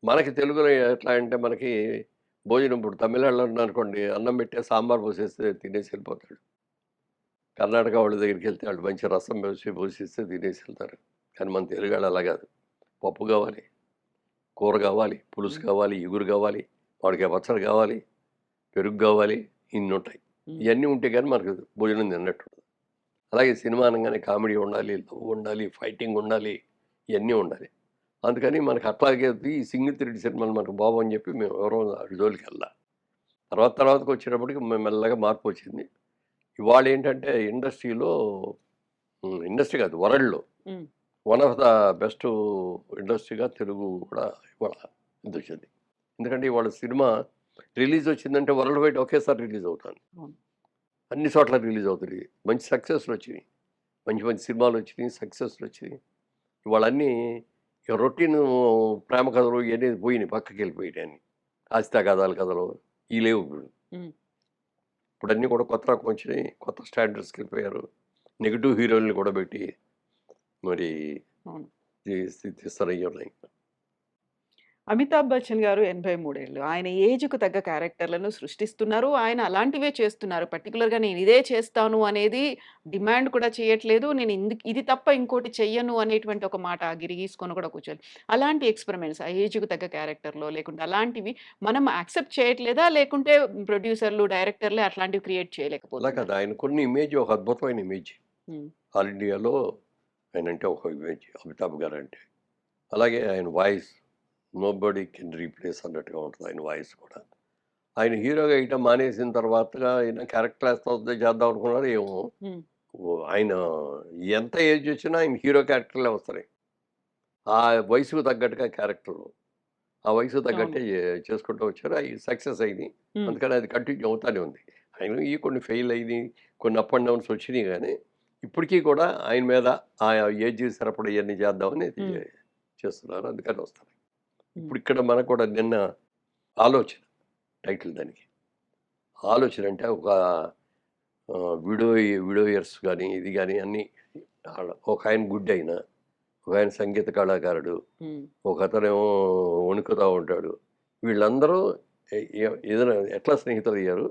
మనకి తెలుగులో ఎట్లా అంటే మనకి భోజనం ఇప్పుడు తమిళనాడులో ఉన్నారనుకోండి, అన్నం పెట్టే సాంబార్ పోసేస్తే తినేసి వెళ్ళిపోతాడు. కర్ణాటక వాళ్ళ దగ్గరికెళ్తే వాళ్ళు మంచి రసం పోసిస్తే తినేసి వెళ్తారు. కానీ మన తెలుగాళ్ళు అలా కాదు. పప్పు కావాలి, కూర కావాలి, పులుసు హ్మ్. కావాలి, ఇగురు కావాలి, మామిడికాయ పచ్చడి కావాలి, పెరుగు కావాలి, ఇన్నుంటాయి. హ్మ్. ఇయన్నీ ఉంటే గానీ మనకు భోజనం తిన్నట్టుండదు. అలాగే సినిమా అనంగానే కామెడీ ఉండాలి, లవ్ ఉండాలి, ఫైటింగ్ ఉండాలి, ఇయన్నీ ఉండాలి. అందుకని మనకు అట్లాగే ఈ సింగిల్ త్రెడ్ సినిమాలు మనకు బాబని చెప్పి మేము ఎవరం ఆటి జోలికెళ్ళా. తర్వాతకొచ్చేటప్పటికి మెల్లగా మార్పొచ్చింది. ఇవాళేంటంటే ఇండస్ట్రీలో ఇండస్ట్రీ కాదు వరల్డ్‌లో హ్మ్. వన్ ఆఫ్ ద బెస్ట్ ఇండస్ట్రీగా తెలుగు కూడా ఇవాళ ఇదొచ్చింది. ఎందుకంటే ఇవాళ సినిమా రిలీజ్ వచ్చిందంటే వరల్డ్ వైడ్ ఒకేసారి రిలీజ్ అవుతుంది. అవును. అన్ని చోట్ల రిలీజ్ అవుతుంది. మంచి సక్సెస్‌లొచ్చినియి. మంచి మంచి సినిమాలొచ్చినియి, సక్సెస్‌లొచ్చినియి. ఇవాళన్నీ ఇక రొటీను ప్రేమ కథలు ఇయన్నీ పోయినియి, పక్కకెళ్ళిపోయినాయి అన్నీ. ఆస్తి తగాదాల కథలు ఇయి లేవు ఇప్పుడు. హ్మ్. ఇప్పుడన్నీ కూడా కొత్త రకం వచ్చినియి. కొత్త స్టాండర్డ్స్‌కెళ్ళిపోయారు. నెగెటివ్ హీరోలని కూడా పెట్టి మరి అవును. తీస్తారు ఇయున్నాయి. అమితాబ్ బచ్చన్ గారు 83 ఏళ్ళు. ఆయన ఏజ్‌కు తగ్గ క్యారెక్టర్‌లను సృష్టిస్తున్నారు. ఆయన అలాంటివే చేస్తున్నారు. పర్టిక్యులర్‌గా నేను ఇదే చేస్తాను అనేది డిమాండ్ కూడా చేయట్లేదు. నేను ఇది తప్ప ఇంకోటి చెయ్యను అనేటువంటి ఒక మాట గిరిగీసుకొని కూడా కూర్చోలేదు. అలాంటి ఎక్స్‌పెరిమెంట్స్ ఆ ఏజ్‌కు తగ్గ క్యారెక్టర్‌లో లేకుంటే అలాంటివి మనం యాక్సెప్ట్ చేయట్లేదా? లేకుంటే ప్రొడ్యూసర్‌లు, డైరెక్టర్‌లే అట్లాంటివి క్రియేట్ అలా చేయలేకపోతున్నారా? కాదు, ఆయనకున్న ఇమేజ్ ఒక అద్భుతమైన ఇమేజ్. హ్మ్. ఆల్ ఇండియాలో ఆయనంటే ఒక ఇమేజ్ అమితాబ్ గారు అంటే. అలాగే ఆయన వాయిస్ నోబడీ కెన్ రీప్లేస్ అన్నట్టుగా ఉంటుంది ఆయన వాయిస్ కూడా. ఆయన హీరోగా వేయటం మానేసిన తర్వాతగా ఆయన క్యారెక్టర్ వేస్తే చేద్దాం అనుకున్నారో ఏమో. హ్మ్. ఆయన ఎంత ఏజ్ వచ్చినా ఆయన హీరో క్యారెక్టర్లే వస్తున్నాయి. ఆ వయసుకు తగ్గట్టుగా క్యారెక్టర్లు. ఆ వయసుకు అవును. తగ్గట్టే చేసుకుంటూ వచ్చారు. అయి సక్సెస్ అయినాయి. హ్మ్. అందుకని అది కంటిన్యూ అవుతానే ఉంది. అయినయి కొన్ని ఫెయిల్ అయినాయి. కొన్ని అప్ అండ్ డౌన్స్ వచ్చినాయి గానీ, ఇప్పటికీ కూడా ఆయన మీద ఆ ఏజ్ సరిపడా ఇయన్నీ చేద్దామని హ్మ్. చేస్తున్నారు. అందుకని వస్తున్నాయి. హ్మ్. ఇప్పుడు ఇక్కడ మనకు కూడా నిన్న ఆలోచన టైటిల్ దానికి. ఆలోచన అంటే ఒక విడోయర్స్ గానీ, ఇది గానీ అన్నీ ఒకాయన గుడ్డాయన, ఒకాయన సంగీత కళాకారుడు, హ్మ్. ఒకతనేమో వణుకుతా ఉంటాడు. వీళ్ళందరూ ఏదైనా ఎట్లా స్నేహితులయ్యారు?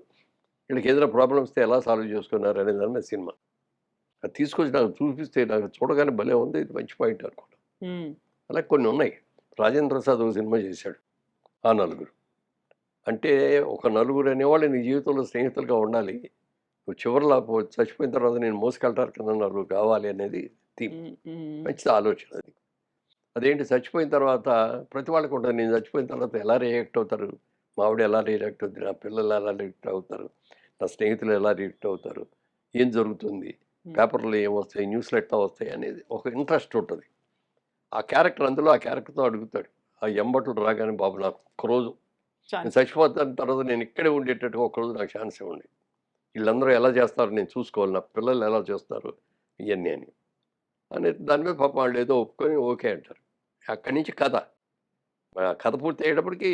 వీళ్ళకేదైనా ప్రాబ్లమ్ వస్తే ఎలా సాల్వ్ చేసుకున్నారు అనే దాని మీద సినిమా. అది తీసుకొచ్చి నాకు చూపిస్తే నాకు చూడగానే భలే ఉంది. ఇది మంచి పాయింట్ అనుకున్నా. హ్మ్. అలా కొన్ని ఉన్నాయి. రాజేంద్ర ప్రసాద్ ఒక సినిమా చేశాడు. ఆ నలుగురు. అంటే ఒక నలుగురు అనేవాళ్ళు నీ జీవితంలో స్నేహితులుగా ఉండాలి. నువ్వు చివరిలో చచ్చిపోయిన తర్వాత నేను మోసుకెళ్ళటానికి కింద నలుగురు కావాలి అనేది థీమ్. హ్మ్. హ్మ్. మంచి ఆలోచన అది. అదేంటి చచ్చిపోయిన తర్వాత ప్రతి వాళ్ళకి ఉంటుంది. నేను చచ్చిపోయిన తర్వాత ఎలా రియాక్ట్ అవుతారు? మా ఆవిడ ఎలా రియాక్ట్ అవుద్ది? నా పిల్లలు ఎలా రియాక్ట్ అవుతారు? నా స్నేహితులు ఎలా రియాక్ట్ అవుతారు? ఏం జరుగుతుంది? హ్మ్. పేపర్‌లో ఏమొస్తాయి? న్యూస్‌లో ఎట్లా వస్తాయి? అనేది ఒక ఇంట్రెస్ట్ ఉంటది. ఆ క్యారెక్టర్ అందులో ఆ క్యారెక్టర్‌తో అడుగుతాడు. ఆ ఎంబటులు రాగానే బాబు నాకు ఒక్కరోజు నేను ఛాన్స్. చచ్చిపోతాను తర్వాత నేను ఇక్కడే ఉండేటట్టుగా ఒక్కరోజు నాకు ఛాన్స్ ఇవ్వండి. వీళ్ళందరూ ఎలా చేస్తారో నేను చూసుకోవాలి. నా పిల్లలు ఎలా చేస్తారు? ఇయన్నీ అని దాని మీద పాపం వాళ్ళేదో ఒప్పుకొని ఓకే అంటారు. అక్కడి నుంచి కథ. కథ పూర్తయ్యేటప్పటికి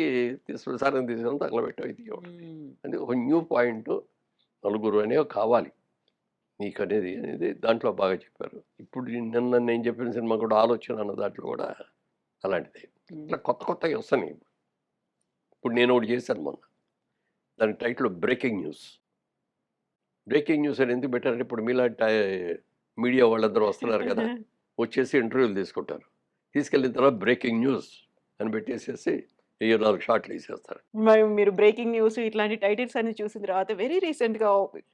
సుసారం తీసుకొని తగలబెట్టావు ఇది ఒకటి. హ్మ్. అంటే ఒక న్యూ పాయింట్ నలుగురు అనేవి కావాలి నీకనేది దాంట్లో బాగా చెప్పారు. ఇప్పుడు నిన్న నేను చెప్పిన సినిమా కూడా 'ఆలోచన' అన్న దాంట్లో కూడా అలాంటిదే. హ్మ్. ఇట్లా కొత్త కొత్తవి వస్తున్నాయి. ఇప్పుడు నేను ఒకటి చేశాను మొన్న. దాని title 'breaking news'. Breaking news అని ఎందుకు పెట్టారంటే ఇప్పుడు మీలాంటి మీడియా వాళ్ళందరూ వస్తున్నారు కదా! వచ్చేసి ఇంటర్వ్యూలు తీసుకుంటారు. తీసుకెళ్ళిన తర్వాత బ్రేకింగ్ న్యూస్ అని పెట్టేసేసి ఏయో 4 షాట్లు ఎసేస్తారు. మరి మీరు బ్రేకింగ్ న్యూస్ ఇట్లాంటి టైటిల్స్ అన్ని చూసిన తర్వాత వెరీ రీసెంట్‌గా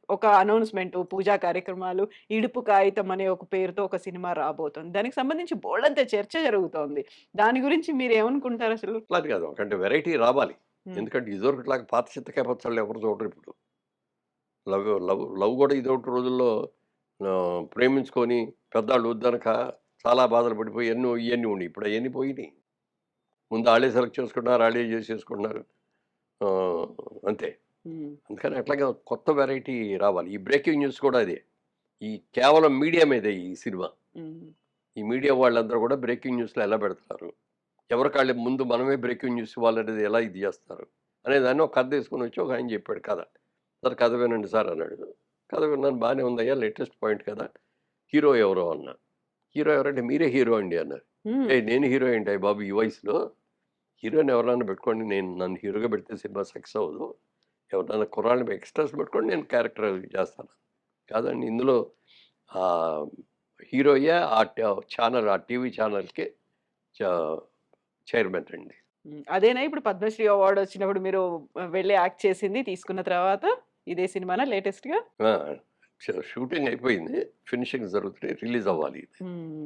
ఒక అనౌన్స్‌మెంట్ పూజా కార్యక్రమాలు 'ఇడుపు కాగితం' అనే ఒక పేరుతో ఒక సినిమా రాబోతుంది. దానికి సంబంధించి బోలెడంత చర్చ జరుగుతోంది. దాని గురించి మీరేమనుకుంటారసలు? అట్లా అని కాదు. అంటే వెరైటీ రావాలి. హ్మ్. ఎందుకంటే ఇదివరకులాగా పాత చింతకాయ పచ్చళ్ళు ఎవరు చూడరు ఇప్పుడు. లవ్ లవ్ లవ్ కూడా ఇదివరకటి రోజుల్లో ప్రేమించుకొని పెద్దాళ్ళు వద్దనక చాలా బాధలు పడిపోయి ఇయన్నీ ఉన్నాయి. ఇప్పుడు అయన్నీ పోయినాయి. ముందు ఆళ్ళే సెలెక్ట్ చేసుకుంటున్నారు. ఆళ్ళే చేసేసుకుంటున్నారు. ఆహ్, అంతే. హ్మ్. అందుకని అట్లాగా కొత్త వెరైటీ రావాలి. ఈ బ్రేకింగ్ న్యూస్ కూడా అదే. ఈ కేవలం మీడియా మీదే ఈ సినిమా. హ్మ్. ఈ మీడియా వాళ్ళందరూ కూడా బ్రేకింగ్ న్యూస్‌లో ఎలా పెడతారు? ఎవరికాళ్ళే ముందు మనమే బ్రేకింగ్ న్యూస్ ఇవ్వాలనేది ఎలా ఇది జేస్తారు? అనేదాన్ని ఒక కథ తీసుకొనొచ్చి ఒకాయన చెప్పాడు కథ. సార్ కథ వినండి సార్ అన్నాడు. కథ విన్నాను బానే ఉందయ్యా లేటెస్ట్ పాయింట్ కదా! హీరో ఎవరు అన్నా. హీరో ఎవరంటే మీరే హీరో అండి అన్నారు. హ్మ్. ఏయ్! నేను హీరో ఏంటయ్య బాబు ఈ వయసులో? హీరోని ఎవరినైనా పెట్టుకోండి. నన్ను హీరోగా పెడితే సినిమా సక్సెస్ అవ్వదు. ఎవరినైనా కుర్రాళ్ళని ఎక్స్‌ట్రాస్ పెట్టుకొని నేను క్యారెక్టర్ చేస్తాను. కాదండి ఇందులో ఆహ్, హీరోయే ఛానల్ ఆ టీవీ ఛానల్‌కి చ చైర్మన్ అండి. హ్మ్. అదేనా ఇప్పుడు పద్మశ్రీ అవార్డ్ వచ్చినప్పుడు మీరు వెళ్లి యాక్ట్ చేసింది తీసుకున్న తర్వాత? ఇదే సినిమానా లేటెస్ట్‌గా? ఆ! షూటింగ్ అయిపోయింది. ఫినిషింగ్ జరుగుతున్నాయి. రిలీజ్ అవ్వాలి ఇది. హ్మ్.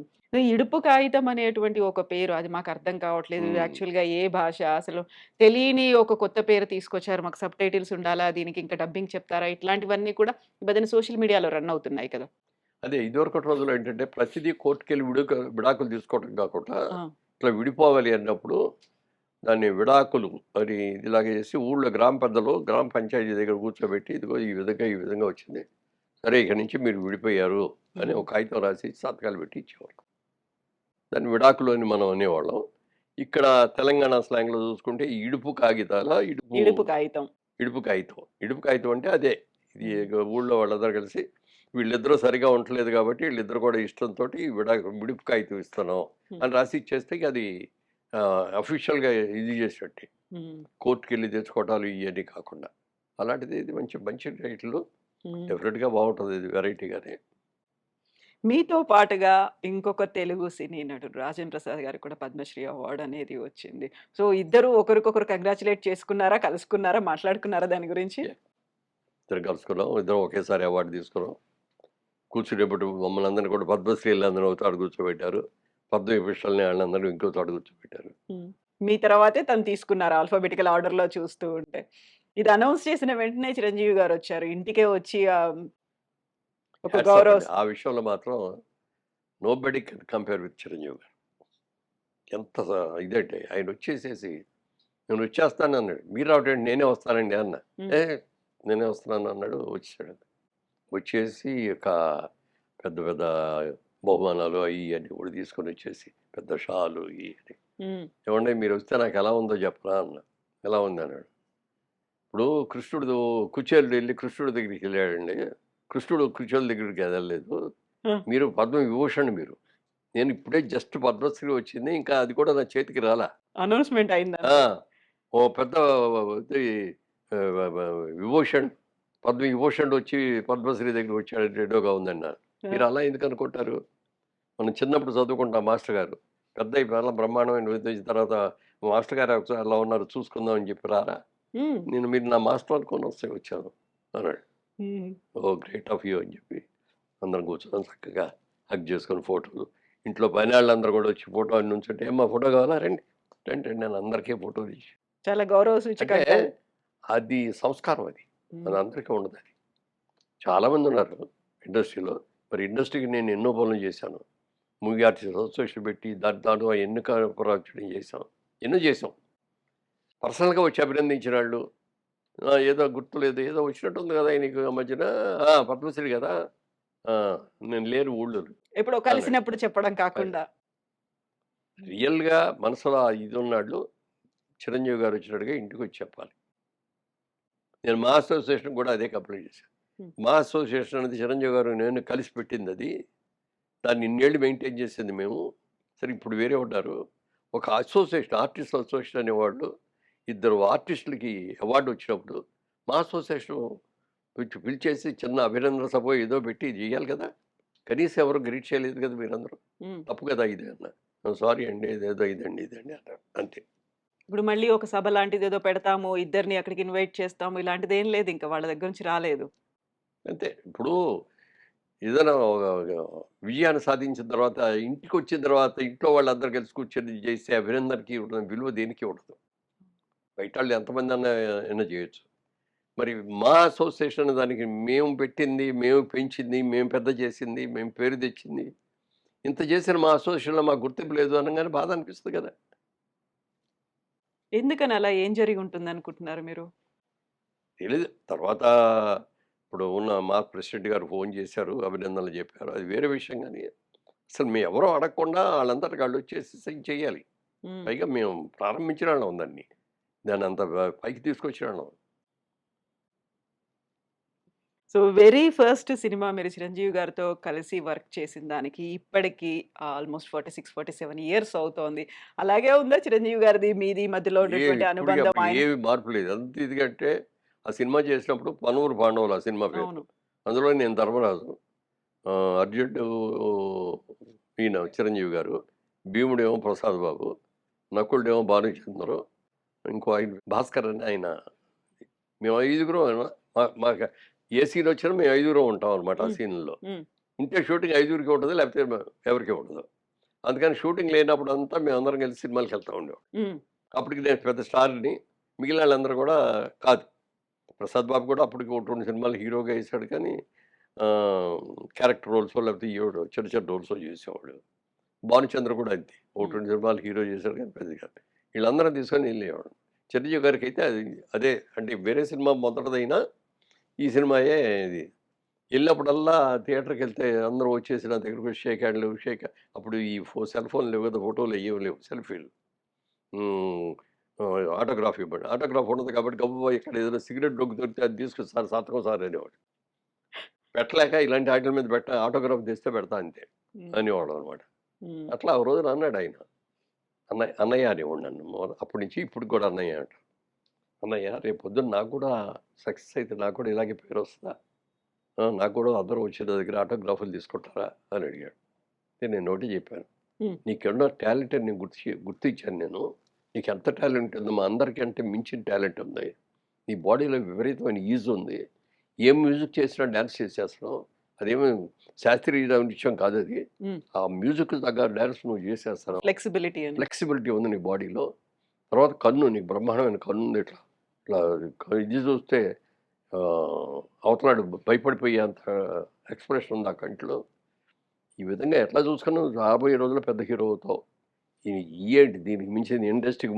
ఇడుపు కాగితం అనేటువంటి ఒక పేరు అది మాకర్థం కావట్లేదు. హ్మ్. యాక్చువల్‌గా ఏ భాష అసలు తెలియని ఒక కొత్త పేరు తీసుకొచ్చారు. మాకు సబ్‌టైటిల్స్ ఉండాలా? దీనికి ఇంకా డబ్బింగ్ చెప్తారా? ఇట్లాంటివన్నీ కూడా ఈ మధ్యన సోషల్ మీడియాలో రన్ అవుతున్నాయి కదా! అదే ఇదివరకటి రోజుల్లో ఏంటంటే ప్రతిదీ కోర్ట్‌కెళ్ళి విడాకులు తీసుకోవడం కాకుండా ఆ! ఇట్లా విడిపోవాలి అన్నప్పుడు దాన్ని విడాకులు మరి ఇలాగ చేసి ఊళ్ళో గ్రామ పెద్దలు గ్రామ పంచాయతీ దగ్గర కూర్చోబెట్టి ఇదిగో ఈ విధంగా వచ్చింది. సరే ఇక నుంచి మీరు విడిపోయారు అని హ్మ్. ఒక కాగితం రాసి సంతకాలు పెట్టి ఇచ్చేవారు. దాన్ని విడాకులు అని మనం అనేవాళ్ళం. ఇక్కడ తెలంగాణ స్లాంగ్‌లో చూసుకుంటే ఈ ఇడుపు కాగితాల ఇడుపు కాగితం. ఇడుపు కాగితం. ఇడుపు కాగితం అంటే అదే. ఇది హ్మ్. ఊళ్ళో వాళ్ళందరూ కలిసి వీళ్ళిద్దరూ సరిగ్గా ఉండట్లేదు కాబట్టి వీళ్ళిద్దరూ కూడా ఇష్టంతోటి విడుపు కాగితం ఇస్తున్నాం హ్మ్. అని రాసి ఇచ్చేస్తే ఇక అది అఫీషియల్‌గా ఇది చేసినట్టే. హ్మ్. కోర్ట్‌కెళ్ళి తెచ్చుకోవటాలు ఇయన్నీ కాకుండా. అలాంటిది ఇది మంచి మంచి టైటిలు. హ్మ్. డెఫినిట్‌గా బావుంటది ఇది వెరైటీగానే. మీతో పాటుగా ఇంకొక తెలుగు సినీ నటుడు 'రాజేంద్ర ప్రసాద్' గారికి కూడా పద్మశ్రీ అవార్డ్ అనేది వచ్చింది. సో, ఇద్దరు ఒకరికొకరు కంగ్రాచ్యులేట్ చేసుకున్నారా? కలుసుకున్నారా? మాట్లాడుకున్నారా దాని గురించి? యాహ్! ఇద్దరం కలుసుకున్నాం. ఇద్దరం ఒకేసారి అవార్డ్ తీసుకున్నాం. కూర్చునేప్పుడు మమ్మల్ని అందరిని కూడా పద్మశ్రీలందరిని ఒక చోట కూర్చోబెట్టారు. పద్మవిభూషణ్‌లని ఆళ్ళందరిని ఇంకో చోట కూర్చోబెట్టారు. హ్మ్. మీ తర్వాతే తను తీసుకున్నారు ఆల్ఫాబెటికల్ ఆర్డర్‌లో చూస్తూ ఉంటే. ఇది అనౌన్స్ చేసిన వెంటనే చిరంజీవి గారొచ్చారు. ఇంటికే వచ్చి ఒక హ్యాట్స్ ఆఫ్ గౌరవ అండి. ఆ విషయంలో మాత్రం nobody can compare with Chiranjeevi గారు. ఎంత ఇదంటే ఆయనొచ్చేసేసి నేనొచ్చేస్తానన్నాడు. మీరు రావటమేంటి నేనే వస్తానండి అన్నా. హ్మ్. ఏ నేనే వస్తున్నాను అన్నాడు. వచ్చేసాడు. వచ్చేసి ఒక పెద్ద పెద్ద బహుమానాలు అయి ఇయన్నీ కూడా తీసుకొనొచ్చేసి పెద్ద షాలు ఇయన్నీ. హ్మ్. ఏవండీ మీరొస్తే నాకెలా ఉందో చెప్పరా అన్నా. ఎలా ఉందన్నాడు. ఇప్పుడు కృష్ణుడు కుచేలుడు ఎళ్లి కృష్ణుడి దగ్గరికెళ్ళాడండి. కృష్ణుడు కుచేలుడి దగ్గరికి ఎళ్ళలేదు. ఆ! మీరు పద్మ విభూషణ్ మీరు. నేను ఇప్పుడే జస్ట్ పద్మశ్రీ వచ్చింది. ఇంకా అది కూడా నా చేతికి రాలా. అనౌన్స్‌మెంట్ ఆ! అయిందంతే. ఓ పెద్ద ఇది విభూషణ్ పద్మ విభూషణ్ వచ్చి పద్మశ్రీ దగ్గరికి వచ్చాడంటే ఏదోగా ఉందన్నారు. ఆ! మీరు అలా ఎందుకు అనుకుంటారు? మనం చిన్నప్పుడు చదువుకుంటాం మాస్టర్ గారు. పెద్ద అయిపోయాక బ్రహ్మాండమైన విద్య తర్వాత మాస్టర్ గారు ఒకసారి అలా ఉన్నారు చూసుకుందాం అని చెప్పి రారా? హ్మ్. మీరు నా మాస్టర్ అనుకోని వచ్చాను అన్నాడు. హ్మ్. ఓహ్! గ్రేట్ ఆఫ్ యూ అని చెప్పి అందరం కూర్చున్నాం చక్కగా హగ్ చేసుకొని ఫోటోలు. ఇంట్లో పనాళ్ళందరూ కూడా వచ్చి ఫోటో అని నుంచుంటే "ఏమ్మా ఫోటో కావాలా? రండి." రండి నేను అందరికీ ఫోటో తీసి చాలా గౌరవ అంటే సూచకంగా అది సంస్కారం అది. హ్మ్. అది అందరికీ ఉండదది. చాలామంది ఉన్నారు ఇండస్ట్రీలో. మరి ఇండస్ట్రీకి నేను ఎన్నో పనులు చేశాను. మూవీ ఆర్టిస్ట్ అసోసియేషన్ పెట్టి దాంట్లో ఎన్నిక ప్రచురణ చేశాం. ఎన్నో చేశాం. పర్సనల్‌గా వచ్చి అభినందించినాళ్ళు. ఏదో గుర్తులేదు. ఏదో వచ్చినట్టుంది కదా! నీకు ఆ మధ్యన. పద్మశ్రీ కదా! ఆ! నేను లేను ఊళ్ళో ఎప్పుడో అన్నాడు. కలిసినప్పుడు చెప్పడం అది కాకుండా. రియల్‌గా మనసులో ఆ ఇదున్నాళ్ళు చిరంజీవి గారు వచ్చినట్టుగా ఇంటికొచ్చి చెప్పాలి. నేను మా అసోసియేషన్‌కి కూడా అదే కంప్లెయింట్ చేశాను. హ్మ్. మా అసోసియేషన్ అనేది చిరంజీవి గారు నేను కలిసి పెట్టిందది. దాన్ని ఇన్నేళ్ళు మెయింటైన్ చేసింది మేము. సరే ఇప్పుడు వేరే ఉన్నారు. ఒక అసోసియేషన్ ఆర్టిస్ట్ అసోసియేషన్ అనేవాళ్ళు ఇద్దరు ఆర్టిస్టులకి అవార్డ్ వచ్చినప్పుడు మా అసోసియేషన్ పిలిచేసి చిన్న అభినందన సభో ఏదో పెట్టి చేయాలి కదా! కనీసం ఎవరు గ్రీట్ చేయలేదు కదా మీరందరూ. హ్మ్. తప్పు కదా ఇది అన్నా. సారీ అండి ఇదేదో ఇదండి ఇదండి అన్నాడు. అంతే. ఇప్పుడు మళ్ళీ ఒక సభ లాంటిదేదో పెడతాము. ఇద్దరిని అక్కడికి ఇన్వైట్ చేస్తాము. ఇలాంటిదేం లేదింక వాళ్ళ దగ్గర నుంచి రాలేదు. అంతే. ఇప్పుడు ఏదైనా ఒక విజయాన్ని సాధించిన తర్వాత ఇంటికొచ్చిన తర్వాత ఇంట్లో వాళ్ళందరూ కలిసి కూర్చొని చేసే అభినందనకి ఉన్న విలువ దేనికి ఉండదు. బయటాళ్ళు ఎంతమందన్నా అయినా చేయొచ్చు. మరి మా అసోసియేషన్ దానికి మేము పెట్టింది, మేము పెంచింది, మేము పెద్ద చేసింది, మేము పేరు తెచ్చింది. ఇంత చేసిన మా అసోసియేషన్‌లో మాకు గుర్తింపు లేదు అనంగానే బాధ అనిపిస్తది కదా! ఎందుకని అలా ఏం జరిగుంటుందనుకుంటున్నారు మీరు? తెలీదు. తర్వాత ఇప్పుడు ఉన్న మా ప్రెసిడెంట్ గారు ఫోన్ చేశారు. అభినందనలు చెప్పారు. అది వేరే విషయం గానీ, అసలు మేమెవరో అడగకుండా ఆళ్ళంతటకి ఆళ్ళొచ్చేసేసి చెయ్యాలి. హ్మ్. పైగా మేము ప్రారంభించినోళ్ళం దాన్ని. దాన్నంత పైకి తీసుకొచ్చినోళ్ళం. సో, వెరీ ఫస్ట్ సినిమా మీరు చిరంజీవి గారితో కలిసి వర్క్ చేసిన దానికి ఇప్పటికి ఆల్‌మోస్ట్ 46, 47 ఇయర్స్ అవుతోంది. అలాగే ఉందా చిరంజీవి గారిది, మీది మధ్యలో ఉన్నటువంటి ఇప్పటికి అనుబంధం అప్పటికి ఆయన ఏమి మార్పు లేదు. ఎంత ఇదిగంటే ఆ సినిమా చేసినప్పుడు 'పనూరు పాండవులు' ఆ సినిమా పేరు. అవును. అందులో నేను ధర్మరాజు. అర్జునుడు ఈయన చిరంజీవి గారు. భీముడేమో ప్రసాద్ బాబు. నకులుడేమో భానుచంద్రు. ఇంకో ఆయన భాస్కర్ అని ఆయన. మేము ఐదుగురం మాకు ఏ సీన్ వచ్చినా మేము ఐదుగురం ఉంటాం అనమాట ఆ హ్మ్. సీన్‌లో. హ్మ్. ఉంటే షూటింగ్ ఐదుగురికి ఉంటది. లేకపోతే ఎవరికీ ఉండదు. అందుకని షూటింగ్ లేనప్పుడంతా మేమందరం కలిసి సినిమాలకెళ్తా ఉండేవాళ్ళం. హ్మ్. అప్పటికి నేను పెద్ద స్టార్‌ని. మిగిలిన వాళ్ళందరూ కూడా కాదు. ప్రసాద్ బాబు కూడా అప్పటికి ఒకటి 2 సినిమాలు హీరోగా ఏసాడు కానీ ఆహ్, క్యారెక్టర్ రోల్సో లేకపోతే ఏవో చిన్న చిన్న రోల్సో చేసేవాడు. భానుచంద్ర కూడా అంతే. ఒకటి హ్మ్. 2 సినిమాలు హీరో చేశాడు కానీ పెద్దగా. వీళ్ళందరం తీసుకొని ఎళ్ళేవాడు. చిరంజీవి గారికైతే అది అదే అంటే వేరే సినిమా మొదటిదైనా ఈ సినిమాయే ఇది. ఎళ్ళినప్పుడల్లా థియేటర్‌కెళ్తే అందరూ వచ్చేసి నా దగ్గరకొచ్చి షేక్ హ్యాండ్‌లు అప్పుడు ఈ సెల్ ఫోన్‌లు లేవు కదా! ఫోటోలు అయ్యేవి లేవు. సెల్ఫీలు. హ్మ్. ఆటోగ్రాఫ్ ఇవ్వండి. ఆటోగ్రాఫ్ ఉండదు కాబట్టి గబగబా ఇక్కడ ఏదైనా సిగరెట్ డొంకు దొరికితే అది తీసుకొని సార్ సంతకం సార్ అనేవాడు. పెట్టలేక ఇలాంటి ఆటిల మీద ఆటోగ్రాఫ్ తెస్తే పెడతా అంతే హ్మ్. అనేవాళ్ళమనమాట. హ్మ్. అట్లా ఓ రోజున అన్నాడాయన. అన్నయ్య అన్నయ్య అనేవాడు నన్ను. అప్పటి నుంచి ఇప్పటికి కూడా అన్నయ్య అంట. అన్నయ్య రేపు పొద్దున్న నాకు కూడా సక్సెస్ అయితే నాకు కూడా ఇలాగే పేరు వస్తుందా? నాకు కూడా అందరూ వచ్చి నా దగ్గర ఆటోగ్రాఫ్‌లు తీసుకుంటారా? అని అడిగాడు. అయితే నేను ఒకటే చెప్పాను. హ్మ్. నీకున్న టాలెంట్ అని నేను గుర్తించాను నేను. నీకెంత టాలెంట్ ఉందో మా అందరికంటే మించిన టాలెంట్ ఉంది. నీ బాడీలో విపరీతమైన ఈజ్ ఉంది. ఏ మ్యూజిక్ చేసినా డాన్స్ చేసేస్తున్నావు. అదేమి శాస్త్రీయ నృత్యం కాదది. హ్మ్. ఆ మ్యూజిక్‌కి తగ్గ డాన్స్ నువ్వు చేసేస్తున్నావు. ఫ్లెక్సిబిలిటీ అని. ఫ్లెక్సిబిలిటీ ఉంది నీ బాడీలో. తర్వాత కన్ను నీకు బ్రహ్మాండమైన కన్నుంది ఇట్లా. ఇట్లా ఇది చూస్తే అవతలాడు భయపడిపోయేంత ఎక్స్‌ప్రెషన్ ఉంది ఆ కంట్లో. ఈ విధంగా ఎట్లా చూసుకున్నావు రాబోయే రోజుల్లో పెద్ద హీరో అవుతావు. ఏంటి దీనికి మించింది ఇండస్ట్రీకి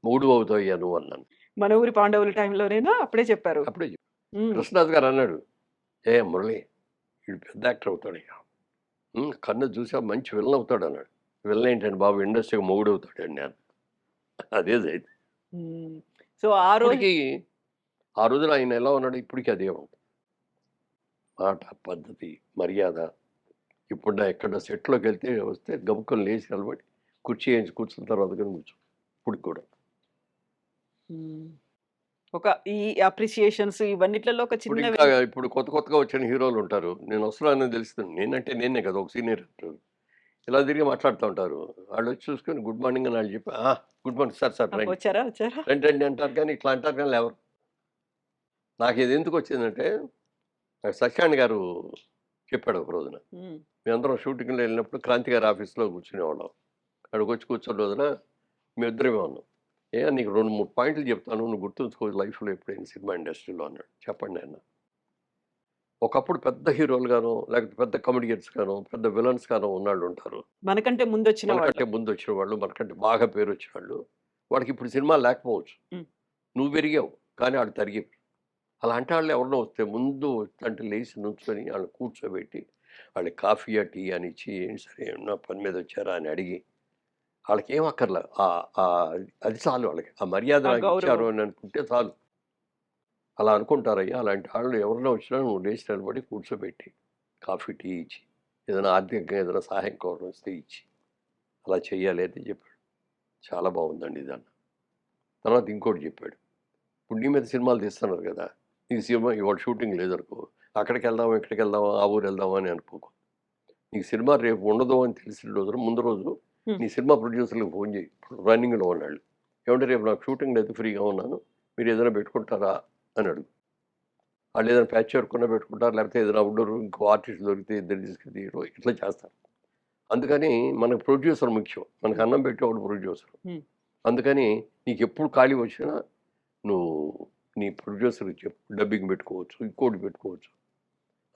మొగుడువవుతావయ్యా నువ్వు అన్నాను. 'మన ఊరి పాండవులు' టైంలోనేనా? అప్పుడే చెప్పారు. అప్పుడే చెప్పాను. హ్మ్. కృష్ణరాజు గారు అన్నాడు, మురళి వీడు పెద్ద యాక్టర్ అవుతాడయ్యా. కన్ను చూసావా మంచి విలన్ అవుతాడు అన్నాడు. విలన్ ఏంటండి బాబు ఇండస్ట్రీకి మొగుడవుతాడండి అన్నాను. అదే జరిగింది. హ్మ్. సో, ఆ రోజు ఇప్పటికి ఆ రోజున ఆయన ఎలా ఉన్నాడో ఇప్పటికి అదే ఉంది. మాట, పద్ధతి, మర్యాద. ఇప్పుడు నా ఎక్కడ సెట్‌లోకెళ్తే వస్తే గబుక్కన లేచి నిలబడి కుర్చీ ఏయించి కూర్చున్న తర్వాత గాని కూర్చో. ఇప్పటికి కూడా. హ్మ్. ఒక ఈ అప్రిషియేషన్స్ ఇవన్నిట్లలో ఒక ఇప్పుడు చిన్న ఇంకా ఇప్పుడు కొత్తగా వచ్చిన హీరోలుంటారు. నేను వస్తున్నానని తెలుస్తుంది. నేనంటే నేనే కదా! ఒక సీనియర్ యాక్టర్. ఇలా తిరిగి మాట్లాడుతూ ఉంటారు. ఆళ్ళొచ్చి చూసుకొని గుడ్ మార్నింగ్ అని ఆళ్ళు చెప్పి, గుడ్ మార్నింగ్ సార్ రండి. వచ్చారా? రండి అంటారు కానీ ఇట్లా అంటారు కానీ లేవరు. నాకిది ఎందుకొచ్చిందంటే సత్యనారాయణ గారు చెప్పాడు ఒక రోజున. హ్మ్. మేమందరం షూటింగ్‌లో వెళ్ళినప్పుడు క్రాంతి గారి ఆఫీస్‌లో కూర్చునేవాళ్ళం. అక్కడికొచ్చి కూర్చున్న రోజున మేమిద్దరమే ఉన్నాం. నీకు 2, 3 పాయింట్లు చెప్తాను. నువ్వు గుర్తుంచుకో లైఫ్‌లో ఎప్పుడైనా సినిమా ఇండస్ట్రీలో అన్నాడు. చెప్పండి అన్నా. ఒకప్పుడు పెద్ద హీరోలుగానో, లేకపోతే పెద్ద కమెడియన్స్‌గానో, పెద్ద విలన్స్‌గానో ఉన్నాళ్ళుంటారు. మనకంటే ముందొచ్చిన వాళ్ళు. మనకంటే ముందొచ్చిన వాళ్ళు, మనకంటే బాగా పేరొచ్చిన వాళ్ళు. వాళ్ళకిప్పుడు సినిమాలు లేకపోవచ్చు. హ్మ్. నువ్వు పెరిగావు. కానీ ఆళ్ళు తరిగారు. అలాంటి వాళ్ళు ఎవరైనా వస్తే ముందు అంటే లేచి నుంచొని ఆళ్ళని కూర్చోబెట్టి, వాళ్ళకి కాఫీయా, టీ అని ఇచ్చి, "ఏంటి సార్ ఏమన్నా పని మీద వచ్చారా?" అని అడిగి, ఆళ్ళకేం అక్కర్లా. అది చాలు వాళ్ళకి. ఆ మర్యాద ఆ నాకిచ్చారు గౌరవం. అని అనుకుంటే చాలు. అలా అనుకుంటారయ్యా. అలాంటి వాళ్ళు ఎవరైనా వచ్చినా నువ్వు లేచి నిలబడి కూర్చోబెట్టి, కాఫీ, టీ ఇచ్చి, ఏదైనా ఆర్థికంగా ఏదైనా సహాయం కావాల్సి వస్తే ఇచ్చి, అలా చెయ్యాలి అని చెప్పాడు. చాలా బాగుందండి ఇదన్న. తర్వాత ఇంకోటి చెప్పాడు. ఇప్పుడు నీ మీద సినిమాలు తీస్తున్నారు కదా! ఈ సినిమా ఇవాళ షూటింగ్ లేదనుకో, అక్కడికెళ్దామా, ఇక్కడికెళ్దామా, ఆ ఊరెళ్దామా అని అనుకోకు. నీకు సినిమా రేపు ఉండదు అని తెలిసిన రోజున ముందు రోజు హ్మ్. నీ సినిమా ప్రొడ్యూసర్‌లకి ఫోన్ చెయ్యి. రన్నింగ్‌లో ఉన్నాళ్ళు. ఏవండీ రేపు నాకు షూటింగ్ లేదు ఫ్రీగా ఉన్నాను. మీరేదైనా పెట్టుకుంటారా అని అడుగు. ఆళ్ళేదైనా ప్యాచ్ వర్క్ ఉన్నా పెట్టుకుంటారు. లేకపోతే ఏదైనా అవుట్‌డోర్ ఇంకో ఆర్టిస్ట్ దొరికితే ఇద్దరు తీసుకెళ్ళి తీయడం ఇట్లా చేస్తారు. అందుకని మనకు ప్రొడ్యూసర్ ముఖ్యం. మనకు అన్నం పెట్టేవాడు ప్రొడ్యూసర్. హ్మ్. అందుకని నీకెప్పుడు ఖాళీ వచ్చినా నువ్వు నీ ప్రొడ్యూసర్‌కి చెప్పు. డబ్బింగ్ పెట్టుకోవచ్చు. ఇంకోటి పెట్టుకోవచ్చు.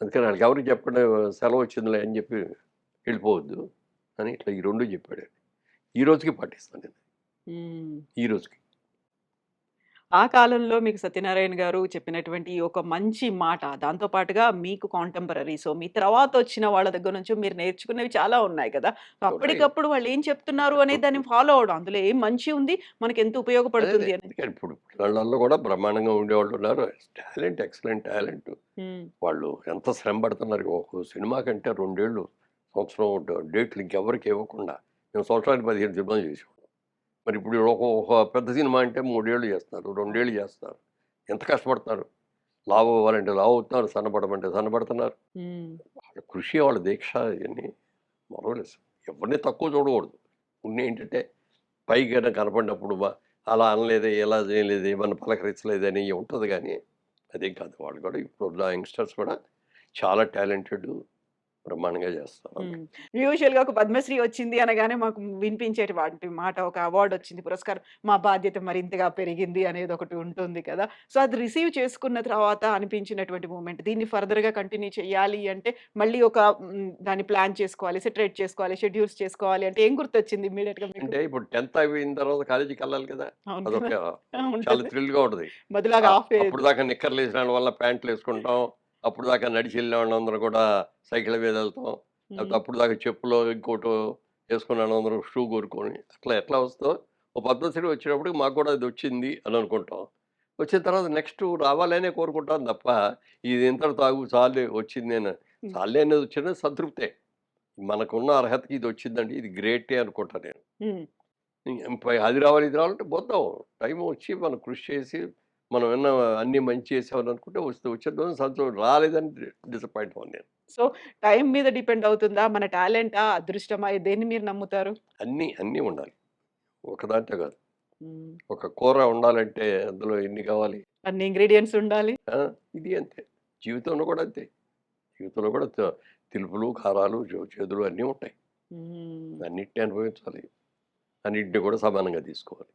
అందుకని ఆళ్ళకెవరికీ చెప్పకుండా సెలవొచ్చిందిలే అని చెప్పి వెళ్ళిపోవద్దు అని ఇట్లా ఈ 2 చెప్పాడు. ఈ రోజుకి పాటిస్తాను నేను. హ్మ్. ఈ రోజుకి. ఆ కాలంలో మీకు సత్యనారాయణ గారు చెప్పినటువంటి ఈ ఒక మంచి మాట, దాంతో పాటుగా మీకు కాంటెంపరరీ సో, మీ తర్వాతొచ్చిన వాళ్ళ దగ్గర నుంచి మీరు నేర్చుకున్నవి చాలా ఉన్నాయి కదా! సో, ఉన్నాయి. అప్పటికప్పుడు వాళ్ళేం చెప్తున్నారు అనేది దాన్ని ఫాలో అవ్వడం. అందులో ఏం మంచి ఉంది, మనకెంత అదే. ఉపయోగపడుతుంది అని. అందుకని ఇప్పుడు పిల్లల్లో కూడా బ్రహ్మాండంగా ఉండేవాళ్ళున్నారు. Talent excellent talent. హ్మ్. వాళ్ళు ఎంత శ్రమ పడుతున్నారు. ఒక సినిమా కంటే 2 ఏళ్ళు, సంవత్సరం డేట్లు ఇంకెవ్వరికీ ఇవ్వకుండా మేము సంవత్సరానికి 15 సినిమాలు చేసేవాళ్ళం. మరి ఇప్పుడు ఒక పెద్ద సినిమా అంటే 3 ఏళ్ళు చేస్తున్నారు. 2 ఏళ్ళు చేస్తున్నారు. ఎంత కష్టపడుతున్నారు. లావు అవ్వాలంటే లావు అవుతున్నారు. సన్నబడమంటే సన్నబడుతున్నారు. హ్మ్. వాళ్ళ కృషి, వాళ్ళ దీక్ష ఇయన్నీ మరవలేసు. ఎవరిని తక్కువ చూడకూడదు. ఉన్నేంటంటే పైకైనా కనపడినప్పుడు అలా అనలేదే, ఇలా చేయలేదే, ఏమన్నా పలకరించలేదని ఉంటది గానీ, అదేం కాదు. వాళ్ళు కూడా ఇప్పుడున్న యంగ్‌స్టర్స్ కూడా చాలా టాలెంటెడ్ బ్రహ్మాండంగా చేస్తారు అందరూ. హ్మ్. యూజువల్‌గా ఒక పద్మశ్రీ వచ్చింది అనగానే మాకు వినిపించేటివాటి మాట ఒక అవార్డొచ్చింది, పురస్కారం. మా బాధ్యత మరింతగా పెరిగింది అనేదొకటి ఉంటుంది కదా! సో, అది రిసీవ్ చేసుకున్న తర్వాత అనిపించినటువంటి మూమెంట్. దీన్ని ఫర్దర్‌గా కంటిన్యూ చేయాలి అంటే మళ్ళీ ఒక దాన్ని ప్లాన్ చేసుకోవాలి, సెటరేట్ చేసుకోవాలి, షెడ్యూల్స్ చేసుకోవాలి అంటే ఏం గుర్తొచ్చింది ఇమ్మీడియేట్‌గా మీకు? అంటే ఇప్పుడు 10థ్ అయిపోయిన తర్వాత కాలేజీకెళ్ళాలి కదా! అవును కదా! అదొక ఆ! చాలా ఉంటది. థ్రిల్‌గా ఉంటది. మొదలగా హాఫ్ అప్పటిదాకా నిక్కర్లేసిన వల్ల ప్యాంట్లేసుకుంటాం. అప్పటిదాకా నడిచి వెళ్ళేవాళ్ళందరూ కూడా సైకిళ్ళ మీద వెళ్తాం. లేకపోతే హ్మ్. అప్పటిదాకా చెప్పులో ఇంకోటో ఏసుకున్నోళ్ళందరూ షూ కొనుక్కొని అట్లా ఎట్లా వస్తాం. ఓ పద్మశ్రీ వచ్చినప్పటికి మాకు కూడా అదొచ్చింది అని అనుకుంటాం. వచ్చిన తర్వాత నెక్స్ట్ రావాలనే కోరుకుంటాం తప్ప, ఇది ఇంతటితో ఆగు చాలులే వచ్చింది అని. హ్మ్. చాలులే అనేది వచ్చినా సంతృప్తే. మనకున్న అర్హతకి ఇది వచ్చిందండి, ఇది గ్రేటే అనుకుంటా నేను. హ్మ్. అది రావాలి ఇది రావాలంటే పోద్దాం. టైం వచ్చి మనం కృషి చేసి మనం ఏమన్నా అన్నీ మంచి చేసామని అనుకుంటే వచ్చేద్దాం సంతోషం. రాలేదని డిసప్పాయింట్ అవ్వను నేను. సో, టైం మీద డిపెండ్ అవుతుందా? మన టాలెంటా? అదృష్టమా? దేన్ని మీరు నమ్ముతారు? అన్నీ ఉండాలి. ఒకదాంతో కాదు. హ్మ్. ఒక కూర ఉండాలంటే అందులో ఎన్ని కావాలి? అన్ని ఇంగ్రీడియెంట్స్ ఉండాలి. ఆ! ఇది అంతే. జీవితంలో కూడా అంతే. జీవితంలో కూడా తెలుపులు, కారాలు, చేదులు అన్నీ ఉంటాయి. హ్మ్. అన్నిటిని అనుభవించాలి. అన్నిటిని కూడా సమానంగా తీసుకోవాలి.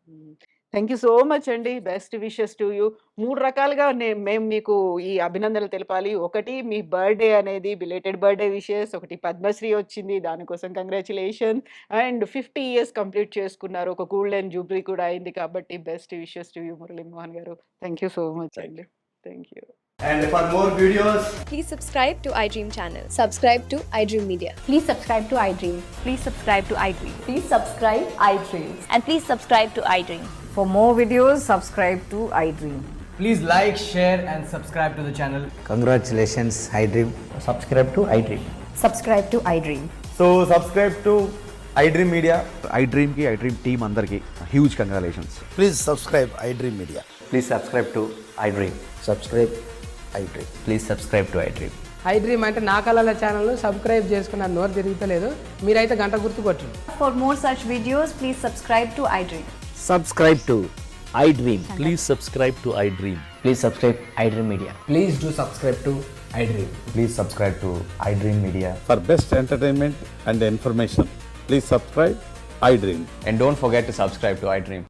థ్యాంక్ యూ సో మచ్ అండి. Best wishes to you. 3 రకాలుగా మేము మీకు ఈ అభినందనలు తెలపాలి. ఒకటి మీ బర్త్‌డే అనేది బిలేటెడ్ బర్త్‌డే విషెస్. ఒకటి పద్మశ్రీ వచ్చింది. దానికోసం కంగ్రాచ్యులేషన్స్. అండ్ 50 ఇయర్స్ కంప్లీట్ చేసుకున్నారు. ఒక గోల్డెన్ జూబ్లీ కూడా అయింది కాబట్టి best wishes to you Murali Mohan గారు. Thank you so much thank అండి. Thank you. And for more videos, Please subscribe to iDream channel. Subscribe to iDream Media. Please subscribe to iDream. Please subscribe to iDream. Please subscribe iDream. And please subscribe to iDream. For more videos, subscribe to iDream. please like, share, and subscribe to the channel. Congratulations, iDream. Subscribe to iDream. Subscribe to iDream. So, subscribe to iDream Media. iDream ki iDream team అందరికి huge congratulations. Please subscribe iDream Media. Please subscribe to iDream. Subscribe iDream. Please subscribe to iDream. iDream అంటే నా కళల ఛానల్ సబ్స్క్రైబ్ చేసుకున్న నోరు తిరుగుతలేదు, మీరైతే గంట గుర్తు కొట్టండి. For more such videos, please subscribe to iDream. Subscribe to iDream. Please subscribe to iDream. Please subscribe iDream Media. Please do subscribe to iDream. Please subscribe to iDream Media. For best entertainment and information, please subscribe iDream. And don't forget to subscribe to iDream.